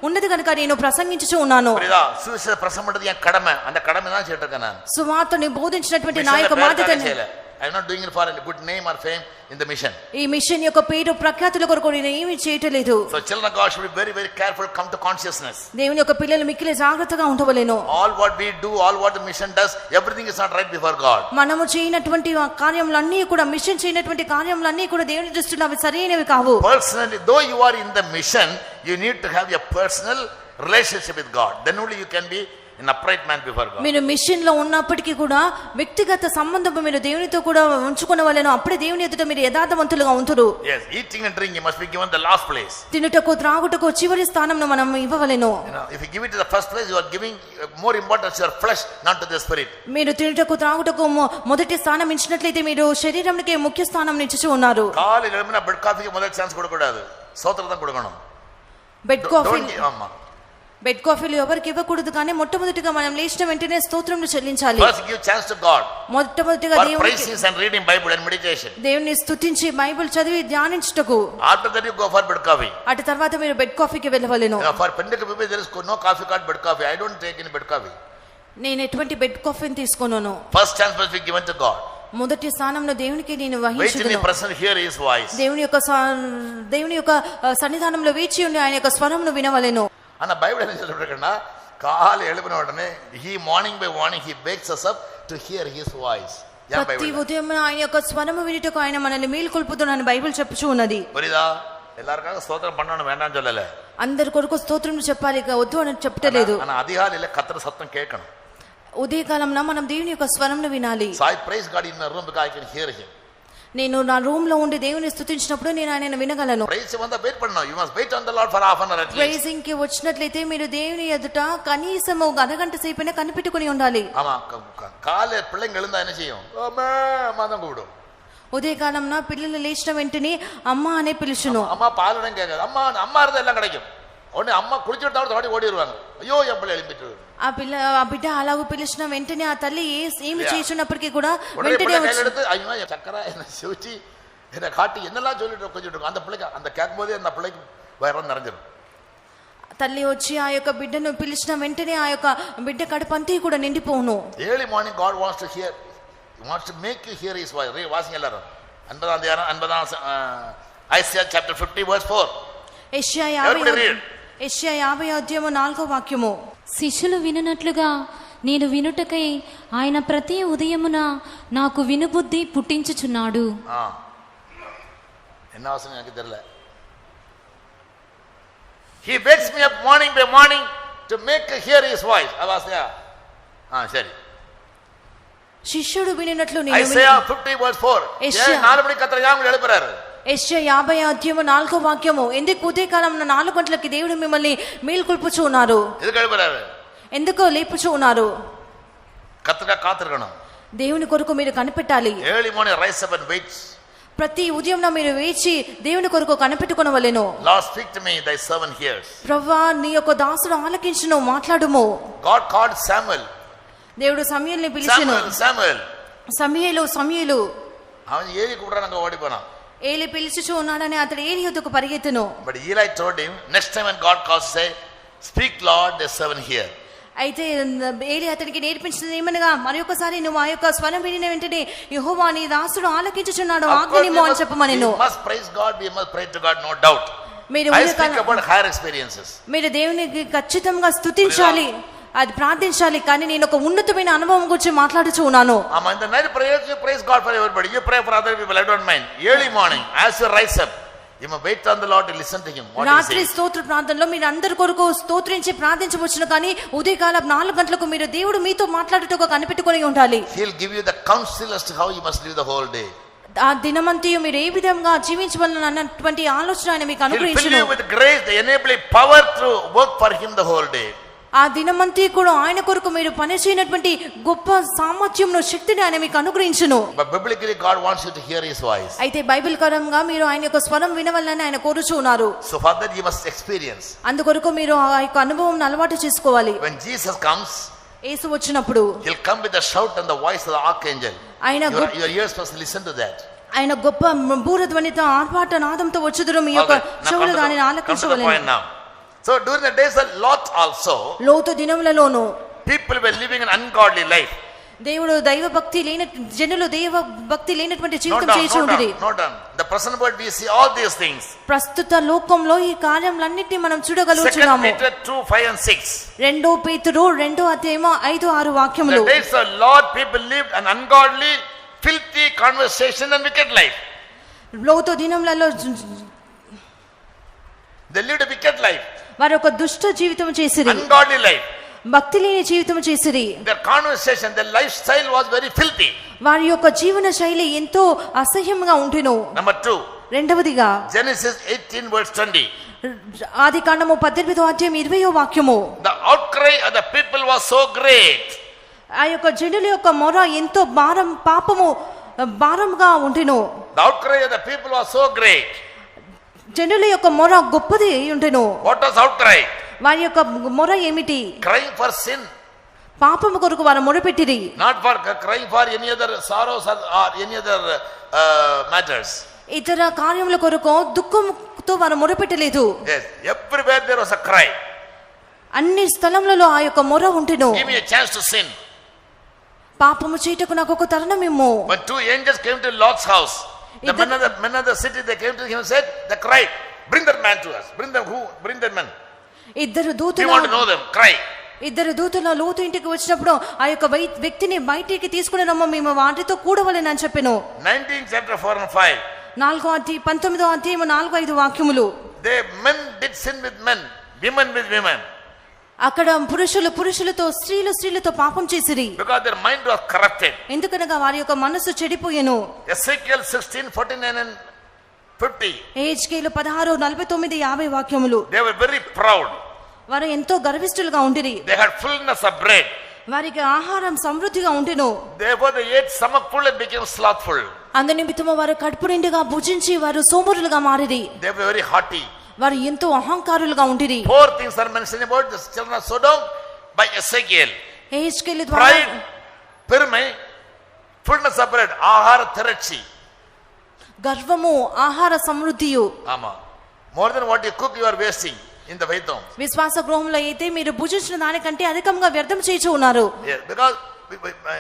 B: ఉన్నది కనుక నేను ప్రసంగించుచూ ఉన్నాను.
A: புரியுதா? சுவிசேஷ பிரசங்கம் பண்றது என் கடமை, அந்த கடமை தான் செய்யிட்டு இருக்கேன் நான்.
B: సువార్తను బోధించినటువంటి నా యొక్క బాధ్యత.
A: I am not doing it for a good name or fame in the mission.
B: ఈ మిషన్ యొక్క పేరు ప్రఖ్యాతుల కొరకు నేను ఏమీ చేయట్లేదు.
A: So children of God should be very very careful, come to consciousness.
B: దేవుని యొక్క పిల్లలు మిక్కిలి జాగ్రత్తగా ఉండవలెను.
A: All what we do, all what the mission does, everything is not right before God.
B: మనము చేయనటువంటి కార్యములన్నీ కూడా, మిషన్ చేయనటువంటి కార్యములన్నీ కూడా దేవుని దృష్టిలో అవి సరైనవి కావు.
A: Personally, though you are in the mission, you need to have a personal relationship with God. Then only you can be an upright man before God.
B: మీరు మిషన్ లో ఉన్నప్పటికీ కూడా వ్యక్తిగత సంబంధం మీరు దేవునితో కూడా ఉంచుకొనవలెను. అప్పుడే దేవుని ఎదుట మీరు యథార్థవంతులుగా ఉంటురు.
A: Yes, eating and drinking must be given the last place.
B: తినుటకు త్రాగుటకు చివరి స్థానంను మనం ఇవ్వవలెను.
A: If you give it to the first place, you are giving more importance to your flesh, not to the spirit.
B: మీరు తినుటకు త్రాగుటకు మొదటి స్థానం ఇచ్చినట్లయితే మీరు శరీరానికి ముఖ్య స్థానం ఇచ్చుచూ ఉన్నారు.
A: కాలి எழும்பினா பெட் காஃபிக்கு முதல் சான்ஸ் கொடுக்க கூடாது, சோத்திரம் தான் கொடுக்கணும்.
B: బెడ్ కాఫీ,
A: ஆமா,
B: బెడ్ కాఫీలు ఎవరికి ఇవ్వకూడదు, కానీ మొట్టమొదటిగా మనం లేచిన వెంటనే స్తోత్రమును చెల్లించాలి.
A: First give chance to God.
B: మొట్టమొదటిగా
A: దేవునికి praising and reading Bible and meditation.
B: దేవుని స్తుతించి బైబిల్ చదివి ధ్యానించుటకు.
A: After that you go for bed coffee.
B: అటు తర్వాత మీరు బెడ్ కాఫీకి వెళ్ళవలెను.
A: For Pentecostal people there is no coffee called bed coffee. I don't take any bed coffee.
B: నేను ఎటువంటి bed కాఫీని తీసుకోను.
A: First chance must be given to God.
B: మొదటి స్థానంలో దేవునికి నేను వహించుదును.
A: hear his voice.
B: దేవుని యొక్క సన్నిధానంలో వేచి ఉండి ఆయన యొక్క స్వరమును వినవలెను.
A: ஆனா பைபிள் என்ன சொல்லிருக்கேன்னா, காலை எழுப்பின உடனே he morning by morning he wakes us up to hear his voice.
B: ప్రతి ఉదయం ఆయన యొక్క స్వరము వినుటకు ఆయన మనల్ని మేలుకొల్పుతున్నాడని బైబిల్ చెప్పుచూ ఉన్నది.
A: புரியுதா? எல்லாருக்காக ஸ்தோத்திரம் பண்ணணும் வேண்டாம்னு சொல்லல.
B: అందరి కొరకు స్తోత్రం చెప్పాలి, వద్దు అని చెప్పలేదు.
A: ஆனா அதிகாலையில கர்த்தர் சத்தம் கேட்கணும்.
B: ఉదయకాలంలో మనం దేవుని యొక్క స్వరమును వినాలి.
A: So I praise God in my room because I can hear him.
B: నేను నా రూమ్ లో ఉండి దేవుని స్తుతించినప్పుడు నేను ఆయనను వినగలను.
A: praise வந்தா வெயிட் பண்ணணும். you must wait on the Lord for half an hour at least.
B: Praising కి వచ్చినట్లయితే మీరు దేవుని ఎదుట కనీసం ఒక అరగంట సేపైనా కనిపెట్టుకుని ఉండాలి.
A: ஆமா காலை பிள்ளைங்க எழுந்தா என்ன செய்யும்? அம்மா மாதம் கூப்பிடும்.
B: ఉదయకాలం నా పిల్లలు లేచిన వెంటనే అమ్మ అనే పిలుచును.
A: அம்மா பாலுடன் கேட்காது. அம்மா அம்மா இருந்தா எல்லாம் கிடைக்கும். உடனே அம்மா குளிச்சுட்டு ஓடி வருவாங்க. ஐயோ என் பிள்ளை எழுப்பிட்டு.
B: ఆ బిడ్డ అలాగూ పిలిచిన వెంటనే ఆ తల్లి ఏమి చేస్తున్నప్పటికీ కూడా వెంటనే
A: எடுத்து ஐயோ சக்கரை என்ன சிவச்சி என்ன காட்டி என்னெல்லாம் சொல்லிட்டு கொஞ்சம் அந்த பிள்ளைக்கு அந்த கேட்கும் போதே அந்த பிள்ளைக்கு வயிறு நிறைஞ்சிடும்.
B: తల్లి వచ్చి ఆ యొక్క బిడ్డను పిలిచిన వెంటనే ఆ యొక్క బిడ్డ కడుపంతా కూడా నిండిపోను.
A: early morning God wants to hear, he wants to make you hear his voice. வாசிங்க எல்லாரும் 50 Isaiah chapter 50 verse 4.
B: యెషయా 50 అధ్యాయము 4వ వాక్యము.
C: శిష్యులు వినునట్లుగా నేను వినుటకై ఆయన ప్రతి ఉదయమున నాకు వినుబుద్ధి పుట్టించుచున్నాడు.
A: என்ன அவசரம் எனக்கு தெரியல. he wakes me up morning by morning to make hear his voice. అవసయా సరే.
B: శిష్యుడు వినునట్లు నేను
A: Isaiah 50 verse 4. 4 மணிக்கு கர்த்தர் யாம் எழுப்புறாரு.
B: యెషయా 50 అధ్యాయము 4వ వాక్యము. ఎందుకు ఉదయకాలం 4 గంటలకి దేవుడు మిమ్మల్ని మేల్కొల్పుచూ ఉన్నారు?
A: ఎందుకు எழுப்புறாரு?
B: ఎందుకు లేపుచూ ఉన్నారు?
A: కర్తగా కాతిరకணும்.
B: దేవుని కొరకు మీరు కనిపెట్టాలి.
A: early morning rise up and wait.
B: ప్రతి ఉదయం మీరు వేచి దేవుని కొరకు కనిపెట్టుకొనవలెను.
A: Lord speak to me, thy servant hears.
B: ప్రభువా నీ యొక్క దాసుడు ఆలకించును, మాట్లాడుము.
A: God called Samuel.
B: దేవుడు సమూయేలుని పిలిచెను. సమూయేలు
A: அவன் ஏலி கூப்பிடுறாங்க ஓடி போனான்.
B: ఏలి పిలిచుచూ ఉన్నాడని అతడు ఏలి యొద్దకు పరిగెత్తెను.
A: But Eli told him, next time when God calls, say, speak Lord, the servant hear.
B: అయితే ఏలి అతనికి నేర్పించింది ఏమనగా మరొకసారి నువ్వు ఆ యొక్క స్వరం వినిన వెంటనే యెహోవా నీ దాసుడు ఆలకించుచున్నాడు, ఆజ్ఞనిమ్ము అని చెప్పమనెను.
A: We must praise God, we must pray to God, no doubt. I speak about higher experiences.
B: మీరు దేవునికి ఖచ్చితంగా స్తుతించాలి, అది ప్రార్థించాలి. కానీ నేను ఒక ఉన్నతమైన అనుభవం గురించి మాట్లాడుచూ ఉన్నాను.
A: ఆమా in the night prayers you praise God for everybody, you pray for other people, I don't mind. Early morning as you rise up, you must wait on the Lord to listen to him.
B: రాత్రి స్తోత్ర ప్రార్థనలో మీరు అందరి కొరకు స్తోత్రించి ప్రార్థించవచ్చును. కానీ ఉదయకాలం 4 గంటలకు మీరు దేవుడు మీతో మాట్లాడుటకు కనిపెట్టుకొని ఉండాలి.
A: He'll give you the counsel as to how you must live the whole day.
B: ఆ దినమంతయు మీరు ఏ విధంగా జీవించవలన అన్నటువంటి ఆలోచన ఆయన మీకు అనుగ్రహించును.
A: He'll fill you with grace, the enabling power to work for him the whole day.
B: ఆ దినమంతా కూడా ఆయన కొరకు మీరు పని చేయనటువంటి గొప్ప సామర్థ్యంను, శక్తిని ఆయన మీకు అనుగ్రహించును.
A: But biblically God wants you to hear his voice.
B: అయితే బైబిల్ పరంగా మీరు ఆయన యొక్క స్వరం వినవలనని ఆయన కోరుచున్నారు.
A: So for that you must experience.
B: అందుకొరకు మీరు ఆ యొక్క అనుభవం అలవాటు చేసుకోవాలి.
A: When Jesus comes,
B: యేసు వచ్చినప్పుడు
A: he'll come with the shout and the voice of the archangel. Your ears must listen to that.
B: ఆయన గొప్ప బూరధ్వనితో ఆర్భాట నాదంతో వచ్చుదురు, మీ యొక్క చెవులు దానిని ఆలకించవలెను.
A: So during the days of Lot also,
B: లోతు దినములలోను
A: people were living an ungodly life.
B: దేవుడు దైవ భక్తి లేని జనులు దైవ భక్తి లేనటువంటి జీవితం చేయుచుండిరి.
A: Not done. The present world we see all these things.
B: ప్రస్తుత లోకంలో ఈ కార్యములన్నిటిని మనం చూడగలుగుతున్నాము.
A: 2 Peter 2:5 and 6.
B: 2 పేతురు 2 అధ్యాయము 5, 6 వాక్యములు.
A: The days of Lot people lived an ungodly, filthy conversation and wicked life.
B: లోతు దినములలో
A: they lived a wicked life.
B: వారు ఒక దుష్ట జీవితం చేసిరి,
A: ungodly life.
B: భక్తి లేని జీవితం చేసిరి.
A: Their conversation, their lifestyle was very filthy.
B: వారి యొక్క జీవన శైలి ఎంతో అసహ్యంగా ఉంటెను.
A: Number 2.
B: రెండవదిగా
A: Genesis 18 verse 20.
B: ఆదికాండము 18వ అధ్యాయం 20వ వాక్యము.
A: The outcry of the people was so great.
B: ఆ యొక్క జనుల యొక్క మొర ఎంతో భారంగా ఉంటెను.
A: The outcry of the people was so great.
B: జనుల యొక్క మొర గొప్పది ఉంటెను.
A: What was outcry?
B: వారి యొక్క మొర ఏమిటి?
A: Crying for sin.
B: పాపము కొరకు వారు మొరపెట్టిరి.
A: Not for crying for any other sorrows or any other matters.
B: ఇతర కార్యముల కొరకు దుఃఖంతో వారు మొరపెట్టలేదు.
A: Yes, everywhere there was a cry.
B: అన్ని స్థలములలో ఆ యొక్క మొర ఉంటెను.
A: Give me a chance to sin.
B: పాపము చేయటకు నాకు ఒక తరుణం ఇమ్ము.
A: When 2 angels came to Lot's house, the men of the city, they came to him and said, they cried, bring that man to us. Bring them who? Bring that man.
B: ఇద్దరు
A: We want to know them. Cry.
B: ఇద్దరు దూతలు లోతు ఇంటికి వచ్చినప్పుడు ఆ యొక్క వ్యక్తిని బయటికి తీసుకుని రమ్మ, మేము వాటితో కూడవలెను అని చెప్పెను.
A: 19 chapter 4 and 5.
B: 19వ అధ్యాయము 4, 5 వాక్యములు.
A: Men did sin with men, women with women.
B: అక్కడ పురుషులతో స్త్రీలతో పాపం చేసిరి.
A: Because their mind was corrupted.
B: ఎందుకనగా వారి యొక్క మనస్సు చెడిపోయెను.
A: Ezekiel 16:49 and 50.
B: హెజ్కేలు 16, 49, 50 వాక్యములు.
A: They were very proud.
B: వారు ఎంతో గర్విష్ఠులుగా ఉండిరి.
A: They had fullness of bread.
B: వారికి ఆహారం సమృద్ధిగా ఉండెను.
A: Therefore they ate stomach full and became slothful.
B: అందు నిమిత్తము వారు కడుపు నిండుగా భుజించి వారు సోమరులుగా మారిరి.
A: They were very haughty.
B: వారు ఎంతో అహంకారులుగా ఉండిరి.
A: 4 things are mentioned about the children of Sodom by Ezekiel.
B: హెజ్కేలు ద్వారా
A: Pride, పెరుமை, fullness of bread, ఆహార తిరచి.
B: గర్వము, ఆహార సమృద్ధియు.
A: ఆమా. More than what you cook you are wasting in the Vaidam.
B: విశ్వాస గృహంలో అయితే మీరు భుజించిన దానికంటే అధికంగా వ్యర్థం చేయించు ఉన్నారు.
A: Yes, because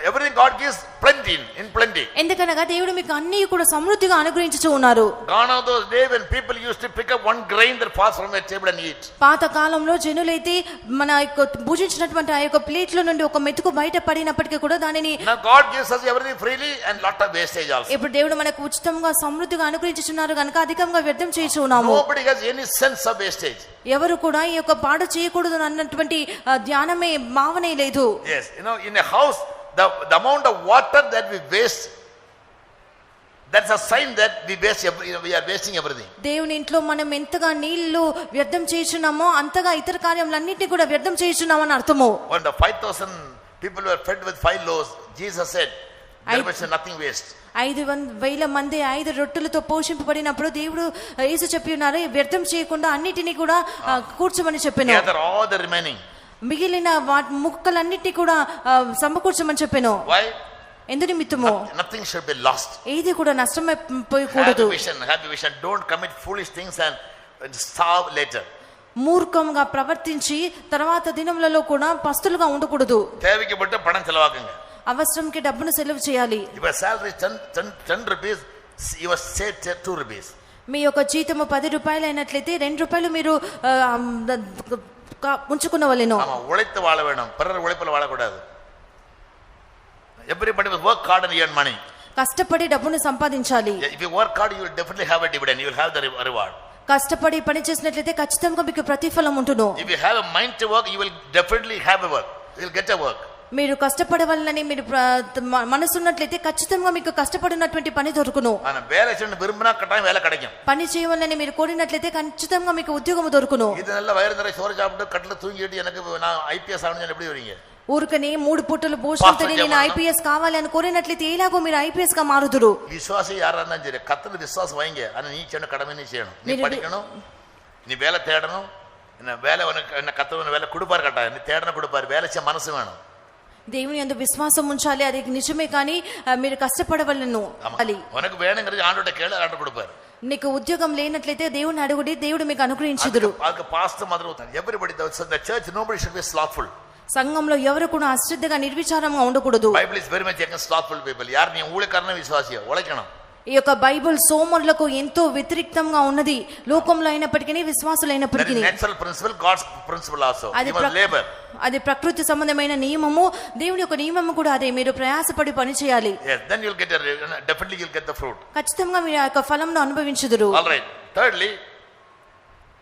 A: everything God gives plenty in plenty.
B: ఎందుకనగా దేవుడు మీకు అన్ని కూడా సమృద్ధిగా అనుగ్రహించుచు ఉన్నారు.
A: Gone are those days when people used to pick up one grain that falls from a table and eat.
B: పాత కాలంలో జనులైతే మన యొక్క భుజించినటువంటి ఆ యొక్క ప్లేట్లో నుండి ఒక మెతుకు బయట పడినప్పటికీ కూడా దానిని
A: Now God gives us everything freely and lot of wastage also.
B: ఇప్పుడు దేవుడు మనకు ఉచితంగా సమృద్ధిగా అనుగ్రహించుచున్నారు కనుక అధికంగా వ్యర్థం చేయించు ఉన్నాము.
A: Nobody has any sense of wastage.
B: ఎవరు కూడా ఈ యొక్క పాడు చేయకూడదు అన్నటువంటి ధ్యానమే భావనే లేదు.
A: Yes, in a house the amount of water that we waste, that's a sign that we are wasting everything.
B: దేవుని ఇంట్లో మనం ఎంతగా నీళ్లు వ్యర్థం చేయుచున్నామో అంతగా ఇతర కార్యములన్నిటిని కూడా వ్యర్థం చేయుచున్నామని అర్థము.
A: When the 5,000 people were fed with 5 loaves, Jesus said there was nothing waste.
B: 5,000 మంది 5 రొట్టెలతో పోషింపబడినప్పుడు దేవుడు యేసు చెప్పి ఉన్నారు వ్యర్థం చేయకుండా అన్నిటిని కూడా కూర్చోమని చెప్పాను.
A: Gather all the remaining.
B: మిగిలిన ముక్కలన్నిటి కూడా సమకూర్చమని చెప్పాను.
A: Why?
B: ఎందు నిమిత్తము
A: Nothing should be lost.
B: ఏది కూడా నష్టమైపోకూడదు.
A: Have a vision. Don't commit foolish things and starve later.
B: మూర్ఖంగా ప్రవర్తించి తర్వాత దినములలో కూడా పస్తులుగా ఉండకూడదు.
A: தேவைக்கு பட்டு பணம் செலவாக்குங்க.
B: అవసరంకి డబ్బును సెలవు చేయాలి.
A: If your salary is 10 rupees, you must save 2 rupees.
B: మీ యొక్క జీతము 10 రూపాయలు అయినట్లయితే 2 రూపాయలు మీరు ఉంచుకున్నవలెను.
A: ஆமா, உழைத்து வாழ வேணும். பிறர் உழைப்பில் வாழக்கூடாது. Everybody must work hard and earn money.
B: కష్టపడి డబ్బును సంపాదించాలి.
A: If you work hard, you will definitely have a dividend. You will have the reward.
B: కష్టపడి పని చేసినట్లయితే ఖచ్చితంగా మీకు ప్రతిఫలం ఉంటును.
A: If you have a mind to work, you will definitely have a work. You will get a work.
B: మీరు కష్టపడవాలని మీరు మనసు ఉన్నట్లయితే ఖచ్చితంగా మీకు కష్టపడినటువంటి పని దొరుకును.
A: ஆனா வேலை செய்யணும் விரும்பினா கட்டாயம் வேலை கிடைக்கும்.
B: పని చేయాలని మీరు కోరినట్లయితే ఖచ్చితంగా మీకు ఉద్యోగం దొరుకును.
A: இது நல்ல வயிறு நிறைய சோறு சாப்பிட்டு கட்டில தூங்கிட்டு எனக்கு நான் ஐபிஎஸ் ஆகணும்னு எப்படி வரீங்க?
B: ఊరికనే 3 పూటలు భోజనం తిని నేను ఐపీఎస్ కావాలి అని కోరినట్లయితే ఎలాగో మీరు ఐపీఎస్ గా మారుదురు.
A: విశ్వాసి யாரா சரி கத்தல விசுவாசம் வைங்க. ஆனா நீ சொன்ன கடமை நீ செய்யணும். நீ படிக்கணும், நீ வேலை தேடணும். வேலை உனக்கு கத்தவன வேலை கொடுப்பாரு கட்டாயம். நீ தேடன கொடுப்பாரு. வேலை செய்ய మనసు வேணும்.
B: దేవుని యందు విశ్వాసం ఉంచాలి. అది నిజమే కానీ మీరు కష్టపడవలను.
A: ఉనకు వేణంగరి ఆండోట కేళ ఆండ కొడుపారు.
B: నీకు ఉద్యోగం లేనట్లయితే దేవుని అడుగుడి, దేవుడు మీకు అనుగ్రహించుదురు.
A: ఆల్క pastor mother everybody the church nobody should be slothful.
B: సంఘంలో ఎవరు కూడా అశ్రద్ధగా నిర్విచారంగా ఉండకూడదు.
A: Bible is very much against slothful people. యార్ నీ ఊళకరణ విశ్వాసియ ఉళకണം.
B: ఈ యొక్క బైబిల్ సోమరులకు ఎంతో వ్యతిరేక్తంగా ఉన్నది. లోకంలో అయినప్పటికీ విశ్వాసులైనప్పటికీ అది ప్రకృతి సంబంధమైన నియమము. దేవుని యొక్క నియమము కూడా అదే. మీరు ప్రయాసపడి పని చేయాలి. ఖచ్చితంగా మీరు ఆ యొక్క ఫలంను అనుభవించుదురు.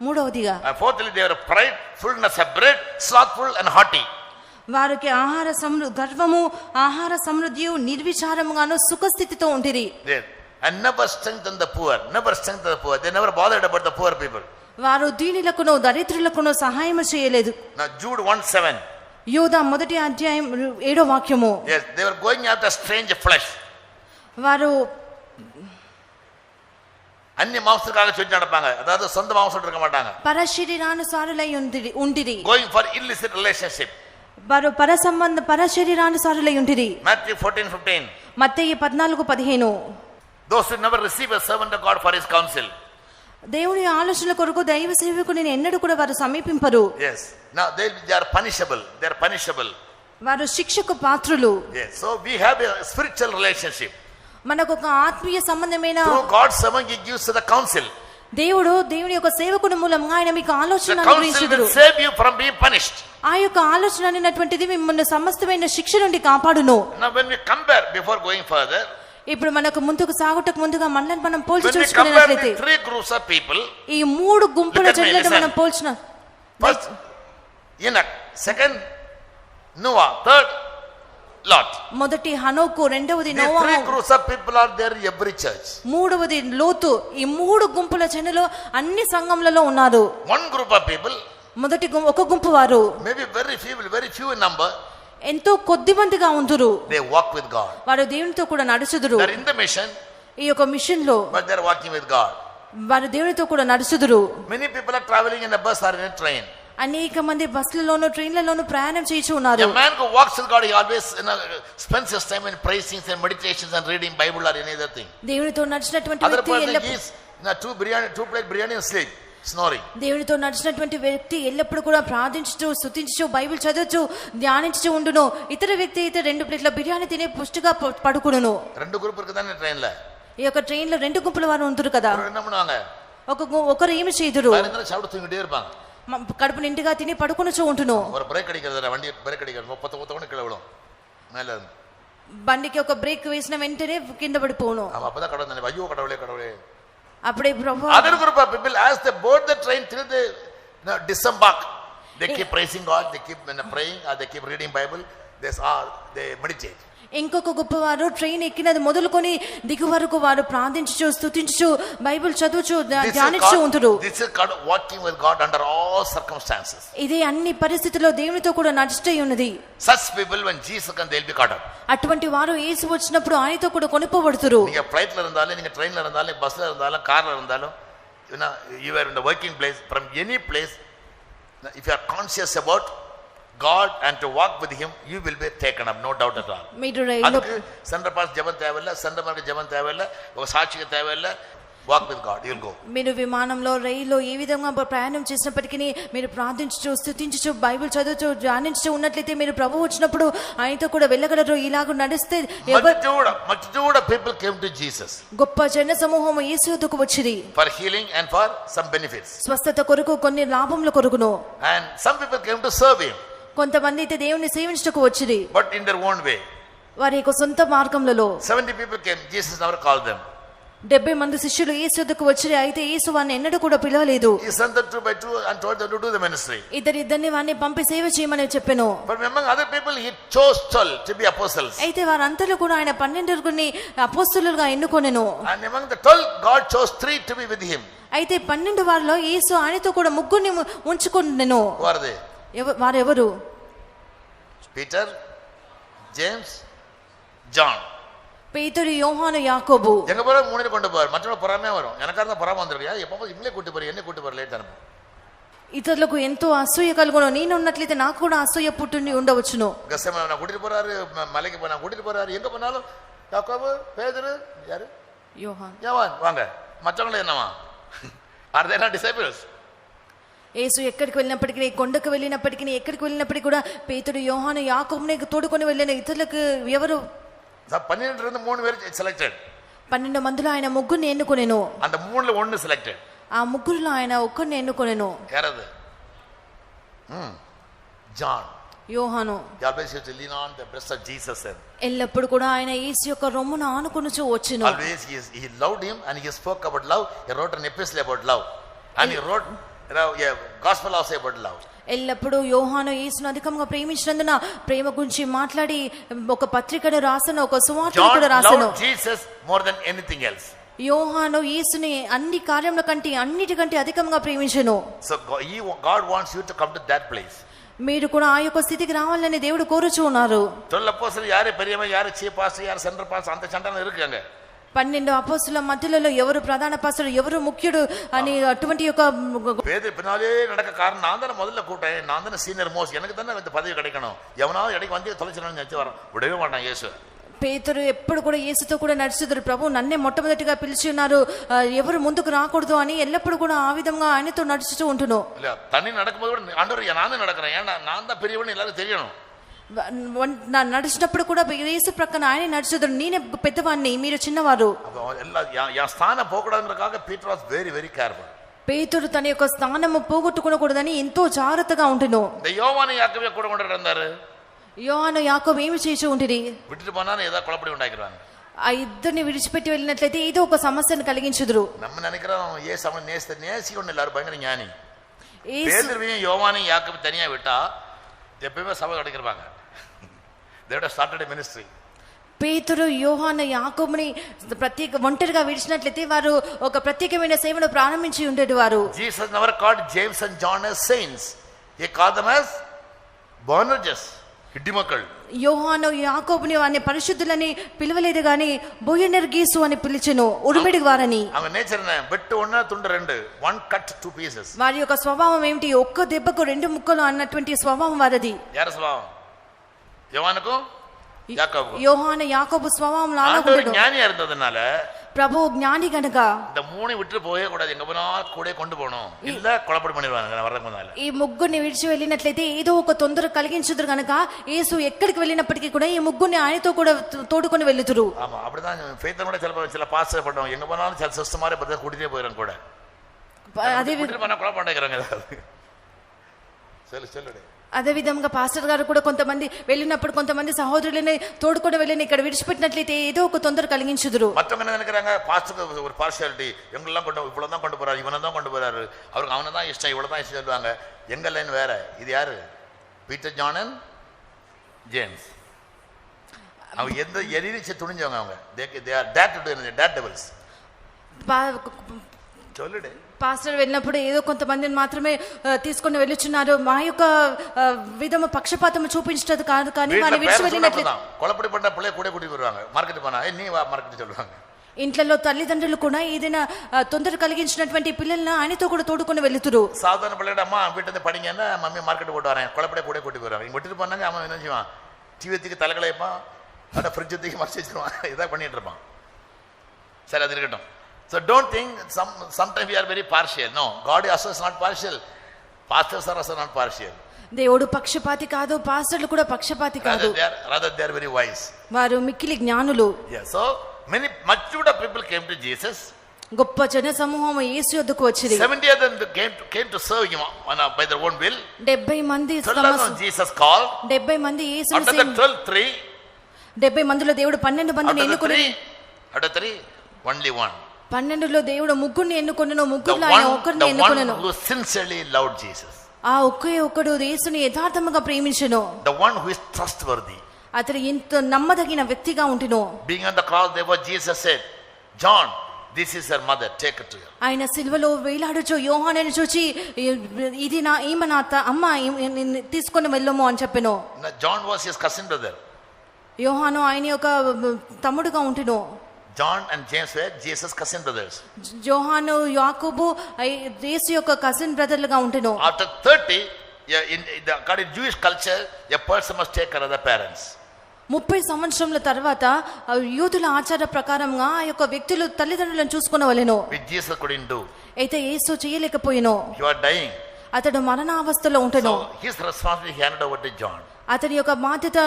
B: మూడవదిగా వారికి గర్వము, ఆహార సమృద్ధి, నిర్విచారముగాను సుఖస్థితితో ఉండిరి.
A: And never strengthen the poor. Never strengthen the poor. They never bothered about the poor people.
B: వారు దీనులకును దరిద్రులకును సహాయం చేయలేదు.
A: Now Jude 1:7.
B: యోధా 1వ అధ్యాయం 7వ వాక్యము.
A: Yes, they were going after strange flesh.
B: వారు
A: అన్ని మాంసకాల చుట్టి నడపాంగ. అதாவது சொந்த మాంసం இருக்க மாட்டாங்க.
B: పరశరీరానుసారులై ఉండిరి.
A: Going for illicit relationship.
B: వారు పరశరీరానుసారులై ఉండిరి.
A: Matthew 14:15.
B: Mattayi 14:15.
A: Those who never receive a servant of God for his counsel.
B: దేవుని ఆలోచనల కొరకు దైవ సేవకుని ఎన్నడూ కూడా వారు సమీపింపరు.
A: Yes. Now they are punishable. They are punishable.
B: వారు శిక్షకు పాత్రులు.
A: Yes. So we have a spiritual relationship.
B: మనకు ఒక ఆత్మీయ సంబంధమైన
A: through God's servant he gives the counsel.
B: దేవుని యొక్క సేవకుని మూలంగా ఆయన మీకు ఆలోచన అనుగ్రహించుదురు.
A: save you from being punished.
B: ఆ యొక్క ఆలోచన అనేటువంటిది మిమ్మల్ని సమస్తమైన శిక్ష నుండి కాపాడును.
A: Now when we compare before going further,
B: ఇప్పుడు మనకు ముందుకు సాగుటకు ముందుగా మనల్ని మనం పోల్చి చూసుకున్నట్లయితే
A: three groups of people,
B: ఈ 3 గుంపుల జనులను మనం పోల్చిన
A: first Enoch second Noah, third Lot.
B: మొదటి హనోకు, రెండవది
A: The three
B: నోవహు,
A: groups of people are there in every church.
B: మూడవది లోతు. ఈ మూడు గుంపుల జనులు అన్ని సంఘములలో ఉన్నారు.
A: One group of people,
B: మొదటి ఒక గుంపు వారు
A: maybe very few in number,
B: ఎంతో కొద్ది మందిగా ఉంటురు.
A: they walk with God.
B: వారు దేవునితో కూడా నడుచుదురు.
A: They are in the mission,
B: ఈ యొక్క మిషన్ లో
A: but they are walking with God.
B: వారు దేవునితో కూడా నడుచుదురు.
A: Many people are traveling in a bus or in a train.
B: అనేక మంది బస్సులలోను ట్రైన్లలోను ప్రయాణం చేయించు
A: A
B: ఉన్నారు.
A: man who walks with God, he always spends his time in praisings and meditations and reading Bible or any other thing.
B: దేవునితో నడిచినటువంటి
A: Other
B: వ్యక్తి
A: person is two plate biryani and sleep, snoring.
B: దేవునితో నడిచినటువంటి వ్యక్తి ఎల్లప్పుడు కూడా ప్రార్థించుచు, స్తుతించుచు, Bible చదువుచు, ధ్యానించుచు ఉండును. ఇతర వ్యక్తి అయితే 2 ప్లేట్ల బిర్యానీ తినే పుష్టిగా పడుకును.
A: ரெண்டு குரூப் இருக்குதானே ட்ரெயின்ல.
B: ఈ యొక్క ట్రైన్ లో 2 గుంపుల వారు ఉంటురు కదా.
A: என்ன பண்ணுவாங்க?
B: ఒకరు ఏమి చేయుదురు?
A: வேற சாப்பிட்டு தூங்கிட்டே இருப்பாங்க.
B: కడుపు నిండుగా తిని పడుకునొచ్చు ఉంటును.
A: ஒரு பிரேக் அடிக்கிறது, வண்டி பிரேக் அடிக்கிறது, 30 கீழே விழும் மேல இருந்து.
B: బండికి ఒక బ్రేక్ వేసిన వెంటనే కింద పడిపోను.
A: அப்பதான் கடவுள், ஐயோ கடவுளே.
B: అప్పుడే ప్రభు
A: Other group of people, as they board the train till they disembark, they keep praising God, they keep praying, or they keep reading Bible, they meditate.
B: ఇంకొక గొప్ప వారు ట్రైన్ ఎక్కినది మొదలుకొని దిగు వరకు వారు ప్రార్థించుచు, స్తుతించుచు, Bible చదువుచు, ధ్యానించుచు ఉంటురు.
A: This is called walking with God under all circumstances.
B: ఇది అన్ని పరిస్థితుల్లో దేవునితో కూడా నడుస్తూ ఉన్నది.
A: Such people, when Jesus comes, they'll be caught up.
B: అటువంటి వారు యేసు వచ్చినప్పుడు ఆయనతో కూడా కొనుక్కోబడుతురు.
A: நீங்க ఫ్లైట్ లో இருந்தாலும், நீங்க ట్రైన్ లో இருந்தாலும், బస్సులో இருந்தாலும், కార్లో இருந்தாலும், you are in the working place, from any place, if you are conscious about God and to walk with him, you will be taken up, no doubt at all.
B: మీరు రైలు
A: அதுக்கு சென்டர் பாஸ் ஜெபம் தேவையில்லை, centre mark ஜெபம் தேவையில்லை, ఒక సాక్షికి தேவையில்லை. Walk with God, you'll go.
B: మీరు విమానంలో, రైల్లో ఏ విధంగా ప్రయాణం చేసినప్పటికీ మీరు ప్రార్థించుచు, స్తుతించుచు, బైబిల్ చదువుచు, ధ్యానించుచు ఉన్నట్లయితే మీరు ప్రభు వచ్చినప్పుడు ఆయనతో కూడా వెళ్ళగలరు. ఇలాగ నడిస్తే
A: Multitude of people came to Jesus
B: గొప్ప జన సమూహం యేసు వద్దకు వచ్చింది.
A: for healing and for some benefits.
B: స్వస్థత కొరకు, కొన్ని లాభముల కొరకును.
A: And some people came to serve him,
B: కొంతమంది అయితే దేవుని సేవించుటకు వచ్చింది,
A: but in their own way.
B: వారి యొక్క సొంత మార్గంలో.
A: 70 people came, Jesus never called them.
B: 70 మంది శిష్యులు యేసు వద్దకు వచ్చిరి. అయితే యేసు వారిని ఎన్నడూ కూడా పిలవలేదు.
A: He sent them 2 by 2 and told them to do the ministry.
B: ఇద్దరిని వారిని పంపి సేవ చేయమని చెప్పెను.
A: But among other people, he chose 12 to be apostles.
B: అయితే వారంతలో కూడా ఆయన 12 అపోస్తలులుగా ఎన్నుకొనెను.
A: And among the 12, God chose 3 to be with him.
B: అయితే 12 వారిలో యేసు ఆయనతో కూడా 3 ఉంచుకొనెను.
A: Who are they?
B: వారెవరు?
A: Peter, James, John.
B: பேதுரு, யோவானு, யாக்கோபு.
A: எங்க போற 3 கொண்டு போவார், மற்றவங்க பொறாமையா வரும். எனக்கா இருந்தா பொறாம வந்துருக்கியா, எப்போ இவங்களே கூட்டி போற, என்ன கூட்டி போற, லேட் அனுப்பு.
B: ఇతరులకు ఎంతో అసూయ కలుగును. నేను ఉన్నట్లయితే నాకు కూడా అసూయ పుట్టి ఉండవచ్చును.
A: గెత్సేమనే నా కూటిட்டு போறாரு, மலைக்கு போனா கூட்டிட்டு போறாரு, எங்க போனாலும் யாக்கோபு, பேதுரு, யாரு, யோவான் வாங்க. மற்றவங்க என்னவா? Are they not disciples?
B: యేసు ఎక్కడికి వెళ్ళినప్పటికీ, కొండకు వెళ్ళినప్పటికీ, ఎక్కడికి వెళ్ళినప్పటికీ కూడా పేతురు, యోహాను, యాకోబుని తోడుకొని వెళ్ళిన ఇతరులకు ఎవరు?
A: 12 இருந்து 3 பேர் సెలెక్టెడ్.
B: 12 మందిలో ఆయన 3 ఎన్నుకొనెను.
A: அந்த 3ல 1 సెలెక్టెడ్.
B: ఆ 3లో ఆయన 1 ఎన్నుకొనెను.
A: யாரது? జాన్,
B: యోహాను.
A: he always used to lean on the breast of Jesus.
B: ఎల్లప్పుడు కూడా ఆయన యేసు యొక్క రొమ్మును ఆనుకొనుచు వచ్చెను.
A: Always he loved him and he spoke about love. He wrote an epistle about love and he wrote a gospel also about love.
B: ఎల్లప్పుడు యోహాను యేసును అధికంగా ప్రేమించినందున ప్రేమ గురించి మాట్లాడి ఒక పత్రికను రాసను, ఒక సువార్తను కూడా రాసను.
A: John loved Jesus more than anything else.
B: యోహాను యేసుని అన్ని కార్యముల కంటే, అన్నిటికంటే అధికంగా ప్రేమించెను.
A: So God wants you to come to that place.
B: మీరు కూడా ఆ యొక్క స్థితికి రావాలని దేవుడు కోరుచూ ఉన్నారు.
A: 12 apostles யாரு பெரியவன், யாரு சீஃப் பாஸ்டர், யாரு சென்டர் பாஸ்டர், அந்த சண்டை இருக்காங்க.
B: 12 అపోస్తలుల మధ్యలో ఎవరు ప్రధాన పాస్టర్, ఎవరు ముఖ్యుడు అని అటువంటి యొక్క
A: பேதுரு பின்னாலே நடக்க காரணம், நான் தானே முதல்ல கூட்டேன், நான் தானே சீனியர் மோஸ்ட், எனக்கு தானே இந்த பதவி கிடைக்கணும், எவனாவது இடைக்கு வந்து தொலைச்சிடணும்னு நினைச்சு வரோம், விடவே மாட்டான் యేసు.
B: పేతురు ఎప్పుడు కూడా యేసుతో కూడా నడుచుదురు. ప్రభు నన్నే మొట్టమొదటిగా పిలిచి ఉన్నారు, ఎవరు ముందుకు రాకూడదు అని ఎల్లప్పుడు కూడా ఆ విధంగా ఆయనతో నడుచుతూ ఉంటును.
A: தண்ணி நடக்கும்போது கூட ஆண்டவர் நான் தான் நடக்கிறேன், ஏன்னா நான் தான் பெரியவன்னு எல்லாரும் தெரியணும்.
B: నడిచినప్పుడు కూడా యేసు ప్రక్కన ఆయన నడుచుదురు. నేనే పెద్దవాడిని, మీరు చిన్నవారు.
A: స్థానం పోకూడదుకాక Peter was very very careful.
B: పేతురు తన యొక్క స్థానము పోగొట్టుకోకూడదని ఎంతో జాగ్రత్తగా ఉంటును.
A: యోవాను యాకోబు కూడా ఉండరు.
B: యోహాను, యాకోబు ఏమి చేసి ఉంటిరి?
A: విడిచి పోనా ఏదో కుழப்படி உண்டாக்கிடுவாங்க.
B: ఆ ఇద్దరిని విడిచిపెట్టి వెళ్ళినట్లయితే ఏదో ఒక సమస్యను కలిగించుదురు.
A: நம்ம நினைக்கிறோம் ఏ సమస్య నేసి ఉన్న எல்லாரும் பயங்கர ஞானி. பேதுருவையும் யோவானையும் யாக்கோபு தனியா விட்டா எப்பயுமே சபை கிடைக்கிறப்பாங்க. They would have started a ministry.
B: పేతురు యోహాను యాకోబుని ఒంటరిగా విడిచినట్లయితే వారు ఒక ప్రత్యేకమైన సేవను ప్రారంభించి ఉండేది వారు.
A: Jesus never called James and John as saints. He called them as Boanerges, ఇడ్డిమొక్కలు.
B: యోహాను యాకోబుని వారిని పరిశుద్ధులని పిలవలేదు గాని బోయనెర్గీసు అని పిలిచెను, ఉడిమిడి వారని.
A: அவங்க నేచర్ బెట్టు ఒన్న తుండు రెండు, one cut two pieces.
B: వారి యొక్క స్వభావం ఏమిటి? ఒక్క దెబ్బకు రెండు ముక్కలు అన్నటువంటి స్వభావం వారిది.
A: యార స్వభావం? యోహానుకు యాకోబు.
B: యోహాను యాకోబు స్వభావం లాగా ఉండదు.
A: ஞானியா இருந்ததனால
B: ప్రభు జ్ఞాని గనుక
A: இந்த மூணை விட்டு போயே கூடாது, எங்க போனாலும் கூட கொண்டு போகணும், இல்ல கொலப்படி பண்ணிடுவாங்க வரதுக்கு முன்னால.
B: ఈ ముగ్గురిని విడిచి వెళ్ళినట్లయితే ఏదో ఒక తొందర కలిగించుదురు గనుక యేసు ఎక్కడికి వెళ్ళినప్పటికీ కూడా ఈ ముగ్గురిని ఆయనతో కూడా తోడుకొని వెళ్తురు.
A: ஆமா, அப்படிதான் ஃபெய்த் கூட சில பாஸ்டர் பண்ணுவாங்க, எங்க போனாலும் சில சிஸ்டம் மாதிரி பிரதர் கூட்டிட்டே போயிடும் கூட.
B: అదే
A: பண்ண கொலை பண்ணிக்கிறாங்க. சொல்லுடே.
B: అదే విధంగా పాస్టర్ గారు కూడా కొంతమంది వెళ్ళినప్పుడు కొంతమంది సహోదరులని తోడుకొని వెళ్ళిన ఇక్కడ విడిచిపెట్టినట్లయితే ఏదో ఒక తొందర కలిగించుదురు.
A: மத்தவங்க என்ன நினைக்கிறாங்க, பாஸ்டருக்கு ஒரு பார்ஷியாலிட்டி, எங்கெல்லாம் இவ்வளவுதான் கொண்டு போறாரு, இவனை தான் கொண்டு போறாரு, அவருக்கு அவனை தான் இஷ்டம், இவ்வளவுதான் இஷ்டம் சொல்லுவாங்க. எங்க லைன் வேற. இது யாரு? Peter, John and James. அவங்க எந்த எரிச்சு துணிஞ்சவங்க. அவங்க they are dad devils. சொல்லுடே.
B: పాస్టర్ వెళ్ళినప్పుడు ఏదో కొంతమందిని మాత్రమే తీసుకొని వెళ్ళుచున్నారు. మా యొక్క విధము పక్షపాతం చూపించదు కాదు, కానీ వారిని విడిచి వెళ్ళినట్లయితే
A: కొలపడి పడ్డ పిల్లే కూడా కూటికి வருவாங்க. మార్కెట్ పోనా నీ మార్కెట్ சொல்லுவாங்க.
B: ఇంట్లో తల్లిదండ్రులు కూడా ఏదైనా తొందర కలిగించినటువంటి పిల్లల్ని ఆయనతో కూడా తోడుకొని వెళ్తురు.
A: சாதாரண பிள்ளைட அம்மா வீட்டு படிங்கன்னா மம்மி மார்க்கெட் போட்டு வரேன், கொலப்படியே கூட கூட்டி வருவாங்க. இங்க விட்டுட்டு போனாங்க, அவன் என்ன செய்வான், டிவித்துக்கு தலைகளைப்பான், அட ஃப்ரிட்ஜ் தூக்கி மறைச்சு வச்சிருவான், இதான் பண்ணிட்டு இருப்பான். சரி, அது இருக்கட்டும். So don't think sometimes we are very partial. No, God also is not partial. Pastors are also not partial.
B: దేవుడు పక్షపాతి కాదు, పాస్టర్లు కూడా పక్షపాతి కాదు.
A: Rather they are very wise.
B: వారు మిక్కిలి జ్ఞానులు.
A: Yeah, so much of people came to Jesus.
B: గొప్ప జన సమూహం యేసు యొద్దకు వచ్చింది.
A: 70 of them came to serve him by their own will.
B: 70 మంది
A: Jesus called.
B: 70 మంది యేసుని
A: out of the 12 3.
B: 70 మందిలో దేవుడు 12 మందిని ఎన్నుకొని,
A: out of 3 only one.
B: 12లో దేవుడు ముగ్గురిని ఎన్నుకొనెను, ముగ్గురులో ఆయన ఒక్కరిని ఎన్నుకొనెను.
A: Who sincerely loved Jesus.
B: ఆ ఒకే ఒక్కడు యేసుని యథార్థముగా ప్రేమించెను.
A: The one who is trustworthy.
B: అతడు ఎంత నమ్మదగిన వ్యక్తిగా ఉంటెను.
A: Being on the cross, therefore Jesus said, John, this is her mother, take her to her.
B: ఆయన సిలువలో వేలాడుచు యోహానుని చూచి, ఇది ఈమె నా అమ్మ, తీసుకొని వెళ్ళము అని చెప్పెను.
A: John was his cousin brother.
B: యోహాను ఆయన యొక్క తమ్ముడుగా ఉంటెను.
A: John and James were Jesus' cousin brothers.
B: యోహాను యాకోబు యేసు యొక్క cousin బ్రదర్లుగా ఉంటెను.
A: After 30, in the according to Jewish culture, a person must take care of the parents.
B: 30 సంవత్సరముల తర్వాత యూదుల ఆచార ప్రకారంగా ఆ యొక్క వ్యక్తులు తల్లిదండ్రులను చూసుకొనవలెను.
A: Which Jesus couldn't do.
B: అయితే యేసు చేయలేకపోయెను.
A: You are dying.
B: అతడు మరణావస్థలో ఉంటెను.
A: So his responsibility handed over to John.
B: అతని యొక్క బాధ్యత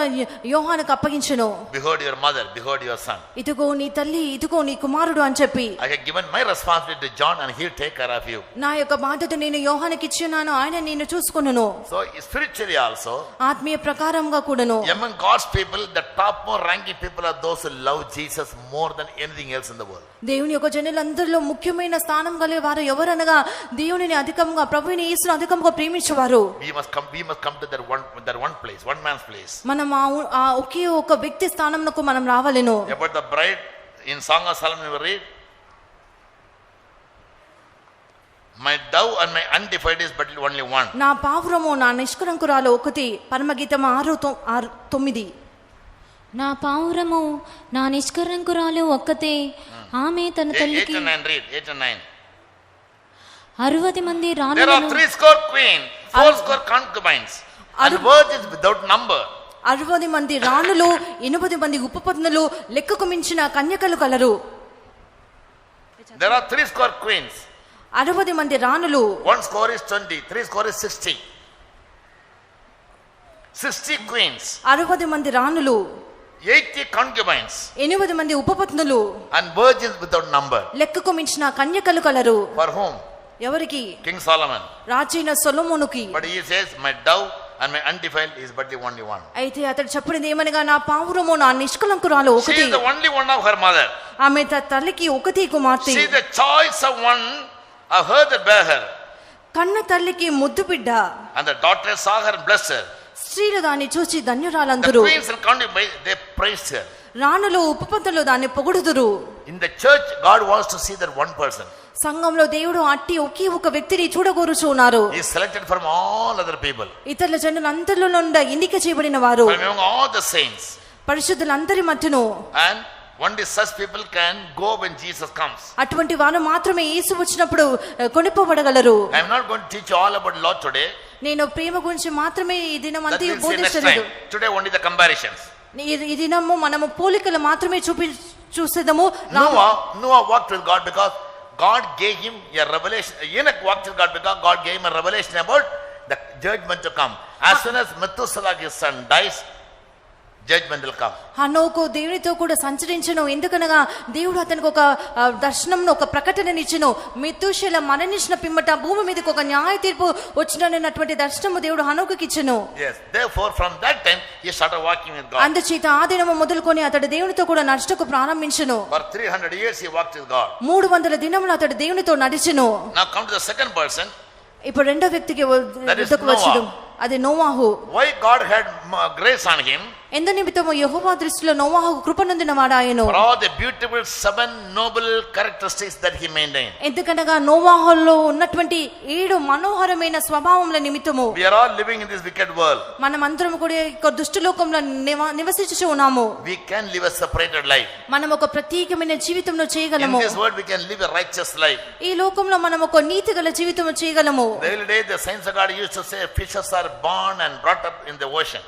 B: యోహానుకు అప్పగించెను.
A: Behold your mother, behold your son.
B: ఇదిగో నీ తల్లి, ఇదిగో నీ కుమారుడు అని చెప్పి,
A: I have given my responsibility to John and he'll take care of you.
B: నా యొక్క బాధ్యత నేను యోహానుకి ఇచ్చున్నాను, ఆయన నిన్ను చూసుకొనును.
A: So spiritually also,
B: ఆత్మీయ ప్రకారంగా కూడాను,
A: among God's people, the top more ranking people are those who love Jesus more than anything else in the world.
B: దేవుని యొక్క జనులందరిలో ముఖ్యమైన స్థానం కలిగే వారు ఎవరనగా దేవునిని అధికంగా, ప్రభువుని యేసుని అధికంగా ప్రేమించేవారు.
A: We must come to that one place, one man's place.
B: మనం ఆ ఒకే ఒక వ్యక్తి స్థానంకు మనం రావాలెను.
A: About the bride in Song of Solomon we read, my dove and my undefiled is but only one.
B: నా పావురము నా నిష్కలంకురాలు ఒకటి. పరమగీతం 6:9.
C: నా పావురము నా నిష్కలంకురాలు ఒక్కతే, ఆమె తన తల్లికి.
A: 8 and 9 read, 8 and 9.
C: 60 మంది
A: There are
C: రాణులను,
A: 70 queens, 40 concubines, and virgins without number.
B: 60 మంది రాణులు, 80 మంది ఉపపత్నులు, లెక్కకు మించిన కన్యకలు కలరు.
A: There are 30 queens.
B: 60 మంది రాణులు.
A: 1 score is 20, 3 score is 60. 60 queens.
B: 60 మంది రాణులు,
A: 80 concubines,
B: 80 మంది ఉపపత్నులు,
A: and virgins without number.
B: లెక్కకు మించిన కన్యకలు కలరు.
A: For whom?
B: ఎవరికి?
A: King Solomon.
B: రాజైన సొలొమోనుకి.
A: But he says, my dove and my undefiled is but the only one.
B: అయితే అతడు చెప్పినది ఏమనగా, నా పావురము నా నిష్కలంకురాలు
A: She
B: ఒకటి.
A: is the only one of her mother.
B: ఆమె తల్లికి ఒకటి కుమార్తె.
A: She is the choice of one of her that bare her.
B: కన్న తల్లికి ముద్దు బిడ్డ.
A: And the daughter saw her and blessed her.
B: స్త్రీలు దాన్ని చూచి
A: The
B: ధన్యురాలందురు.
A: queens and concubines, they praised her.
B: రాణులు ఉపపంతులు దాన్ని పొగుడుదురు.
A: In the church, God wants to see that one person.
B: సంఘంలో దేవుడు అట్టి ఒకే ఒక వ్యక్తిని చూడగోరుచున్నారు.
A: He is selected from all other people,
B: ఇతరుల జనులందరిలో నుండి ఎన్నిక చేయబడిన వారు,
A: from among all the saints.
B: పరిశుద్ధులందరి మధ్యను.
A: And only such people can go when Jesus comes.
B: అటువంటి వారు మాత్రమే యేసు వచ్చినప్పుడు కొనిపోబడగలరు.
A: I am not going to teach you all about law today.
B: నేను ప్రేమ గురించి మాత్రమే ఈ దినం
A: That
B: అంతా
A: we'll see next
B: బోధించలేదు.
A: time. Today only the comparisons.
B: ఈ దినము మనము పోలికలు మాత్రమే చూసేదము.
A: Noah walked with God because God gave him a revelation. Enoch walked with God because God gave him a revelation about the judgment to come. As soon as Methuselah, his son, dies, judgment will come.
B: హనోకు దేవునితో కూడా సంచరించను. ఎందుకనగా దేవుడు అతనికి ఒక దర్శనంను, ఒక ప్రకటననిచ్చెను. మెతూషెల మరణించిన పిమ్మట భూమి మీదకి ఒక న్యాయ తీర్పు వచ్చినటువంటి దర్శనము దేవుడు హనోకుకి ఇచ్చెను.
A: Yes, therefore from that time he started walking with God.
B: అందుచేత ఆ దినము మొదలుకొని అతడు దేవునితో కూడా నడుచుటకు ప్రారంభించెను.
A: For 300 years he walked with God.
B: 300 దినములు అతడు దేవునితో నడిచెను.
A: Now come to the second person.
B: ఇప్పుడు రెండో వ్యక్తికి
A: That is
B: వద్దకు వచ్చుడు. అది నోవాహు.
A: Why God had grace on him?
B: ఎందు నిమిత్తము యెహోవా దృష్టిలో నోవాహు కృప నొందిన వాడాయెను.
A: For all the beautiful 7 noble characteristics that he maintained.
B: ఎందుకనగా నోవాహులో ఉన్నటువంటి 7 మనోహరమైన స్వభావముల నిమిత్తము.
A: We are all living in this wicked world.
B: మనమందరం కూడా ఈ దుష్ట లోకంలో నివసించుచు ఉన్నాము.
A: We can live a separated life.
B: మనం ఒక ప్రత్యేకమైన జీవితంను
A: In
B: చేయగలము.
A: this world we can live a righteous life.
B: ఈ లోకంలో మనం ఒక నీతిగల జీవితం చేయగలము.
A: The early days the saints of God used to say fishes are born and brought up in the ocean.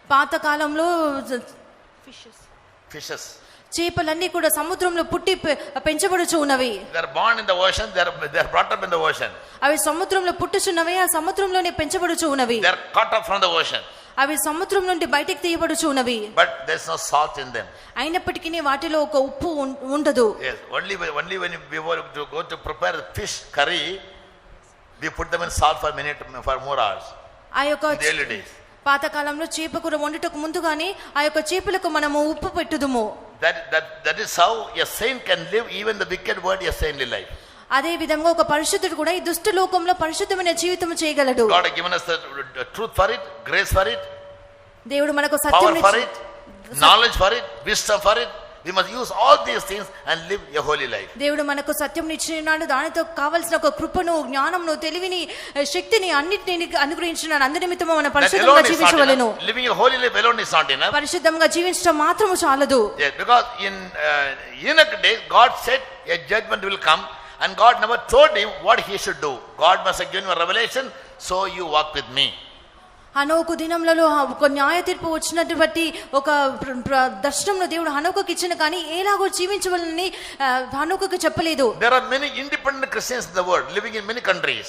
B: పాత కాలంలో
A: Fishes.
B: చేపలన్నీ కూడా సముద్రంలో పుట్టి పెంచబడుచు ఉన్నవి.
A: They are born in the ocean, they are brought up in the ocean.
B: అవి సముద్రంలో పుట్టుచున్నవి, ఆ సముద్రంలోనే పెంచబడుచు ఉన్నవి.
A: They are caught up from the ocean.
B: అవి సముద్రం నుండి బయటికి తీయబడుచు ఉన్నవి.
A: But there is no salt in them.
B: అయినప్పటికీ వాటిలో ఒక ఉప్పు ఉండదు.
A: Yes, only when we were to go to prepare fish curry, we put them in salt for a minute, for more hours.
B: ఆ యొక్క
A: In the early days.
B: పాతకాలంలో చేప కూర వండుటకు ముందుగానే ఆ యొక్క చేపలకు మనము ఉప్పు పెట్టుదుము.
A: That is how a saint can live even the wicked world a saintly life.
B: అదే విధంగా ఒక పరిశుద్ధుడు కూడా ఈ దుష్ట లోకంలో పరిశుద్ధమైన జీవితం చేయగలడు.
A: God has given us the truth for it, grace for it,
B: దేవుడు మనకు
A: power
B: Satyam
A: for it, knowledge for it, wisdom for it. We must use all these things and live a holy life.
B: దేవుడు మనకు సత్యం ఇచ్చినాడు. దానితో కావాల్సిన ఒక కృపను, జ్ఞానమును, తెలివిని, శక్తిని అన్నిటిని అనుగ్రహించినాడు. అందు నిమిత్తము మనం
A: That
B: పరిశుద్ధంగా
A: alone is not
B: జీవించవలెను.
A: enough. Living a holy life alone is not enough.
B: పరిశుద్ధంగా జీవించడం మాత్రము చాలదు.
A: Yes, because in Enoch days, God said a judgment will come, and God never told him what he should do. God must have given him a revelation, so you walk with me.
B: హనోకు దినములలో ఒక న్యాయ తీర్పు వచ్చినట్టు బట్టి ఒక దర్శనంలో దేవుడు హనోకుకి ఇచ్చిన, కానీ ఎలాగో జీవించవాలని హనోకుకి చెప్పలేదు.
A: There are many independent Christians in the world living in many countries.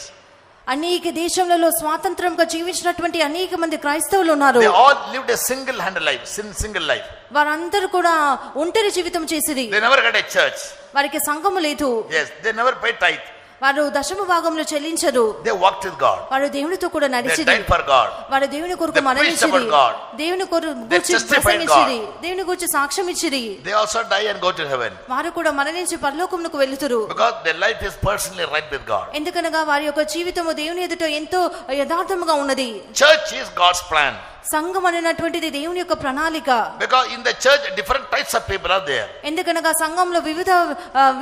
B: అనేక దేశంలో స్వాతంత్రంగా జీవించినటువంటి అనేక మంది క్రైస్తవులు ఉన్నారు.
A: They all lived a single-handed life, single life.
B: వారందరూ కూడా ఒంటరి జీవితం చేసిరి.
A: They never had a church.
B: వారికి సంఘము లేదు.
A: Yes, they never paid tithe.
B: వారు దశమ భాగంలో చెల్లించరు.
A: They walked with God.
B: వారు దేవునితో కూడా
A: They
B: నడిచిరి.
A: died for God.
B: వారు దేవుని కొరకు
A: They preached
B: మరణించిరి.
A: about God.
B: దేవుని కొరకు
A: They
B: గూర్చి
A: testified
B: ప్రసంగించిరి.
A: God.
B: దేవుని గురించి సాక్ష్యం ఇచ్చిరి.
A: They also die and go to heaven.
B: వారు కూడా మరణించి పరలోకమునకు వెళుతురు.
A: Because their life is personally right with God.
B: ఎందుకనగా వారి యొక్క జీవితము దేవుని ఎదుట ఎంతో యథార్థముగా ఉన్నది.
A: Church is God's plan.
B: సంఘం అనేటువంటిది దేవుని యొక్క ప్రణాళిక.
A: Because in the church different types of people are there.
B: ఎందుకనగా సంఘంలో వివిధ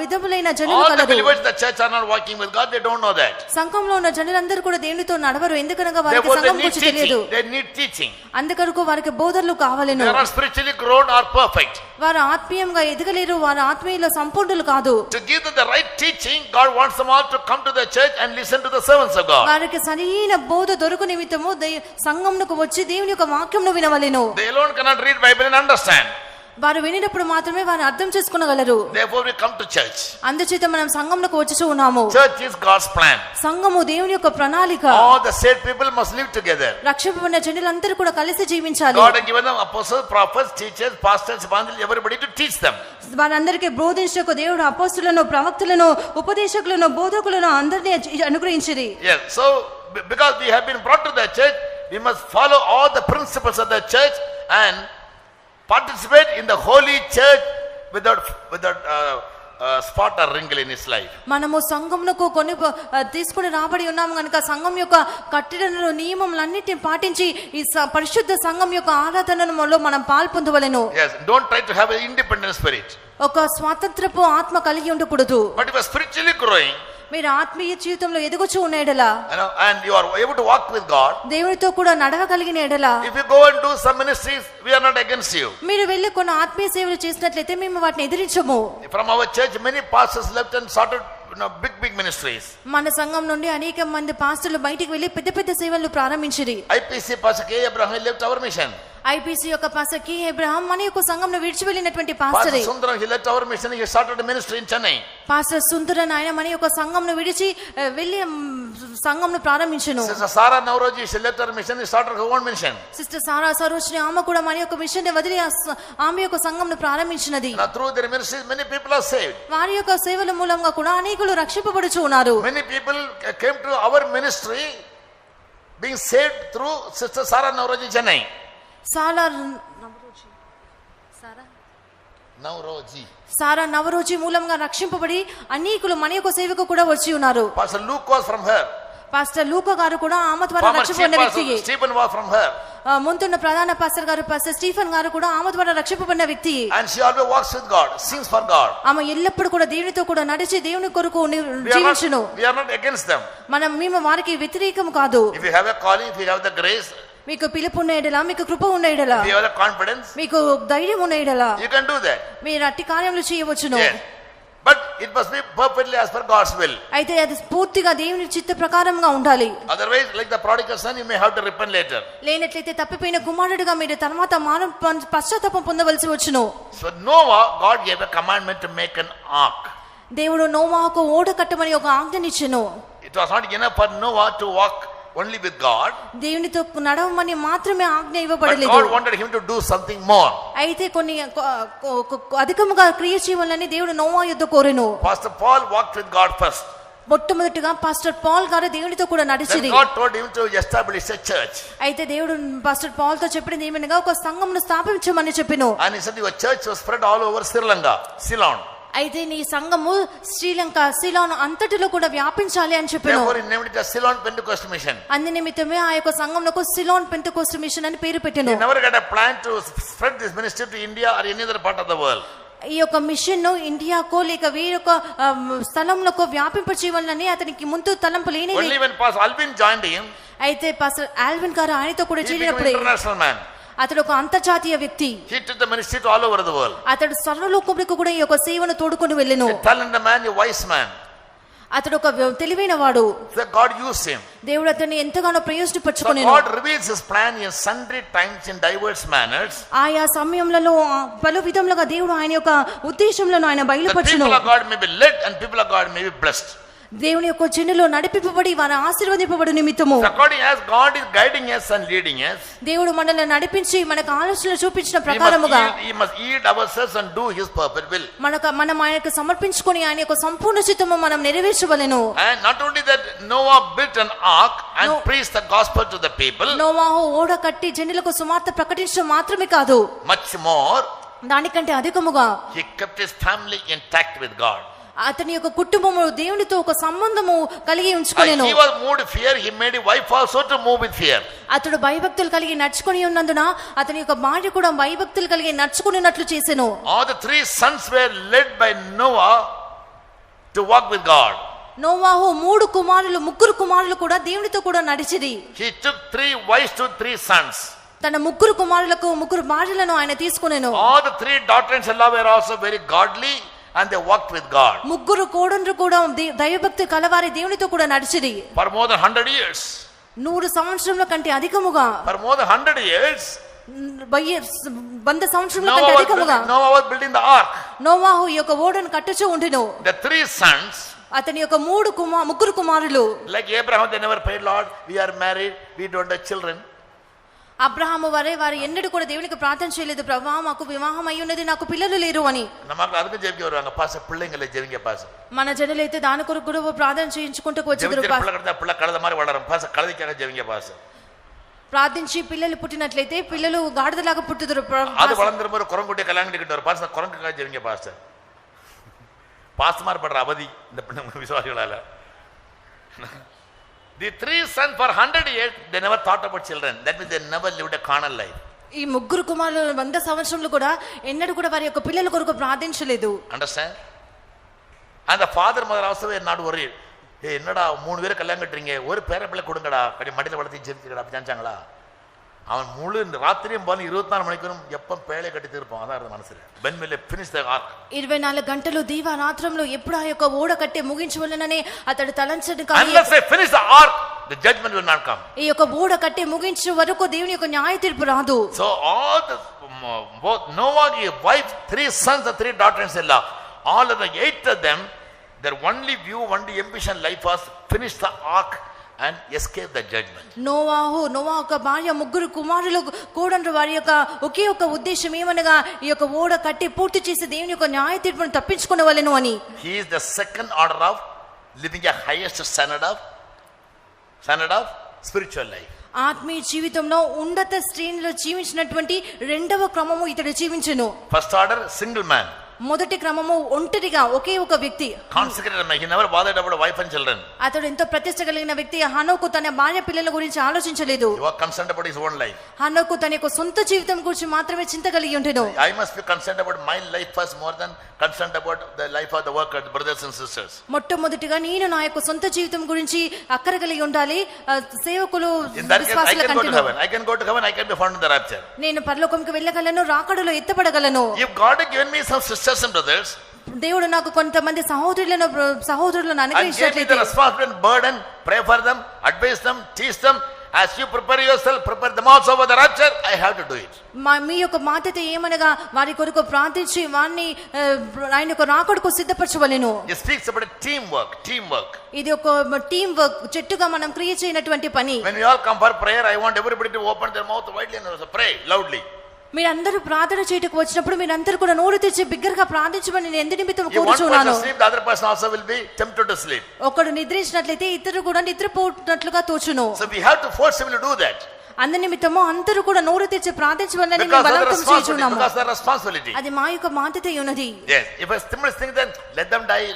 B: విధములైన జనులు
A: All the
B: colour.
A: believers in the church are not walking with God, they don't know that.
B: సంఘంలో ఉన్న జనులందరూ కూడా దేవునితో నడవరు. ఎందుకనగా వారికి
A: Therefore they
B: సంఘం
A: need
B: గురించి తెలియదు.
A: teaching. They need teaching.
B: అందుకొరకు వారికి బోధనలు కావాలను.
A: They are not spiritually grown or perfect.
B: వారు ఆత్మీయంగా ఎదగలేరు. వారు ఆత్మీయుల సంపూర్ణులు కాదు.
A: To give them the right teaching, God wants them all to come to the church and listen to the servants of God.
B: వారికి సరైన బోధ దొరుకు నిమిత్తము సంఘంకు వచ్చి దేవుని యొక్క వాక్యంను వినవలెను.
A: They alone cannot read Bible and understand.
B: వారు వినినప్పుడు మాత్రమే వారు అర్థం చేసుకునగలరు.
A: Therefore we come to church.
B: అందుచేత మనం సంఘంలోకి వచ్చి ఉన్నాము.
A: Church is God's plan.
B: సంఘము దేవుని యొక్క ప్రణాళిక.
A: All the saved people must live together.
B: రక్షింపబడిన జనులందరూ కూడా కలిసి జీవించాలి.
A: God has given them apostles, prophets, teachers, pastors, evangelists, everybody to teach them.
B: వారందరికీ బోధించకు దేవుడు అపోస్తులను, ప్రవక్తలను, ఉపదేశకులను, బోధకులను అందరినీ అనుగ్రహించిరి.
A: Yes, so because we have been brought to the church, we must follow all the principles of the church and participate in the holy church without spot or wrinkle in his life.
B: మనము సంఘమునకు కొన్ని తీసుకుని రాబడి ఉన్నాము కనుక సంఘం యొక్క కట్టడలు నియమములన్నిటిని పాటించి ఈ పరిశుద్ధ సంఘం యొక్క ఆరాధనలో మనం పాల్పొందవలెను.
A: Yes, don't try to have an independent spirit.
B: ఒక స్వాతంత్రపు ఆత్మ కలిగి ఉండకూడదు.
A: But if you are spiritually growing,
B: మీరు ఆత్మీయ జీవితంలో ఎదుగుచూ ఉన్న ఎడలా,
A: and you are able to walk with God,
B: దేవునితో కూడా నడవగలిగిన ఎడలా,
A: if you go and do some ministries, we are not against you.
B: మీరు వెళ్ళి కొన్ని ఆత్మీయ సేవలు చేసినట్లయితే మేము వాటిని ఎదిరించము.
A: From our church, many pastors left and started big ministries.
B: మన సంఘం నుండి అనేక మంది పాస్టర్లు బయటికి వెళ్ళి పెద్ద పెద్ద సేవలు ప్రారంభించిరి.
A: IPC Pastor K. Abraham left our mission.
B: IPC యొక్క పాస్టర్ కే అబ్రహాం మన యొక్క సంఘంను విడిచి వెళ్ళినటువంటి పాస్టరే.
A: Pastor Sundaram, he left our mission, he started a ministry in Chennai.
B: Pastor Sundaran ఆయన మన యొక్క సంఘంను విడిచి వెళ్ళి సంఘంను ప్రారంభించెను.
A: Sister Sara Navroji, she left our mission, he started her own mission.
B: Sister Sara Sarojini ఆమె కూడా మన యొక్క మిషన్ ని వదిలి ఆమె యొక్క సంఘంను ప్రారంభించినది.
A: Now through their ministries, many people are saved.
B: వారి యొక్క సేవల మూలంగా కూడా అనేకులు రక్షింపబడుచు ఉన్నారు.
A: Many people came to our ministry being saved through Sister Sara Navroji, Chennai.
B: సారా నవరోజీ మూలంగా రక్షింపబడి అనేకులు మన యొక్క సేవకు కూడా వచ్చి ఉన్నారు.
A: Pastor Luke was from her.
B: Pastor లూకా గారు కూడా ఆమె ద్వారా రక్షింపబడిన వ్యక్తి.
A: Stephen was from her.
B: ముందున్న ప్రధాన పాస్టర్ గారు పాస్టర్ స్టీఫెన్ గారు కూడా ఆమె ద్వారా రక్షింపబడిన వ్యక్తి.
A: And she always walks with God, sings for God.
B: ఆమె ఎల్లప్పుడూ కూడా దేవునితో కూడా నడిచి దేవుని కొరకు జీవించును.
A: We are not against them.
B: మేము వారికి వ్యతిరేకం కాదు.
A: If you have a calling, if you have the grace,
B: మీకు పిలుపు ఉన్న ఎడలా, మీకు కృప ఉన్న ఎడలా,
A: if you have the confidence,
B: మీకు ధైర్యం ఉన్న ఎడలా,
A: you can do that.
B: మీరు అట్టి కార్యములు చేయవచ్చును.
A: Yes. But it must be perfectly as per God's will.
B: అయితే అది పూర్తిగా దేవుని చిత్త ప్రకారంగా ఉండాలి.
A: Otherwise, like the prodigal son, you may have to repent later.
B: లేనట్లయితే తప్పిపోయిన కుమారుడిగా మీరు తర్వాత పశ్చాత్తాపం పొందవలసి వచ్చును.
A: So Noah, God gave a commandment to make an ark.
B: దేవుడు నోవాహుకు ఓడ కట్టమని ఒక ఆజ్ఞనిచ్చెను.
A: It was not enough for Noah to walk only with God.
B: దేవునితో నడవమని మాత్రమే ఆజ్ఞ
A: But
B: ఇవ్వబడలేదు.
A: God wanted him to do something more.
B: అయితే కొన్ని అధికముగా క్రియ చేయాలని దేవుడు నోవా యుద్ధ కోరెను.
A: Pastor Paul walked with God first.
B: మొట్టమొదటిగా పాస్టర్ పాల్ గారు దేవునితో కూడా నడిచిరి.
A: Then God told him to establish a church.
B: అయితే దేవుడు పాస్టర్ పాల్ తో చెప్పింది ఏమనగా ఒక సంఘమును స్థాపించమని చెప్పెను.
A: And he said your church was spread all over Sri Lanka, Ceylon.
B: అయితే నీ సంఘము శ్రీలంక సిలోన్ అంతటిలో కూడా వ్యాపించాలి అని చెప్పాను.
A: Therefore he named it as Ceylon Pentecost Mission.
B: అందు నిమిత్తమే ఆ యొక్క సంఘమునకు సిలోన్ పెంటెకోస్ట్ మిషన్ అని పేరు పెట్టెను.
A: He never had a plan to spread this ministry to India or any other part of the world.
B: ఈ యొక్క మిషన్ ను ఇండియాకో లేక వేరొక స్థలంలో వ్యాపింప చేయాలని అతనికి ముందు తలంపు లేనే.
A: Only when Pastor Alvin joined him,
B: అయితే పాస్టర్ ఆల్విన్ గారు ఆయనతో కూడా
A: he became
B: చేరినప్పుడు
A: an international man.
B: అతడు ఒక అంతర్జాతీయ వ్యక్తి.
A: He took the ministry to all over the world.
B: అతడు సర్వలోకములకు కూడా ఈ యొక్క సేవను తోడుకొని వెళ్ళెను.
A: A talented man, a wise man.
B: అతడు ఒక తెలివైన వాడు.
A: So God used him.
B: దేవుడు అతన్ని ఎంతగానో ప్రయోజనపరచుకొనెను.
A: So God reveals his plan in sundry times in diverse manners.
B: ఆయా సమయములలో పలు విధములుగా దేవుడు ఆయన యొక్క ఉద్దేశములను ఆయన
A: The
B: బయలుపరచును.
A: people of God may be led and people of God may be blessed.
B: దేవుని యొక్క జనులు నడిపింపబడి వారు ఆశీర్వదింపబడు నిమిత్తము.
A: According as God is guiding us and leading us,
B: దేవుడు మనల్ని నడిపించి మనకు ఆలోచనలు చూపించిన ప్రకారముగా
A: we must yield ourselves and do his perfect will.
B: మనం ఆయనకు సమర్పించుకొని ఆయన యొక్క సంపూర్ణ చిత్తము మనం నెరవేర్చవలెను.
A: And not only that, Noah built an ark and preached the gospel to the people.
B: నోవాహు ఓడ కట్టి జనులకు సువార్త ప్రకటించడం మాత్రమే కాదు,
A: Much more,
B: దానికంటే అధికముగా
A: he kept his family intact with God.
B: అతని యొక్క కుటుంబము దేవునితో ఒక సంబంధము కలిగి ఉంచుకొనెను.
A: He was moved fear, he made his wife also to move with fear.
B: అతడు భయభక్తులు కలిగి నడుచుకొని ఉన్నందున అతని యొక్క భార్య కూడా భయభక్తులు కలిగి నడుచుకున్నట్లు చేసెను.
A: All the three sons were led by Noah to walk with God.
B: నోవాహు ముగ్గురు కుమారులు కూడా దేవునితో కూడా నడిచిరి.
A: He took 3 wives to 3 sons.
B: తన ముగ్గురు కుమారులకు ముగ్గురు భార్యలను ఆయన తీసుకొనెను.
A: All the 3 daughters-in-law were also very godly and they walked with God.
B: ముగ్గురు కోడళ్ళు కూడా దైవభక్తి కలవారి దేవునితో కూడా నడిచిరి.
A: For more than 100 years.
B: 100 సంవత్సరముల కంటే అధికముగా.
A: For more than 100 years.
B: 100 సంవత్సరముల కంటే అధికముగా.
A: Noah was building the ark.
B: నోవాహు ఈ యొక్క ఓడను కట్టుచూ ఉండెను.
A: The 3 sons,
B: అతని యొక్క ముగ్గురు కుమారులు,
A: like Abraham, they never prayed, Lord, we are married, we don't have children.
B: Abraham వారు ఎన్నడూ కూడా దేవునికి ప్రార్థన చేయలేదు, ప్రభువా మాకు వివాహం అయి ఉన్నది, నాకు పిల్లలు లేరు అని.
A: நமக்கு அதுக்கு ஜெபிக்க வருவாங்க, பாச பிள்ளைங்களை ஜெபிங்க பாச.
B: మన జనులైతే దాని కొరకు కూడా ప్రార్థన చేయించుకుంటూ వచ్చేవారు.
A: పిల్ల కడద மாதிரி வளரும் பாச, కడదిக்காக ஜெபிங்க பாச.
B: ప్రార్థించి పిల్లలు పుట్టినట్లయితే పిల్లలు గాడిదలాగా పుట్టుదురు.
A: அது வளர்ந்துரும் ஒரு குரங்குட்டியை கல்யாணம் பண்ணிக்கிட்டு வரும் பாச, குரங்குக்காக ஜெபிங்க பாச. பாஸ்மார் படுற அவதி இந்த விசுவாசிகளால. The 3 sons for 100 years they never thought about children. That means they never lived a carnal life.
B: ఈ ముగ్గురు కుమారులు 100 సంవత్సరాలు కూడా ఎన్నడూ కూడా వారి యొక్క పిల్లల కొరకు ప్రార్థించలేదు.
A: Understand? And the father mother also were not worried. என்னடா 3 பேரை கல்யாணம் கட்டுறீங்க, ஒரு பேர பிள்ளை கொடுங்கடா, கடி மடியில் வளர்த்தி ஜெபிச்சுக்கடா அப்படி நினைச்சாங்களா? அவன் முழு ராத்திரியும் போல 24 மணிக்கூறும் எப்ப பேழை கட்டி తీర్పాం. అదే మనసులో when will finish the ark.
B: 24 గంటలు దీవారాత్రంలో ఎప్పుడు ఆ యొక్క ఓడ కట్టి ముగించవలననే అతడు తలంచడు. కానీ
A: unless they finish the ark the judgment will not come.
B: ఈ యొక్క ఓడ కట్టి ముగించే వరకు దేవుని యొక్క న్యాయ తీర్పు రాదు.
A: So all the both Noah, his wife, 3 sons and 3 daughters-in-law, all of the 8 of them, their only view, only ambition life was finish the ark and escape the judgment.
B: Noah యొక్క భార్య ముగ్గురు కుమారులు కూడండ్రు వారి యొక్క ఒకే ఒక ఉద్దేశం ఏమనగా ఈ యొక్క ఓడ కట్టి పూర్తి చేసి దేవుని యొక్క న్యాయ తీర్పును తప్పించుకొనవలెను అని.
A: He is the second order of living a highest standard of spiritual life.
B: ఆత్మీయ జీవితంలో ఉన్నత శ్రేణిలో జీవించినటువంటి రెండవ క్రమము ఇతడు జీవించెను.
A: First order single man.
B: మొదటి క్రమము ఒంటరిగా ఒకే ఒక వ్యక్తి.
A: Consecrated man. He never bothered about wife and children.
B: అతడు ఎంతో ప్రతిష్ట కలిగిన వ్యక్తి. హనోకు తన భార్య పిల్లల గురించి ఆలోచించలేదు.
A: He was concerned about his own life.
B: హనోకు తన యొక్క సొంత జీవితం గురించి మాత్రమే చింత కలిగి ఉండెను.
A: I must be concerned about my life first more than concerned about the life of the workers, brothers and sisters.
B: మొట్టమొదటిగా నేను నా యొక్క సొంత జీవితం గురించి అక్కర కలిగి ఉండాలి. సేవకులు
A: In that case, I
B: విశ్వాసుల
A: can go to
B: కంటే
A: heaven. I can go to heaven. I can be found in the rapture.
B: నేను పరలోకంకి వెళ్ళగలను, రాకడలో ఎత్తబడగలను.
A: If God had given me some sisters and brothers,
B: దేవుడు నాకు కొంతమంది సహోదరులను
A: and gave me
B: అనుగ్రహించినట్లయితే
A: the responsibility and burden, pray for them, advise them, teach them, as you prepare yourself, prepare them also for the rapture, I have to do it.
B: మీ యొక్క బాధ్యత ఏమనగా వారి కొరకు ప్రార్థించి వారిని ఆయన యొక్క రాకడకు సిద్ధపరచవలెను.
A: It speaks about teamwork.
B: ఇది ఒక టీం వర్క్, చెట్టుగా మనం క్రియ చేయనటువంటి పని.
A: When we all come for prayer, I want everybody to open their mouth widely and pray loudly.
B: మీరందరూ ప్రార్థన చేయటకు వచ్చినప్పుడు మీరందరూ కూడా నోరు తెరిచి బిగ్గరగా ప్రార్థించమని నేను ఎందు నిమిత్తం
A: If one person
B: కోరుచున్నాను.
A: sleep, the other person also will be tempted to sleep.
B: ఒకడు నిద్రించినట్లయితే ఇద్దరు కూడా నిద్రపోతున్నట్లుగా తోచును.
A: So we have to forcibly do that.
B: అందు నిమిత్తము అందరూ కూడా నోరు తెరిచి ప్రార్థించమని
A: Because of the
B: బలవంతం చేయుచున్నాము.
A: because of the responsibility.
B: అది మా యొక్క బాధ్యత ఉన్నది.
A: Yes. If a stimulus thing, then let them die.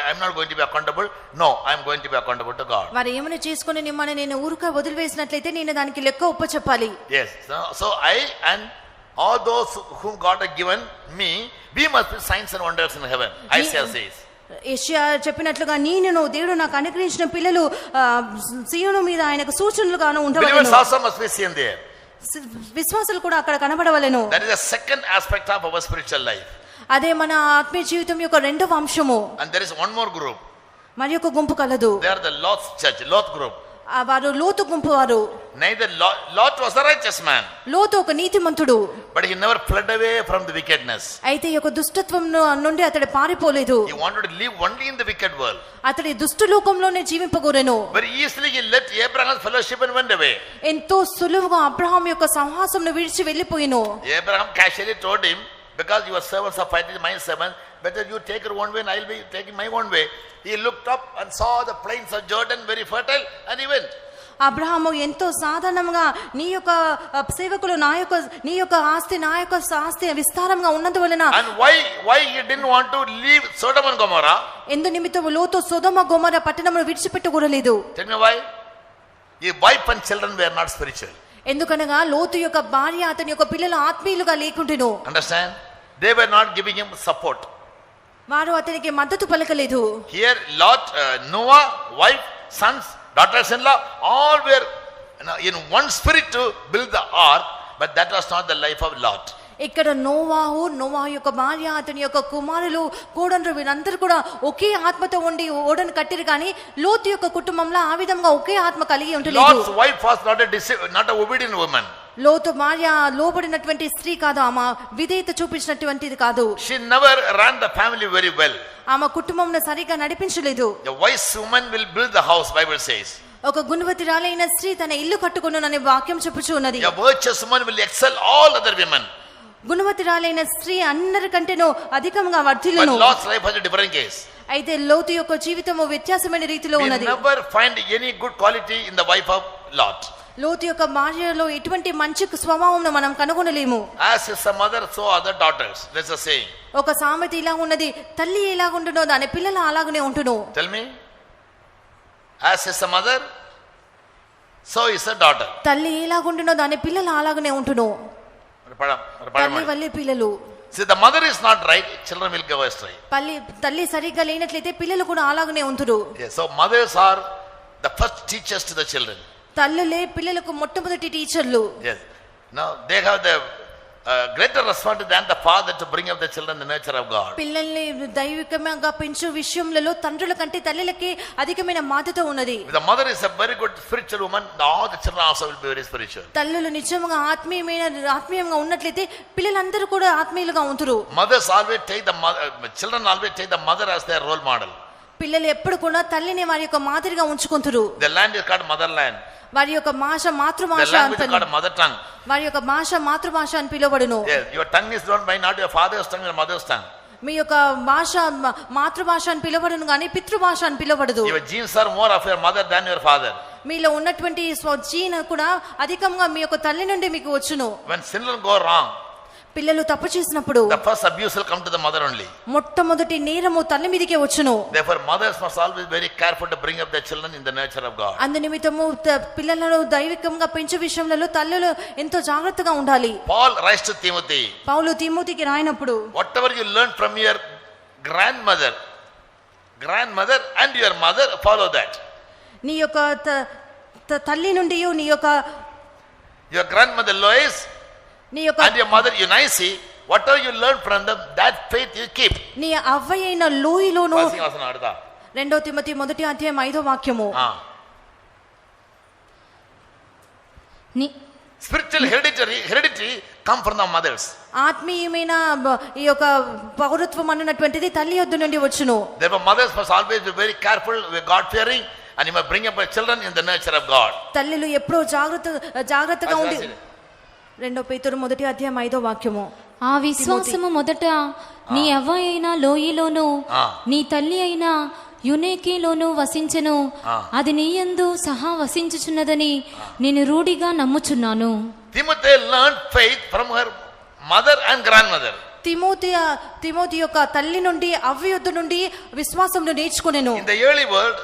A: I'm not going to be accountable. No, I'm going to be accountable to God.
B: వారు ఏమైనా చేసుకుని నిమ్మని నేను ఊరుక వదిలివేసినట్లయితే నేను దానికి లెక్క ఒప్పచెప్పాలి.
A: Yes. So I and all those whom God has given me, we must be signs and wonders in heaven. Isaiah says.
B: యెషయా చెప్పినట్లుగా నేను దేవుడు నాకు అనుగ్రహించిన పిల్లలు సీయోను మీద ఆయనకు సూచనలుగాను
A: Believers
B: ఉండవలెను.
A: also must be seen there.
B: విశ్వాసులు కూడా అక్కడ కనబడవలెను.
A: That is the second aspect of our spiritual life.
B: అదే మన ఆత్మీయ జీవితం యొక్క రెండవ అంశము.
A: And there is one more group.
B: మరి ఒక గుంపు కలదు.
A: They are the Lot's church, Lot group.
B: వారు లోతు గుంపు వారు.
A: Neither Lot was a righteous man,
B: లోతు ఒక నీతిమంతుడు.
A: but he never fled away from the wickedness.
B: అయితే ఈ యొక్క దుష్టత్వం నుండి అతడు పారిపోలేదు.
A: He wanted to live only in the wicked world.
B: అతడి దుష్ట లోకంలోనే జీవింపగోరెను.
A: Very easily he left Abraham's fellowship and went away.
B: ఎంతో సులువుగా అబ్రహాం యొక్క సహవాసంను విడిచి వెళ్ళిపోయిను.
A: Abraham casually told him, because your servants are fighting my servants, better you take your own way and I'll be taking my own way. He looked up and saw the plains of Jordan very fertile and he went.
B: Abraham ఎంతో సాధారణంగా నీ యొక్క సేవకులు నీ యొక్క ఆస్తి నా యొక్క ఆస్తి విస్తారంగా ఉన్నందువలన
A: And why he didn't want to leave Sodom and Gomorrah?
B: ఎందు నిమిత్తము లోతు సొదొమ గొమొర్రా పట్టణమును విడిచిపెట్టకూడలేదు.
A: Tell me why? His wife and children were not spiritual.
B: ఎందుకనగా లోతు యొక్క భార్య అతని యొక్క పిల్లలు ఆత్మీయులుగా లేకుంటెను.
A: Understand? They were not giving him support.
B: వారు అతనికి మద్దతు పలకలేదు.
A: Here Lot, Noah, wife, sons, daughters-in-law, all were in one spirit to build the ark, but that was not the life of Lot.
B: ఇక్కడ నోవా యొక్క భార్య అతని యొక్క కుమారులు కోడన్రు వీరందరూ కూడా ఒకే ఆత్మతో ఉండి ఓడను కట్టిరు కానీ లోతు యొక్క కుటుంబంలో ఆ విధంగా ఒకే ఆత్మ కలిగి ఉండలేదు.
A: Lot's wife was not a obedient woman.
B: లోతు భార్య లోబడినటువంటి స్త్రీ కాదు, ఆమె విధేయత చూపించినటువంటిది కాదు.
A: She never ran the family very well.
B: ఆమె కుటుంబంను సరిగా నడిపించలేదు.
A: A wise woman will build the house, Bible says.
B: ఒక గుణవతిరాలైన స్త్రీ తన ఇల్లు కట్టుకొనుననే వాక్యం చెప్పుచూ ఉన్నది.
A: A virtuous woman will excel all other women.
B: గుణవతిరాలైన స్త్రీ అందరికంటేనూ అధికంగా
A: But
B: వర్ధిల్లును.
A: Lot's life was a different case.
B: అయితే లోతు యొక్క జీవితము వ్యత్యాసమైన రీతిలో
A: We
B: ఉన్నది.
A: never find any good quality in the wife of Lot.
B: లోతు యొక్క భార్యలో ఎటువంటి మంచి స్వభావం మనం కనుగొనలేము.
A: As is a mother, so are the daughters. That's the saying.
B: ఒక సామెత ఇలా ఉన్నది, తల్లి ఎలా ఉంటునో దాని పిల్లలు అలాగనే ఉంటును.
A: Tell me. As is a mother, so is a daughter.
B: తల్లి ఎలా ఉంటునో దాని పిల్లలు అలాగనే ఉంటును. తల్లి వల్లే పిల్లలు.
A: See, the mother is not right, children will go astray.
B: తల్లి సరిగ్గా లేనట్లయితే పిల్లలు కూడా అలాగనే ఉంటురు.
A: Yes, so mothers are the first teachers to the children.
B: తల్లులే పిల్లలకు మొట్టమొదటి టీచర్లు.
A: Yes. Now they have the greater responsibility than the father to bring up the children in the nature of God.
B: పిల్లల్ని దైవికంగా పెంచు విషయంలో తండ్రుల కంటే తల్లులకి అధికమైన బాధ్యత ఉన్నది.
A: If the mother is a very good spiritual woman, all the children also will be very spiritual.
B: తల్లులు నిజంగా ఆత్మీయంగా ఉన్నట్లయితే పిల్లలందరూ కూడా ఆత్మీయులుగా ఉంటారు.
A: Mothers always take the children always take the mother as their role model.
B: పిల్లలు ఎప్పుడు కూడా తల్లిని వారి యొక్క మాదిరిగా ఉంచుకుంటారు.
A: The land is called motherland.
B: వారి యొక్క భాష మాతృభాష
A: అంటారు. Mother tongue.
B: వారి యొక్క భాష మాతృభాష అని పిలువబడును.
A: Your tongue is known by not your father's tongue, your mother's tongue.
B: మీ యొక్క భాష మాతృభాష అని పిలువబడును కానీ పితృభాష అని పిలువబడదు.
A: Your genes are more of your mother than your father.
B: మీలో ఉన్నటువంటి జీన్ కూడా అధికంగా మీ యొక్క తల్లి నుండి మీకు వచ్చును.
A: When children go wrong,
B: పిల్లలు తప్పు చేసినప్పుడు
A: the first abuse will come to the mother only.
B: మొట్టమొదటి నేరము తల్లి మీదకే వచ్చును.
A: Therefore mothers must always be very careful to bring up their children in the nature of God.
B: అందు నిమిత్తము పిల్లలను దైవికంగా పెంచే విషయంలో తల్లులు ఎంతో జాగ్రత్తగా ఉండాలి.
A: Paul writes to Timothy,
B: పౌలు తిమోతికి రాయినప్పుడు,
A: whatever you learn from your grandmother and your mother, follow that.
B: నీ యొక్క తల్లి నుండి నీ యొక్క
A: your grandmother Lois
B: నీ యొక్క
A: and your mother Eunice, whatever you learn from them, that faith you keep.
B: నీ అవ్వయైన లోయలోను.
A: 2
B: Timothy 1:5
A: spiritual hereditary come from the mothers.
B: ఆత్మీయమైన ఈ యొక్క పౌరత్వం అన్నటువంటిది తల్లి యొద్ద నుండి వచ్చును.
A: Therefore mothers must always be very careful, God fearing, and you must bring up your children in the nature of God.
B: తల్లులు ఎప్పుడూ జాగ్రత్తగా ఉండి 2 పేతురు 1:5
C: ఆ విశ్వాసము మొదట నీ అవ్వ అయిన లోయలోను నీ తల్లి అయిన యునేకిలోను వసించెను, అది నీయందు సహా వసించుచున్నదని నేను రూఢిగా నమ్ముచున్నాను.
A: Timothy learned faith from her mother and grandmother.
B: Timothy యొక్క తల్లి నుండి అవ్వ యొద్ద నుండి విశ్వాసమును నేర్చుకొనెను.
A: In the early world,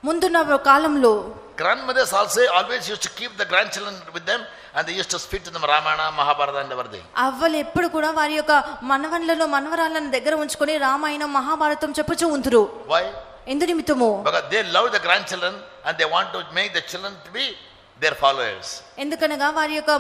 B: ముందున్న కాలంలో
A: grandmothers also always used to keep the grandchildren with them, and they used to speak to them Ramayana, Mahabharata and everything.
B: అవ్వలు ఎప్పుడు కూడా వారి యొక్క మనవరాళ్ళను దగ్గర ఉంచుకొని రామాయణం మహాభారతం చెప్పుచూ ఉంటురు.
A: Why?
B: ఎందు నిమిత్తము?
A: Because they love the grandchildren and they want to make the children to be their followers.
B: ఎందుకనగా వారి యొక్క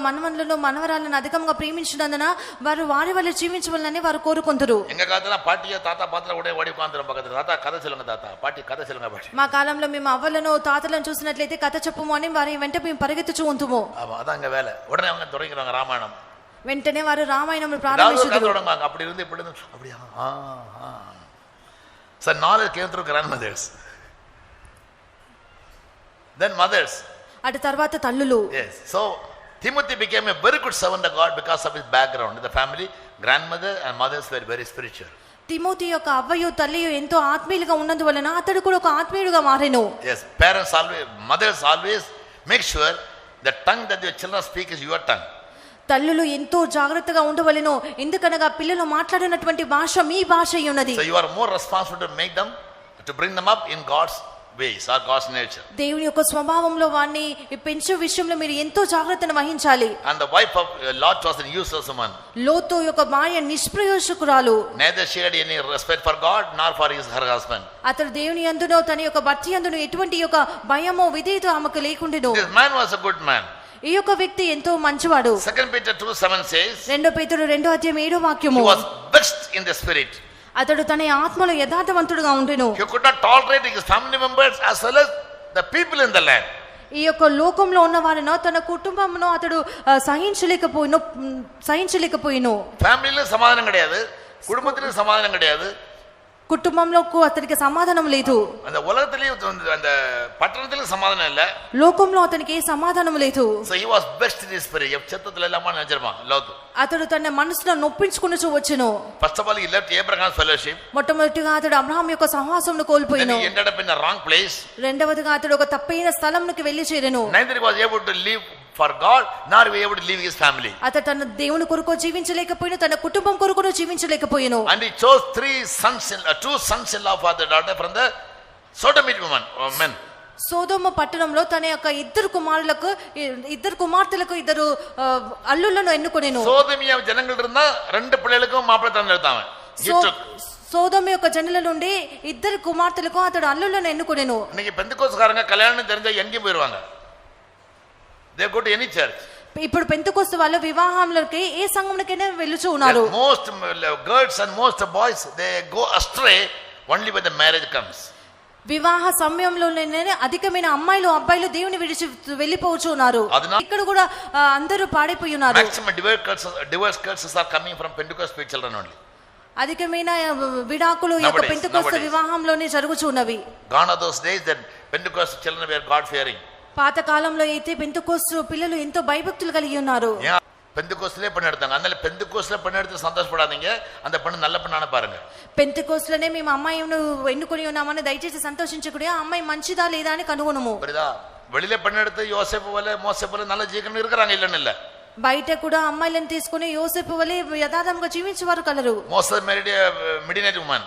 B: మనవరాళ్ళను అధికంగా ప్రేమించినందున వారి వల్ల జీవించవాలని వారు కోరుకుంటారు.
A: எங்க காலத்துல பாட்டியா தாத்தா பாத்திர கூட ஓடி உட்கார்ந்துரும் பக்கத்துல, தாத்தா கதை சொல்லுங்க, தாத்தா பாட்டி కథ சொல்லுங்க பாட்டி.
B: మా కాలంలో మేము అవ్వలను తాతలను చూసినట్లయితే కథ చెప్పుము అని వారి వెంట మేము పరిగెత్తుచూ ఉంటుము.
A: அதாங்க வேலை. உடனே அவங்க தொடங்கிடுவாங்க ராமாயணம்.
B: వెంటనే వారు రామాయణం ప్రారంభించారు.
A: அப்படி இருந்து இப்படி இருந்து அப்படியா. So knowledge came through grandmothers, then mothers.
B: అటు తర్వాత తల్లులు.
A: Yes. So Timothy became a very good servant of God because of his background. The family, grandmother and mothers were very spiritual.
B: Timothy యొక్క అవ్వయు తల్లియు ఎంతో ఆత్మీయులుగా ఉన్నందువలన అతడు కూడా ఒక ఆత్మీయుడుగా మారెను.
A: Yes, parents always, mothers always make sure the tongue that your children speak is your tongue.
B: తల్లులు ఎంతో జాగ్రత్తగా ఉండవలెను, ఎందుకనగా పిల్లలు మాట్లాడినటువంటి భాష మీ భాష అయి ఉన్నది.
A: So you are more responsible to make them, to bring them up in God's ways or God's nature.
B: దేవుని యొక్క స్వభావంలో వారిని పెంచే విషయంలో మీరు ఎంతో జాగ్రత్తను వహించాలి.
A: And the wife of Lot was a useless woman.
B: లోతు యొక్క భార్య నిష్ప్రయోజకురాలు.
A: Neither she had any respect for God nor for her husband.
B: అతడు దేవుని యందునో తన యొక్క భర్త యందునో ఎటువంటి యొక్క భయమో విధేయత ఆమెకు లేకుండెను.
A: This man was a good man.
B: ఈ యొక్క వ్యక్తి ఎంతో మంచివాడు.
A: 2 Peter 2:7 says,
B: 2 పేతురు 2:7
A: he was vexed in the spirit.
B: అతడు తన ఆత్మలో యథార్థవంతుడుగా ఉండెను.
A: He could not tolerate his family members as well as the people in the land.
B: ఈ యొక్క లోకంలో ఉన్న వారిని తన కుటుంబంలో అతడు సహించలేకపోయిను.
A: ఫ్యామిలీలో సమాధానం கிடையாது, కుటుంబத்திலும் సమాధానం கிடையாது,
B: కుటుంబంలో అతనికి సమాధానం లేదు,
A: அந்த உலகத்திலேயே அந்த పట్టణத்திலும் సమాధానం இல்ல,
B: లోకంలో అతనికి ఏ సమాధానం లేదు.
A: So he was best in his spirit. చెత్తத்துல ఎల్లమా నిజమా లోతు.
B: అతడు తన మనసులో నొప్పించుకుని వచ్చును.
A: First of all he left Abraham's fellowship.
B: మొట్టమొదటిగా అతడు అబ్రహాం యొక్క సహవాసమును కోల్పోయిను.
A: Then he ended up in the wrong place.
B: రెండవదిగా అతడు ఒక తప్పైన స్థలంలోకి వెళ్లి చేరెను.
A: Neither he was able to live for God, nor be able to leave his family.
B: అతడు తన దేవుని కొరకు జీవించలేకపోయిన, తన కుటుంబం కొరకు జీవించలేకపోయాను.
A: And he chose two sons-in-law for the daughter from the Sodomite men.
B: సోదోమ పట్టణంలో తన యొక్క ఇద్దరు కుమార్తెలకు ఇద్దరు అల్లులను ఎన్నుకొనెను.
A: సోదమియ జనங்கள் இருந்தா ரெண்டு பிள்ளைகளுக்கும் மாப்பிள்ளை தந்து எடுத்தாங்க.
B: సోదోమ యొక్క జనుల నుండి ఇద్దరు కుమార్తెలకు అతడు అల్లులను ఎన్నుకొనెను.
A: இன்னைக்கு பெந்தெகோஸ்தேக்காரங்க கல்யாணம் தெரிஞ்சா எங்கேயும் போயிடுவாங்க. They go to any church.
B: ఇప్పుడు పెంతెకోస్తు వాళ్ళు వివాహంలోకి ఏ సంఘంలోకైనా వెళ్ళుచూ ఉన్నారు.
A: Most girls and most boys they go astray only when the marriage comes.
B: వివాహ సమయంలోనే అధికమైన అమ్మాయిలు అబ్బాయిలు దేవుని విడిచి వెళ్ళిపోవచ్చు ఉన్నారు. ఇక్కడ కూడా అందరూ పాడైపోయి ఉన్నారు.
A: Maximum divorce cases are coming from Pentecostal children only.
B: అధికమైన విడాకులు ఈ యొక్క Pentecost వివాహంలోనే జరుగుచున్నవి.
A: Gone are those days that Pentecostal children were God fearing.
B: పాత కాలంలో అయితే పెంతెకోస్తు పిల్లలు ఎంతో భయభక్తులు కలిగి ఉన్నారు.
A: பெந்தெகோஸ்திலே பண்ண எடுத்தாங்க. அதனால பெந்தெகோஸ்திலே பண்ண எடுத்து சந்தோஷப்படாதீங்க. அந்த பொண்ணு நல்ல பொண்ணான பாருங்க.
B: పెంతెకోస్తులోనే మేము అమ్మాయిని ఎన్నుకొని ఉన్నామని దయచేసి సంతోషించకూడదు. ఆ అమ్మాయి మంచిదా లేదా అని కనుగొనము.
A: புரியுதா? வெளியில பண்ண எடுத்து யோசேப்பு போல மோசே போல நல்ல జీవితం இருக்காங்க இல்லன்னு இல்ல.
B: బయట కూడా అమ్మాయిలను తీసుకొని యోసేపు వలె యథార్థంగా జీవించేవారు కలరు.
A: మోసే married a Midianite woman.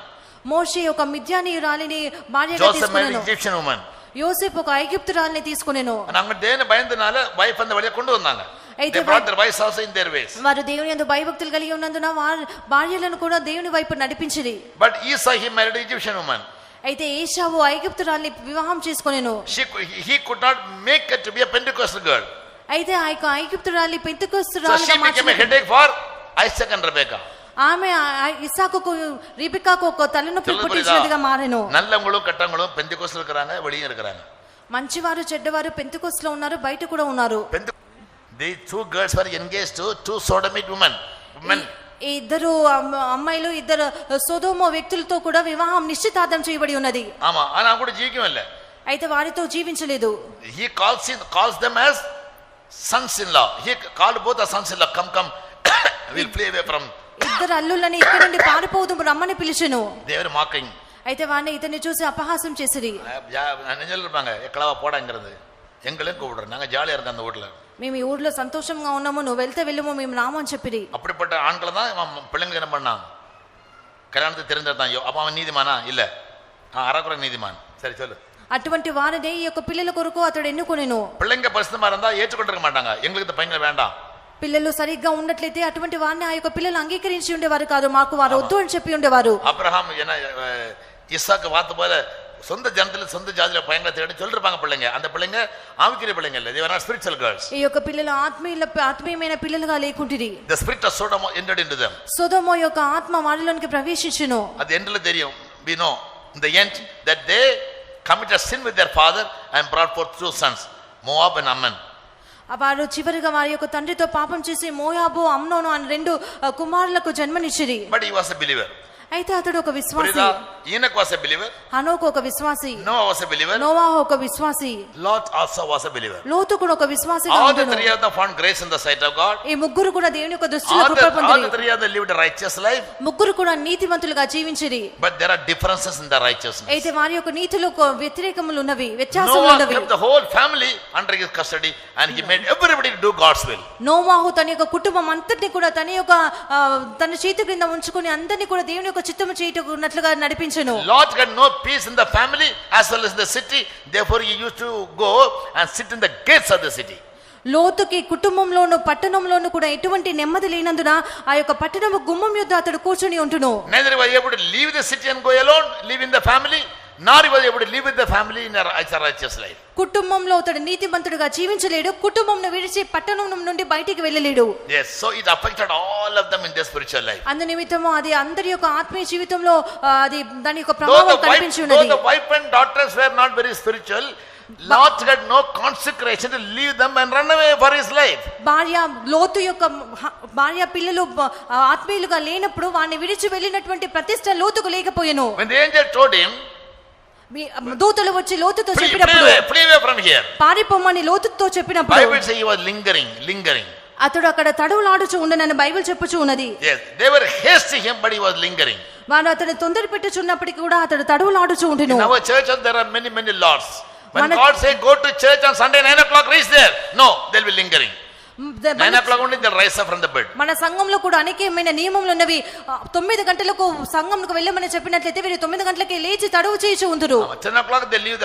B: మోషే ఒక మిద్యానీయురాలిని భార్యగా తీసుకొనెను.
A: Joseph married Egyptian woman.
B: యోసేపు ఒక ఐగుప్తురాలిని తీసుకొనెను.
A: அவங்க தேவனை பயந்தனால வைஃப் அந்த வழியை கொண்டு வந்தாங்க.
B: అయితే
A: they brought their wives also in their ways.
B: వారు దేవుని యందు భయభక్తులు కలిగి ఉన్నందున వారి భార్యలను కూడా దేవుని వైపు నడిపించిరి.
A: But Esau he married Egyptian woman.
B: అయితే ఏశావు ఐగుప్తురాలిని వివాహం చేసుకొనెను.
A: He could not make it to be a Pentecostal girl.
B: అయితే ఆ ఐగుప్తురాలి
A: So
B: పెంతెకోస్తురాలిగా
A: she became a headache for Isaac and Rebekah.
B: ఆమె ఇస్సాకుకు రిబెకాకు ఒక తలనొప్పి పుట్టించినదిగా మారెను.
A: நல்லவங்களும் கெட்டவங்களும் பெந்தெகோஸ்தல் இருக்காங்க, வெளியே இருக்காங்க.
B: మంచివారు చెడ్డవారు పెంతెకోస్తులో ఉన్నారు, బయట కూడా ఉన్నారు.
A: These two girls were engaged to two Sodomite women.
B: ఇద్దరు అమ్మాయిలు ఇద్దరు సొదొమ వ్యక్తులతో కూడా వివాహం నిశ్చితార్థం చేయబడి ఉన్నది.
A: ఆమా ఆనా కూడా జీవించలేదు.
B: అయితే వారితో జీవించలేదు.
A: He calls them as sons-in-law. He called both the sons-in-law, come we'll flee away from.
B: ఇద్దరు అల్లులని ఇక్కడ నుండి పారిపోదు రమ్మని పిలిచెను.
A: They were mocking.
B: అయితే వారిని ఇతన్ని చూసి అపహాసం చేసిరి.
A: நெஞ்சல் இருப்பாங்க, எக்கலவா போடாங்கிறது எங்களையும் கூப்பிடுறோம், நாங்க ஜாலியா இருக்கோம் அந்த வீட்டுல.
B: మేము ఈ ఊర్లో సంతోషంగా ఉన్నాము, నువ్వు వెళ్తే వెళ్ళము, మేము రాము అని చెప్పిరి.
A: அப்படிப்பட்ட ஆண்களை தான் பிள்ளைங்க என்ன பண்ணாங்க, கல்யாணத்தை தெரிஞ்சிருந்தான். அப்ப அவன் நீதிமானா? இல்ல, அறக்குறை நீதிமான். சரி சொல்லு.
B: అటువంటి వారిని ఈ యొక్క పిల్లల కొరకు అతడు ఎన్నుకొనెను.
A: பிள்ளைங்க பரிசுத்தமா இருந்தா ஏற்றுக்கொண்டிருக்க மாட்டாங்க, எங்களுக்கு பையங்க வேண்டாம்.
B: పిల్లలు సరిగ్గా ఉన్నట్లయితే అటువంటి వారిని ఆ యొక్క పిల్లలు అంగీకరించి ఉండేవారు కాదు, మాకు వారు వద్దు అని చెప్పి ఉండేవారు.
A: అబ్రహాం ఇస్సాకు వార్త போல சொந்த ஜனத்துல சொந்த ஜாதியில பையங்களை தேடி சொல்லிருப்பாங்க பிள்ளைங்க. அந்த பிள்ளைங்க ஆவிக்குரிய பிள்ளைங்க இல்ல, they were not spiritual girls.
B: ఈ యొక్క పిల్లలు ఆత్మీయమైన పిల్లలుగా లేకుంటిరి.
A: The spirit of Sodom entered into them.
B: సొదొమ యొక్క ఆత్మ వారిలోనికి ప్రవేశించెను.
A: అది ఎండ్ల தெரியும், we know in the end that they committed sin with their father and brought forth two sons, Moab and Ammon.
B: వారు చివరిగా వారి యొక్క తండ్రితో పాపం చేసి మోయాబు అమ్నోను అని రెండు కుమారులకు జన్మనిచ్చిరి.
A: But he was a believer.
B: అయితే అతడు ఒక విశ్వాసి.
A: Enoch was a believer.
B: హనోకు ఒక విశ్వాసి.
A: Noah was a believer.
B: నోవాహు ఒక విశ్వాసి.
A: Lot also was a believer.
B: లోతు కూడా ఒక విశ్వాసిగా
A: ఉండెను. All the three of them found grace in the sight of God.
B: ఈ ముగ్గురు కూడా దేవుని యొక్క దృష్టిలో కృప పొందిరి.
A: All the three of them lived a righteous life.
B: ముగ్గురు కూడా నీతిమంతులుగా జీవించిరి.
A: But there are differences in the righteousness.
B: అయితే వారి యొక్క నీతిలో వ్యతిరేకములు ఉన్నవి, వ్యత్యాసములు ఉన్నవి.
A: Noah kept the whole family under his custody and he made everybody do God's will.
B: నోవాహు తన యొక్క కుటుంబం అంతటిని కూడా తన చేతి క్రింద ఉంచుకొని అందరిని కూడా దేవుని యొక్క చిత్తము చేయుటకు ఉన్నట్లుగా నడిపించెను.
A: Lot had no peace in the family as well as the city, therefore he used to go and sit in the gates of the city.
B: లోతుకి కుటుంబంలోను పట్టణంలోను కూడా ఎటువంటి నెమ్మది లేనందున ఆ యొక్క పట్టణము గుమ్మం యొద్ద అతడు కూర్చొని ఉంటును.
A: Neither was able to leave the city and go alone, live in the family, nor was able to live with the family in a righteous life.
B: కుటుంబంలో అతడు నీతిమంతుడిగా జీవించలేడు, కుటుంబంను విడిచి పట్టణం నుండి బయటికి వెళ్ళలేడు.
A: Yes, so it affected all of them in their spiritual life.
B: అందు నిమిత్తము అది అందరి యొక్క ఆత్మీయ జీవితంలో అది దాని యొక్క ప్రభావం కనిపించి ఉన్నది.
A: The wife and daughters were not very spiritual. Lot had no consecration to leave them and run away for his life. లోతు యొక్క భార్య పిల్లలు ఆత్మీయులుగా లేనప్పుడు వారిని విడిచి వెళ్ళినటువంటి ప్రతిష్ట లోతుకు లేకపోయెను. When the angel told him,
B: దూతలు వచ్చి లోతుతో చెప్పినప్పుడు
A: flee away from here,
B: పారిపోమని లోతుతో చెప్పినప్పుడు
A: Bible says he was lingering.
B: అతడు అక్కడ తడవులాడుచు ఉండనని బైబిల్ చెప్పుచూ ఉన్నది.
A: Yes, they were hasty him but he was lingering.
B: వారు అతడు తొందర పెట్టుచున్నప్పటికీ కూడా అతడు తడవులాడుచూ ఉంటెను.
A: In our church there are many lords. When God say go to church on Sunday 9 o'clock, reach there. No, they'll be lingering. 9 o'clock only they'll rise up from the bed.
B: మన సంఘంలో కూడా అనేకమైన నియమములు ఉన్నవి. 9 గంటలకు సంఘంకు వెళ్ళమని చెప్పినట్లయితే వీరు 9 గంటలకే లేచి తడువు చేసి ఉందురు.
A: 10 o'clock they leave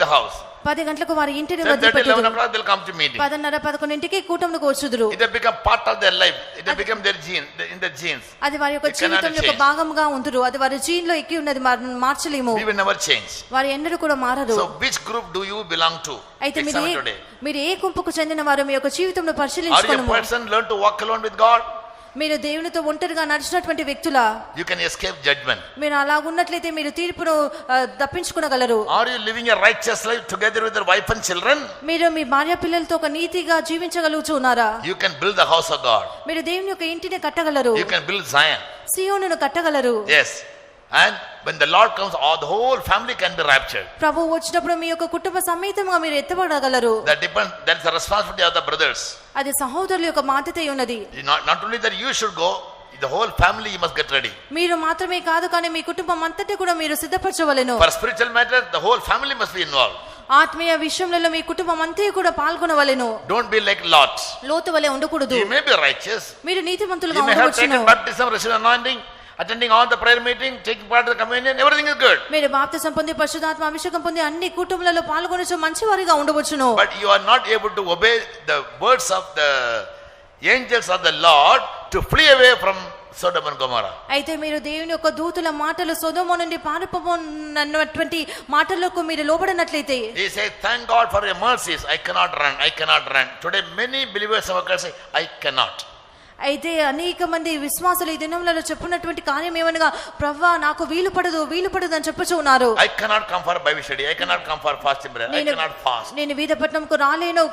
A: the house.
B: 10 గంటలకు వారి ఇంటిని
A: 11 o'clock they'll come to meeting.
B: 10:30-11కి కూటములకు వచ్చుదురు.
A: It has become part of their life. It has become their gene, in their genes.
B: అది వారి యొక్క జీవితం యొక్క భాగంగా ఉందురు. అది వారి జీన్ లో ఎక్కి ఉన్నది, మార్చలేము.
A: We will never change.
B: వారు ఎన్నడూ కూడా మారరు.
A: So which group do you belong to?
B: అయితే మీరు ఏ గుంపుకు చెందిన వారు మీ యొక్క జీవితంలో పరిశీలించుకోండి.
A: Are you a person learn to walk alone with God?
B: మీరు దేవునితో ఒంటరిగా నడిచినటువంటి వ్యక్తులా?
A: You can escape judgment.
B: మీరు అలా ఉన్నట్లయితే మీరు తీర్పును తప్పించుకోగలరు.
A: Are you living a righteous life together with your wife and children?
B: మీరు మీ భార్య పిల్లలతో ఒక నీతిగా జీవించగలుగుతున్నారా?
A: You can build the house of God.
B: మీరు దేవుని యొక్క ఇంటిని కట్టగలరు.
A: You can build Zion.
B: సియోనును కట్టగలరు.
A: Yes. And when the Lord comes, all the whole family can be raptured.
B: ప్రభువు వచ్చినప్పుడు మీ యొక్క కుటుంబ సమేతంగా మీరు ఎత్తబడగలరు.
A: That's the responsibility of the brothers.
B: అది సహోదరుల యొక్క బాధ్యత ఉన్నది.
A: Not only that you should go, the whole family you must get ready.
B: మీరు మాత్రమే కాదు కానీ మీ కుటుంబం అంతటి కూడా మీరు సిద్ధపరచవలెను.
A: For spiritual matter, the whole family must be involved.
B: ఆత్మీయ విషయంలో మీ కుటుంబం అంతా కూడా పాల్గొనవలెను.
A: Don't be like Lot.
B: లోతు వలె ఉండకూడదు.
A: You may be righteous.
B: మీరు నీతిమంతులుగా
A: You may have taken
B: ఉండవచ్చును.
A: baptism, received anointing, attending all the prayer meeting, taking part of the communion, everything is good.
B: మీరు బాప్తిసం పొంది పరిశుద్ధాత్మ అభిషేకం పొంది అన్ని కుటుంబాలలో పాల్గొనొచ్చు, మంచివారిగా ఉండవచ్చును.
A: But you are not able to obey the words of the angels of the Lord to flee away from Sodom and Gomorrah.
B: అయితే మీరు దేవుని యొక్క దూతల మాటలు సొదొమ నుండి పారిపోవన్నటువంటి మాటలకు మీరు లోబడినట్లయితే,
A: He says, thank God for your mercies. I cannot run. Today many believers have say, I cannot.
B: అయితే అనేక మంది విశ్వాసులు ఈ దినములలో చెప్పున్నటువంటి కార్యం ఏమనగా, ప్రవ్వా నాకు వీలు పడదు అని చెప్పుచూ ఉన్నారు.
A: I cannot come for Bible study. I cannot come for fasting prayer. I cannot fast.
B: నేను వీధపట్నంకు రాలేను,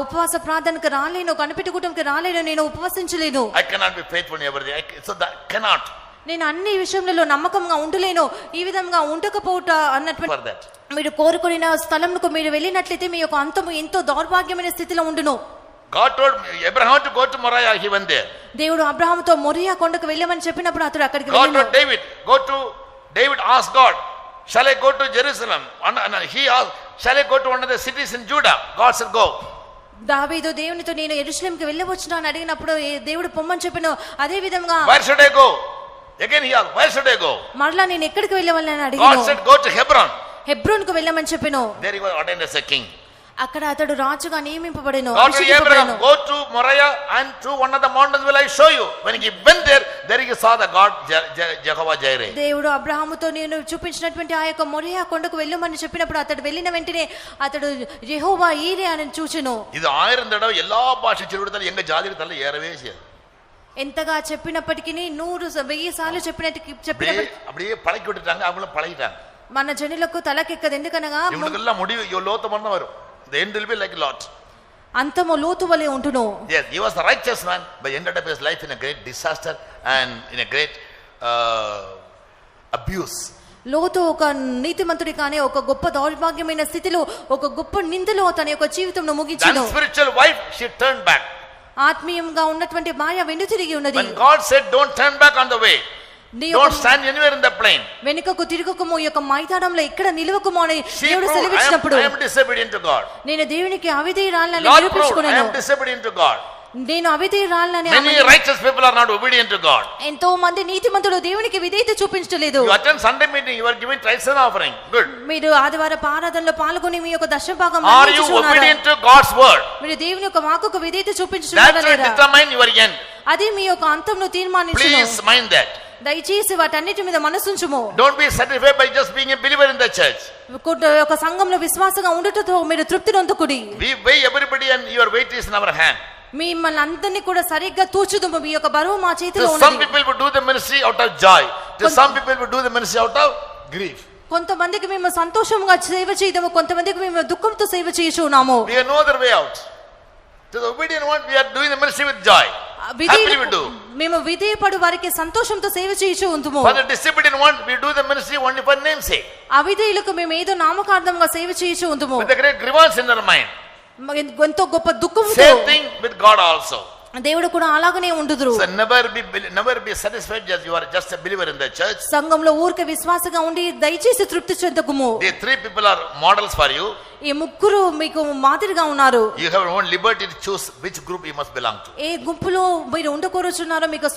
B: ఉపవాస ప్రార్థనకు రాలేను, కనిపెట్టుకోవడానికి రాలేను, నేను ఉపవాసించలేను.
A: I cannot be faithful in everything. So that cannot.
B: నేను అన్ని విషయంలో నమ్మకంగా ఉండలేను, ఈ విధంగా ఉండకపోవట అన్నటువంటి మీరు కోరుకున్న స్థలంకు మీరు వెళ్ళినట్లయితే మీ యొక్క అంతము ఎంతో దౌర్భాగ్యమైన స్థితిలో ఉండును.
A: God told Abraham to go to Moriah. He went there.
B: దేవుడు అబ్రహాముతో మొరియా కొండకు వెళ్ళమని చెప్పినప్పుడు అతడు అక్కడికి
A: God
B: వెళ్ళాడు.
A: told David asked God, shall I go to Jerusalem? He asked, shall I go to one of the cities in Judah? God said, go.
B: దావీదు దేవునితో నేను యెరూషలేముకి వెళ్ళవచ్చునా అని అడిగినప్పుడు దేవుడు పొమ్మని చెప్పాను. అదే విధంగా
A: Where should I go? Again he asked, where should I go?
B: మరలా నేను ఎక్కడికి వెళ్ళవాలని అడిగాను.
A: God said, go to Hebron.
B: హెబ్రోన్కు వెళ్ళమని చెప్పాను.
A: There he was ordained as a king.
B: అక్కడ అతడు రాజుగా నియమింపబడెను.
A: God told Abraham, go to Moriah and to one of the mountains will I show you. When he went there he saw the God Jehovah Jireh.
B: దేవుడు అబ్రహాముతో నేను చూపించినటువంటి ఆ యొక్క Moriah కొండకు వెళ్ళమని చెప్పినప్పుడు అతడు వెళ్ళిన వెంటనే అతడు యెహోవా ఈరే అని చూచెను.
A: ఇది 1000 తడవ எல்லா భాష చెడుదల ఎంగ జాతికి తల్ల ఏరవే చేయదు.
B: ఎంతగా చెప్పినప్పటికీ 100,000 సార్లు చెప్పినప్పటికీ
A: அப்படியே பழக்கி விட்டுட்டாங்க, அவங்கள பழகிட்டாங்க.
B: మన జనులకు తలకెక్కదు. ఎందుకనగా
A: ఇవங்களுకెల్లా முடிவு లోతమన్న వరు. The end will be like Lot.
B: అంతము లోతు వలె ఉంటును.
A: Yes, he was the righteous man, but ended up his life in a great disaster and in a great abuse.
B: లోతు ఒక నీతిమంతుడి కానీ ఒక గొప్ప దౌర్భాగ్యమైన స్థితిలో ఒక గొప్ప నిందలో తన యొక్క జీవితంను ముగించెను.
A: Spiritual wife, she turned back.
B: ఆత్మీయంగా ఉన్నటువంటి భార్య వెన్ను తిరిగి ఉన్నది.
A: When God said don't turn back on the way, don't stand anywhere in the plain,
B: వెనుకకు తిరగకుము, ఈ యొక్క మైదానంలో ఇక్కడ నిలవకుము అని దేవుడు సెలవిచ్చినప్పుడు
A: I am disobedient to God.
B: నేను దేవునికి అవిధేయురాలని నిరూపించుకున్నాను.
A: I am disobedient to God.
B: నేను అవిధేయురాలని.
A: Many righteous people are not obedient to God.
B: ఎంతో మంది నీతిమంతులు దేవునికి విధేయత చూపించలేదు.
A: You attend Sunday meeting, you are giving tithes and offering. Good.
B: మీరు ఆదివారపు ఆరాధనలో పాల్గొని మీ యొక్క దశభాగం
A: Are you obedient to God's word?
B: మీరు దేవుని యొక్క వాక్కుకు విధేయత చూపించుచున్నారా
A: లేదా? That will determine your end.
B: అది మీ యొక్క అంతమును తీర్మానించును.
A: Please mind that.
B: దయచేసి వాటన్నిటి మీద మనసుంచుము.
A: Don't be satisfied by just being a believer in the church.
B: ఒక సంఘంలో విశ్వాసంగా ఉండుటతో మీరు తృప్తి నొందుకుడి.
A: We weigh everybody and your weight is in our hand.
B: మిమ్మల్ని అందరినీ కూడా సరిగ్గా తూచుదుము. మీ యొక్క బరువు మా చేతిలో ఉన్నది.
A: Some people will do the ministry out of joy. Some people will do the ministry out of grief.
B: కొంతమందికి మేము సంతోషంగా సేవ చేయదము, కొంతమందికి మేము దుఃఖంతో సేవ చేయుచున్నాము.
A: We have no other way out. To the obedient one, we are doing the ministry with joy. Happily we do.
B: మేము విధేయపడు వారికి సంతోషంతో సేవ చేయుచు ఉందుము.
A: For the disobedient one, we do the ministry only for name's sake.
B: అవిధేయులకు మేము ఏదో నామకార్థంగా సేవ చేయుచు ఉందుము.
A: With a great grievance in their mind.
B: ఎంతో గొప్ప దుఃఖంతో.
A: Same thing with God also.
B: దేవుడు కూడా అలాగనే ఉండుదురు.
A: So never be satisfied just you are just a believer in the church.
B: సంఘంలో ఊరికే విశ్వాసంగా ఉండి దయచేసి తృప్తి చెందకుము.
A: The three people are models for you.
B: ఈ ముగ్గురు మీకు మాదిరిగా ఉన్నారు.
A: You have own liberty to choose which group you must belong to.
B: ఏ గుంపులో మీరు ఉండకోరుచున్నారో మీకు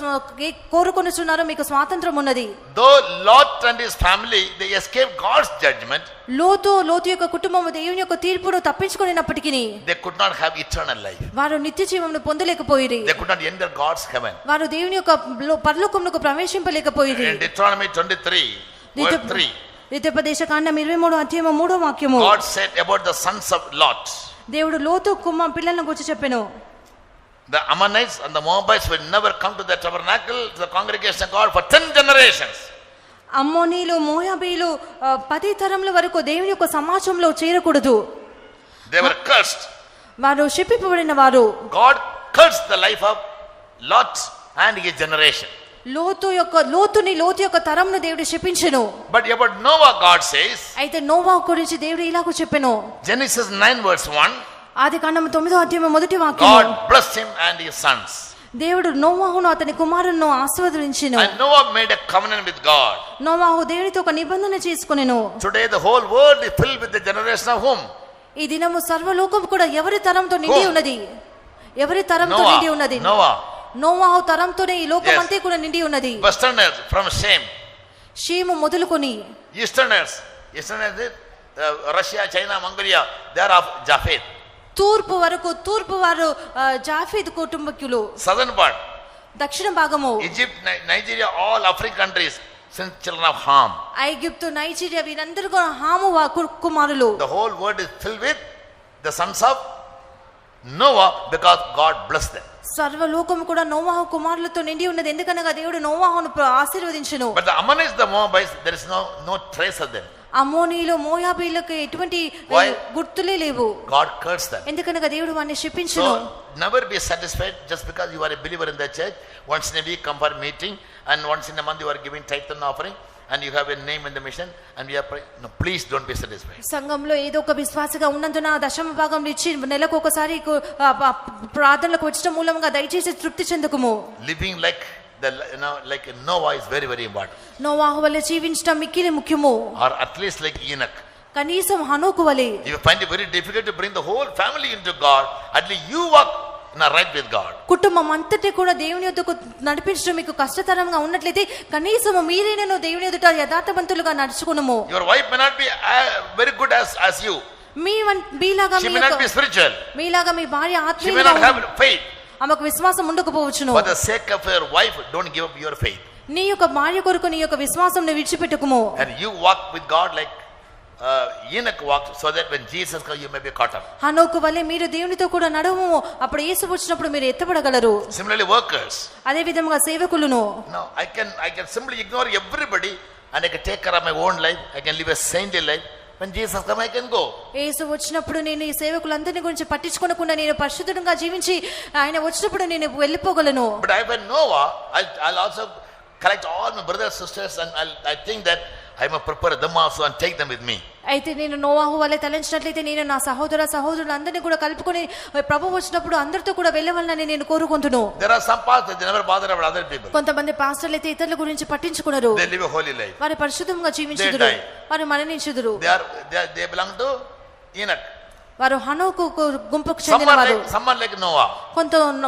B: కోరుకొనుచున్నారో మీకు స్వాతంత్రం ఉన్నది.
A: Though Lot and his family they escaped God's judgment,
B: లోతు యొక్క కుటుంబము దేవుని యొక్క తీర్పును తప్పించుకొనినప్పటికీ
A: they could not have eternal life.
B: వారు నిత్య జీవమును పొందలేకపోయిరి.
A: They could not enter God's heaven.
B: వారు దేవుని యొక్క పరలోకమునకు ప్రవేశింపలేకపోయిరి.
A: In Deuteronomy 23 verse 3,
B: ద్వితీయోపదేశ కాండం 23వ అధ్యాయము 3వ వాక్యము,
A: God said about the sons of Lot,
B: దేవుడు లోతు పిల్లలను గురించి చెప్పెను.
A: the Ammonites and the Moabites will never come to the tabernacle, to the congregation of God for 10 generations.
B: అమ్మోనీలు మోయాబీలు 10 తరముల వరకు దేవుని యొక్క సమాజంలో చేరకూడదు.
A: They were cursed.
B: వారు శపింపబడిన వారు.
A: God cursed the life of Lot and his generation.
B: లోతు యొక్క తరమును దేవుడు శపించెను.
A: But about Noah God says,
B: అయితే నోవా గురించి దేవుడు ఇలాగ చెప్పెను.
A: Genesis 9 verse 1,
B: ఆదికాండం 9వ అధ్యాయం 1వ వాక్యం,
A: God blessed him and his sons.
B: దేవుడు నోవాహును అతని కుమారులను ఆశీర్వదించెను.
A: And Noah made a covenant with God.
B: నోవాహు దేవునితో ఒక నిబంధన చేసుకొనెను.
A: Today the whole world is filled with the generation of whom?
B: ఈ దినము సర్వలోకం కూడా ఎవరి తరంతో నిండి ఉన్నది? ఎవరి తరంతో నిండి ఉన్నది? నోవాహు తరంతోనే ఈ లోకం అంతా కూడా నిండి ఉన్నది.
A: Westerners from Shem.
B: షేము మొదలుకొని
A: Easterners Russia, China, Mongolia, they are of Japheth.
B: తూర్పు వారు జాఫెత్ కుటుంబీకులు.
A: Southern part,
B: దక్షిణ భాగము
A: Egypt, Nigeria, all African countries, since children of Ham.
B: ఐగుప్తు, నైజీరియా వీరందరూ కూడా హాము కుమారులు.
A: The whole world is filled with the sons of Noah because God blessed them.
B: సర్వలోకము కూడా నోవాహు కుమారులతో నిండి ఉన్నది, ఎందుకనగా దేవుడు నోవాహును ఆశీర్వదించెను.
A: But the Ammonites, the Moabites, there is no trace of them.
B: అమ్మోనీలు మోయాబీలకు ఎటువంటి గుర్తులే లేవు.
A: God cursed them.
B: ఎందుకనగా దేవుడు వారిని శపించెను.
A: So never be satisfied just because you are a believer in the church. Once in a week come for meeting, and once in a month you are giving tithe and offering, and you have a name in the mission, and we are praying. No, please don't be satisfied.
B: సంఘంలో ఏదో ఒక విశ్వాసగా ఉన్నందున దశమ భాగం ఇచ్చి నెలకు ఒకసారి ప్రార్థనలకు వచ్చడం మూలంగా దయచేసి తృప్తి చెందకుము.
A: Living like like Noah is very, very important.
B: నోవాహు వలె జీవించడం మిక్కిలి ముఖ్యము.
A: Or at least like Enoch.
B: కనీసం హనోకు వలె.
A: If you find it very difficult to bring the whole family into God, at least you walk right with God.
B: కుటుంబం అంతటి కూడా దేవుని యొద్దకు నడిపించడం మీకు కష్టతరంగా ఉన్నట్లయితే కనీసం మీరేనను దేవుని ఎదుట యథార్థవంతులుగా నడుచుకునుము.
A: Your wife may not be very good as you.
B: మీలాగా
A: she may not be spiritual.
B: మీలాగా మీ భార్య ఆత్మీయంగా
A: she may not have faith.
B: ఆమెకు విశ్వాసం ఉండకపోవచ్చును.
A: For the sake of your wife, don't give up your faith.
B: నీ యొక్క భార్య కొరకు నీ యొక్క విశ్వాసంను విడిచిపెట్టుకుము.
A: And you walk with God like Enoch walked, so that when Jesus comes you may be caught up.
B: హనోకు వలె మీరు దేవునితో కూడా నడవము, అప్పుడు యేసు వచ్చినప్పుడు మీరు ఎత్తబడగలరు.
A: Similarly workers.
B: అదే విధంగా సేవకులను.
A: No, I can simply ignore everybody and I can take care of my own life. I can live a saintly life. When Jesus comes I can go.
B: యేసు వచ్చినప్పుడు నేను ఈ సేవకులందరిని గురించి పట్టించుకోకుండా నేను పరిశుద్ధంగా జీవించి ఆయన వచ్చినప్పుడు నేను వెళ్ళిపోగలను.
A: But I when Noah, I'll also collect all my brothers sisters and I think that I must prepare them also and take them with me.
B: అయితే నేను నోవాహు వలె తలంచినట్లయితే నేను నా సహోదరులందరినీ కూడా కలుపుకొని ప్రభువు వచ్చినప్పుడు అందరితో కూడా వెళ్ళవాలని నేను కోరుకుంటును.
A: There are some pastors they never bother about other people.
B: కొంతమంది పాస్టర్లు అయితే ఇతరుల గురించి పట్టించుకోరు.
A: They live a holy life.
B: వారు పరిశుద్ధంగా జీవించుదురు, వారు మరణించుదురు.
A: They belong to Enoch.
B: వారు హనోకు గుంపుకు చెందినవారు.
A: Someone like Noah.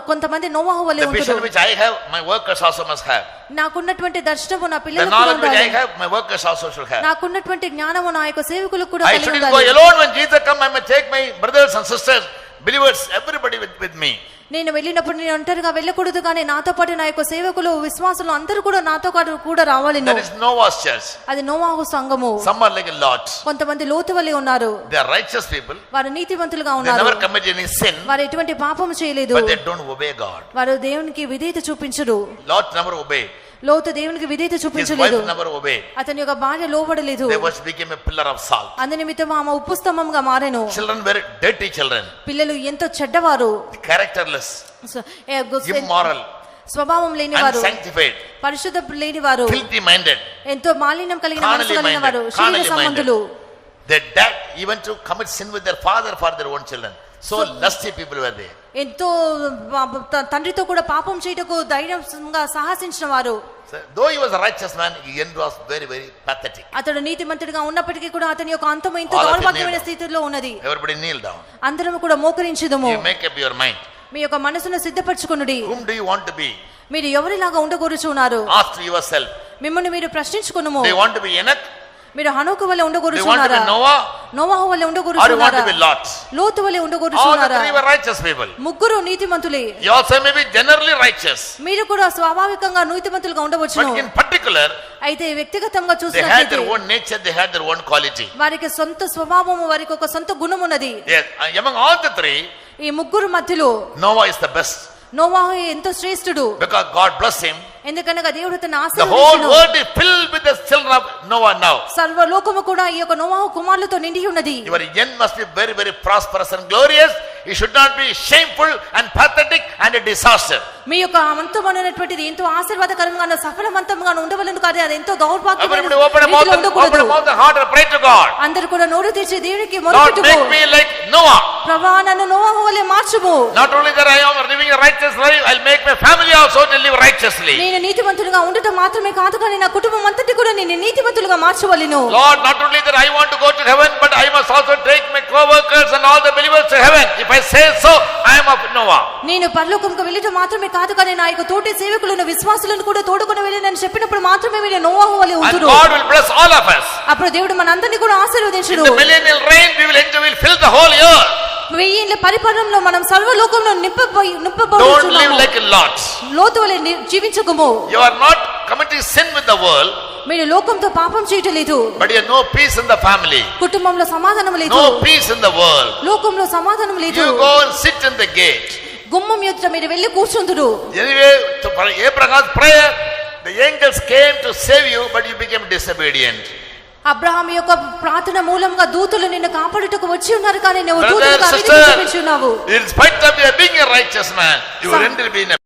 B: కొంతమంది నోవాహు వలె ఉంటారు.
A: The vision which I have, my workers also must have.
B: నాకున్నటువంటి దర్శనము నా పిల్లలకు
A: కూడా
B: ఉండాలి.
A: The knowledge which I have, my workers also should have.
B: నాకున్నటువంటి జ్ఞానము నా యొక్క సేవకులకు కూడా
A: కలిగి ఉండాలి. I shouldn't go alone when Jesus come. I may take my brothers and sisters, believers, everybody with me.
B: నేను వెళ్ళినప్పుడు నేను ఒంటరిగా వెళ్ళకూడదు, కానీ నాతో పాటు నా యొక్క సేవకులు విశ్వాసులు అందరూ కూడా నాతో కూడా రావాలి.
A: That is Noah's church.
B: అది నోవాహు సంఘము.
A: Someone like Lot.
B: కొంతమంది లోతు వలె ఉన్నారు.
A: They are righteous people.
B: వారు నీతివంతులుగా
A: ఉన్నారు. They never commit any sin.
B: వారు ఎటువంటి పాపము చేయలేదు.
A: But they don't obey God.
B: వారు దేవునికి విధేయత చూపించరు.
A: Lot never obeyed.
B: లోతు దేవునికి విధేయత చూపించలేదు.
A: His wife never obeyed.
B: అతని యొక్క భార్య లోబడలేదు.
A: They was became a pillar of salt.
B: అందునిమిత్తం ఆమె ఉప్పు స్తంభంగా మారెను.
A: Children were dirty children.
B: పిల్లలు ఎంతో చెడ్డవారు.
A: Characterless. Immoral.
B: స్వభావం లేనివారు.
A: Unsanctified.
B: పరిశుద్ధ లేనివారు.
A: Filthy minded.
B: ఎంతో మాలిన్యం కలిగిన మనసు కలిగినవారు. శరీర సంబంధులు.
A: They dared even to commit sin with their father for their own children. So lusty people were there.
B: ఎంతో తండ్రితో కూడా పాపం చేయటకు ధైర్యంగా సాహసించిన వారు.
A: So, though he was a righteous man, his end was very, very pathetic.
B: అతడు నీతిమంతుడిగా ఉన్నప్పటికీ కూడా అతని యొక్క అంతం ఎంతో
A: All of you
B: దౌర్భాగ్యమైన
A: kneel down.
B: స్థితిలో ఉన్నది.
A: Everybody kneel down.
B: అందరం కూడా మోకరించుదుము.
A: You make up your mind.
B: మీ యొక్క మనసును సిద్ధపరచుకొనుడి.
A: Whom do you want to be?
B: మీరు ఎవరిలాగా ఉండగోరుచున్నారు?
A: Ask yourself.
B: మిమ్మల్ని మీరు ప్రశ్నించుకొనుము.
A: Do you want to be Enoch?
B: మీరు హనోకు వలె
A: Do you want to
B: ఉండగోరుచున్నారా?
A: be Noah?
B: నోవాహు వలె
A: Or you want
B: ఉండగోరుచున్నారా?
A: to be Lot?
B: లోతు వలె
A: All the
B: ఉండగోరుచున్నారా?
A: three were righteous people.
B: ముగ్గురు నీతిమంతులే.
A: You also may be generally righteous.
B: మీరు కూడా స్వాభావికంగా నీతిమంతులుగా ఉండవచ్చును.
A: But in particular,
B: అయితే వ్యక్తిగతంగా
A: they had
B: చూసినట్లయితే
A: their own nature, they had their own quality.
B: వారికి సొంత స్వభావము, వారికి ఒక సొంత గుణం ఉన్నది.
A: Yes, among all the three,
B: ఈ ముగ్గురు మధ్యలో
A: Noah is the best.
B: నోవాహు ఎంతో శ్రేష్ఠుడు.
A: Because God blessed him.
B: ఎందుకనగా దేవుడు తన
A: The whole
B: ఆశీర్వదించును.
A: world is filled with the children of Noah now.
B: సర్వలోకము కూడా ఈ యొక్క నోవాహు కుమారులతో నిండి ఉన్నది.
A: Your end must be very, very prosperous and glorious. You should not be shameful and pathetic and a disaster.
B: మీ యొక్క అంతమైనటువంటిది ఎంతో ఆశీర్వాదకరంగా సఫలవంతంగా ఉండవలను కాదు, అది ఎంతో దౌర్భాగ్యమైన
A: Everybody open a mouth
B: రీతిలో
A: and
B: ఉండకూడదు.
A: heart and pray to God.
B: అందరూ కూడా నోరు తెరిచి దేవునికి
A: Lord,
B: మొరపెట్టుము.
A: make me like Noah.
B: ప్రభువా నన్ను నోవాహు వలె మార్చుము.
A: Not only that I am living a righteous life, I'll make my family also to live righteously.
B: నేను నీతిమంతులుగా ఉండటం మాత్రమే కాదు కానీ నా కుటుంబం అంతటి కూడా నేను నీతిమంతులుగా మార్చవలెను.
A: Lord, not only that I want to go to heaven, but I must also take my co-workers and all the believers to heaven. If I say so, I am of Noah.
B: నేను పరలోకంకు వెళ్ళటం మాత్రమే కాదు కానీ నా యొక్క తోటి సేవకులను విశ్వాసులను కూడా తోడుకొని వెళ్ళినని చెప్పినప్పుడు మాత్రమే మీరు నోవాహు వలె
A: And
B: ఉందురు.
A: God will bless all of us.
B: అప్పుడు దేవుడు మనందరినీ కూడా
A: In
B: ఆశీర్వదించును.
A: the millennial reign, we will enjoy, we'll fill the whole earth.
B: వెయ్యేళ్ల పరిపాలనలో మనం సర్వలోకంలో
A: Don't live
B: నింపబడుచున్నాము.
A: like a lot.
B: లోతు వలె జీవించకుము.
A: You are not committing sin with the world,
B: మీరు లోకంతో పాపం చేయటలేదు.
A: but you have no peace in the family,
B: కుటుంబంలో సమాధానం లేదు.
A: no peace in the world.
B: లోకంలో సమాధానం లేదు.
A: You go and sit in the gate.
B: గుమ్మం ఎదుట మీరు వెళ్ళి కూర్చుందురు.
A: Anyway, for Abraham's prayer, the angels came to save you, but you became disobedient.
B: Abraham యొక్క ప్రార్థన మూలంగా దూతలు నిన్ను కాపాడుటకు వచ్చి ఉన్నారు కానీ నువ్వు
A: Brother,
B: దూతలకు అవిధేయత
A: sister,
B: చూపించున్నావు.
A: in spite of your being a righteous man, you will end up being a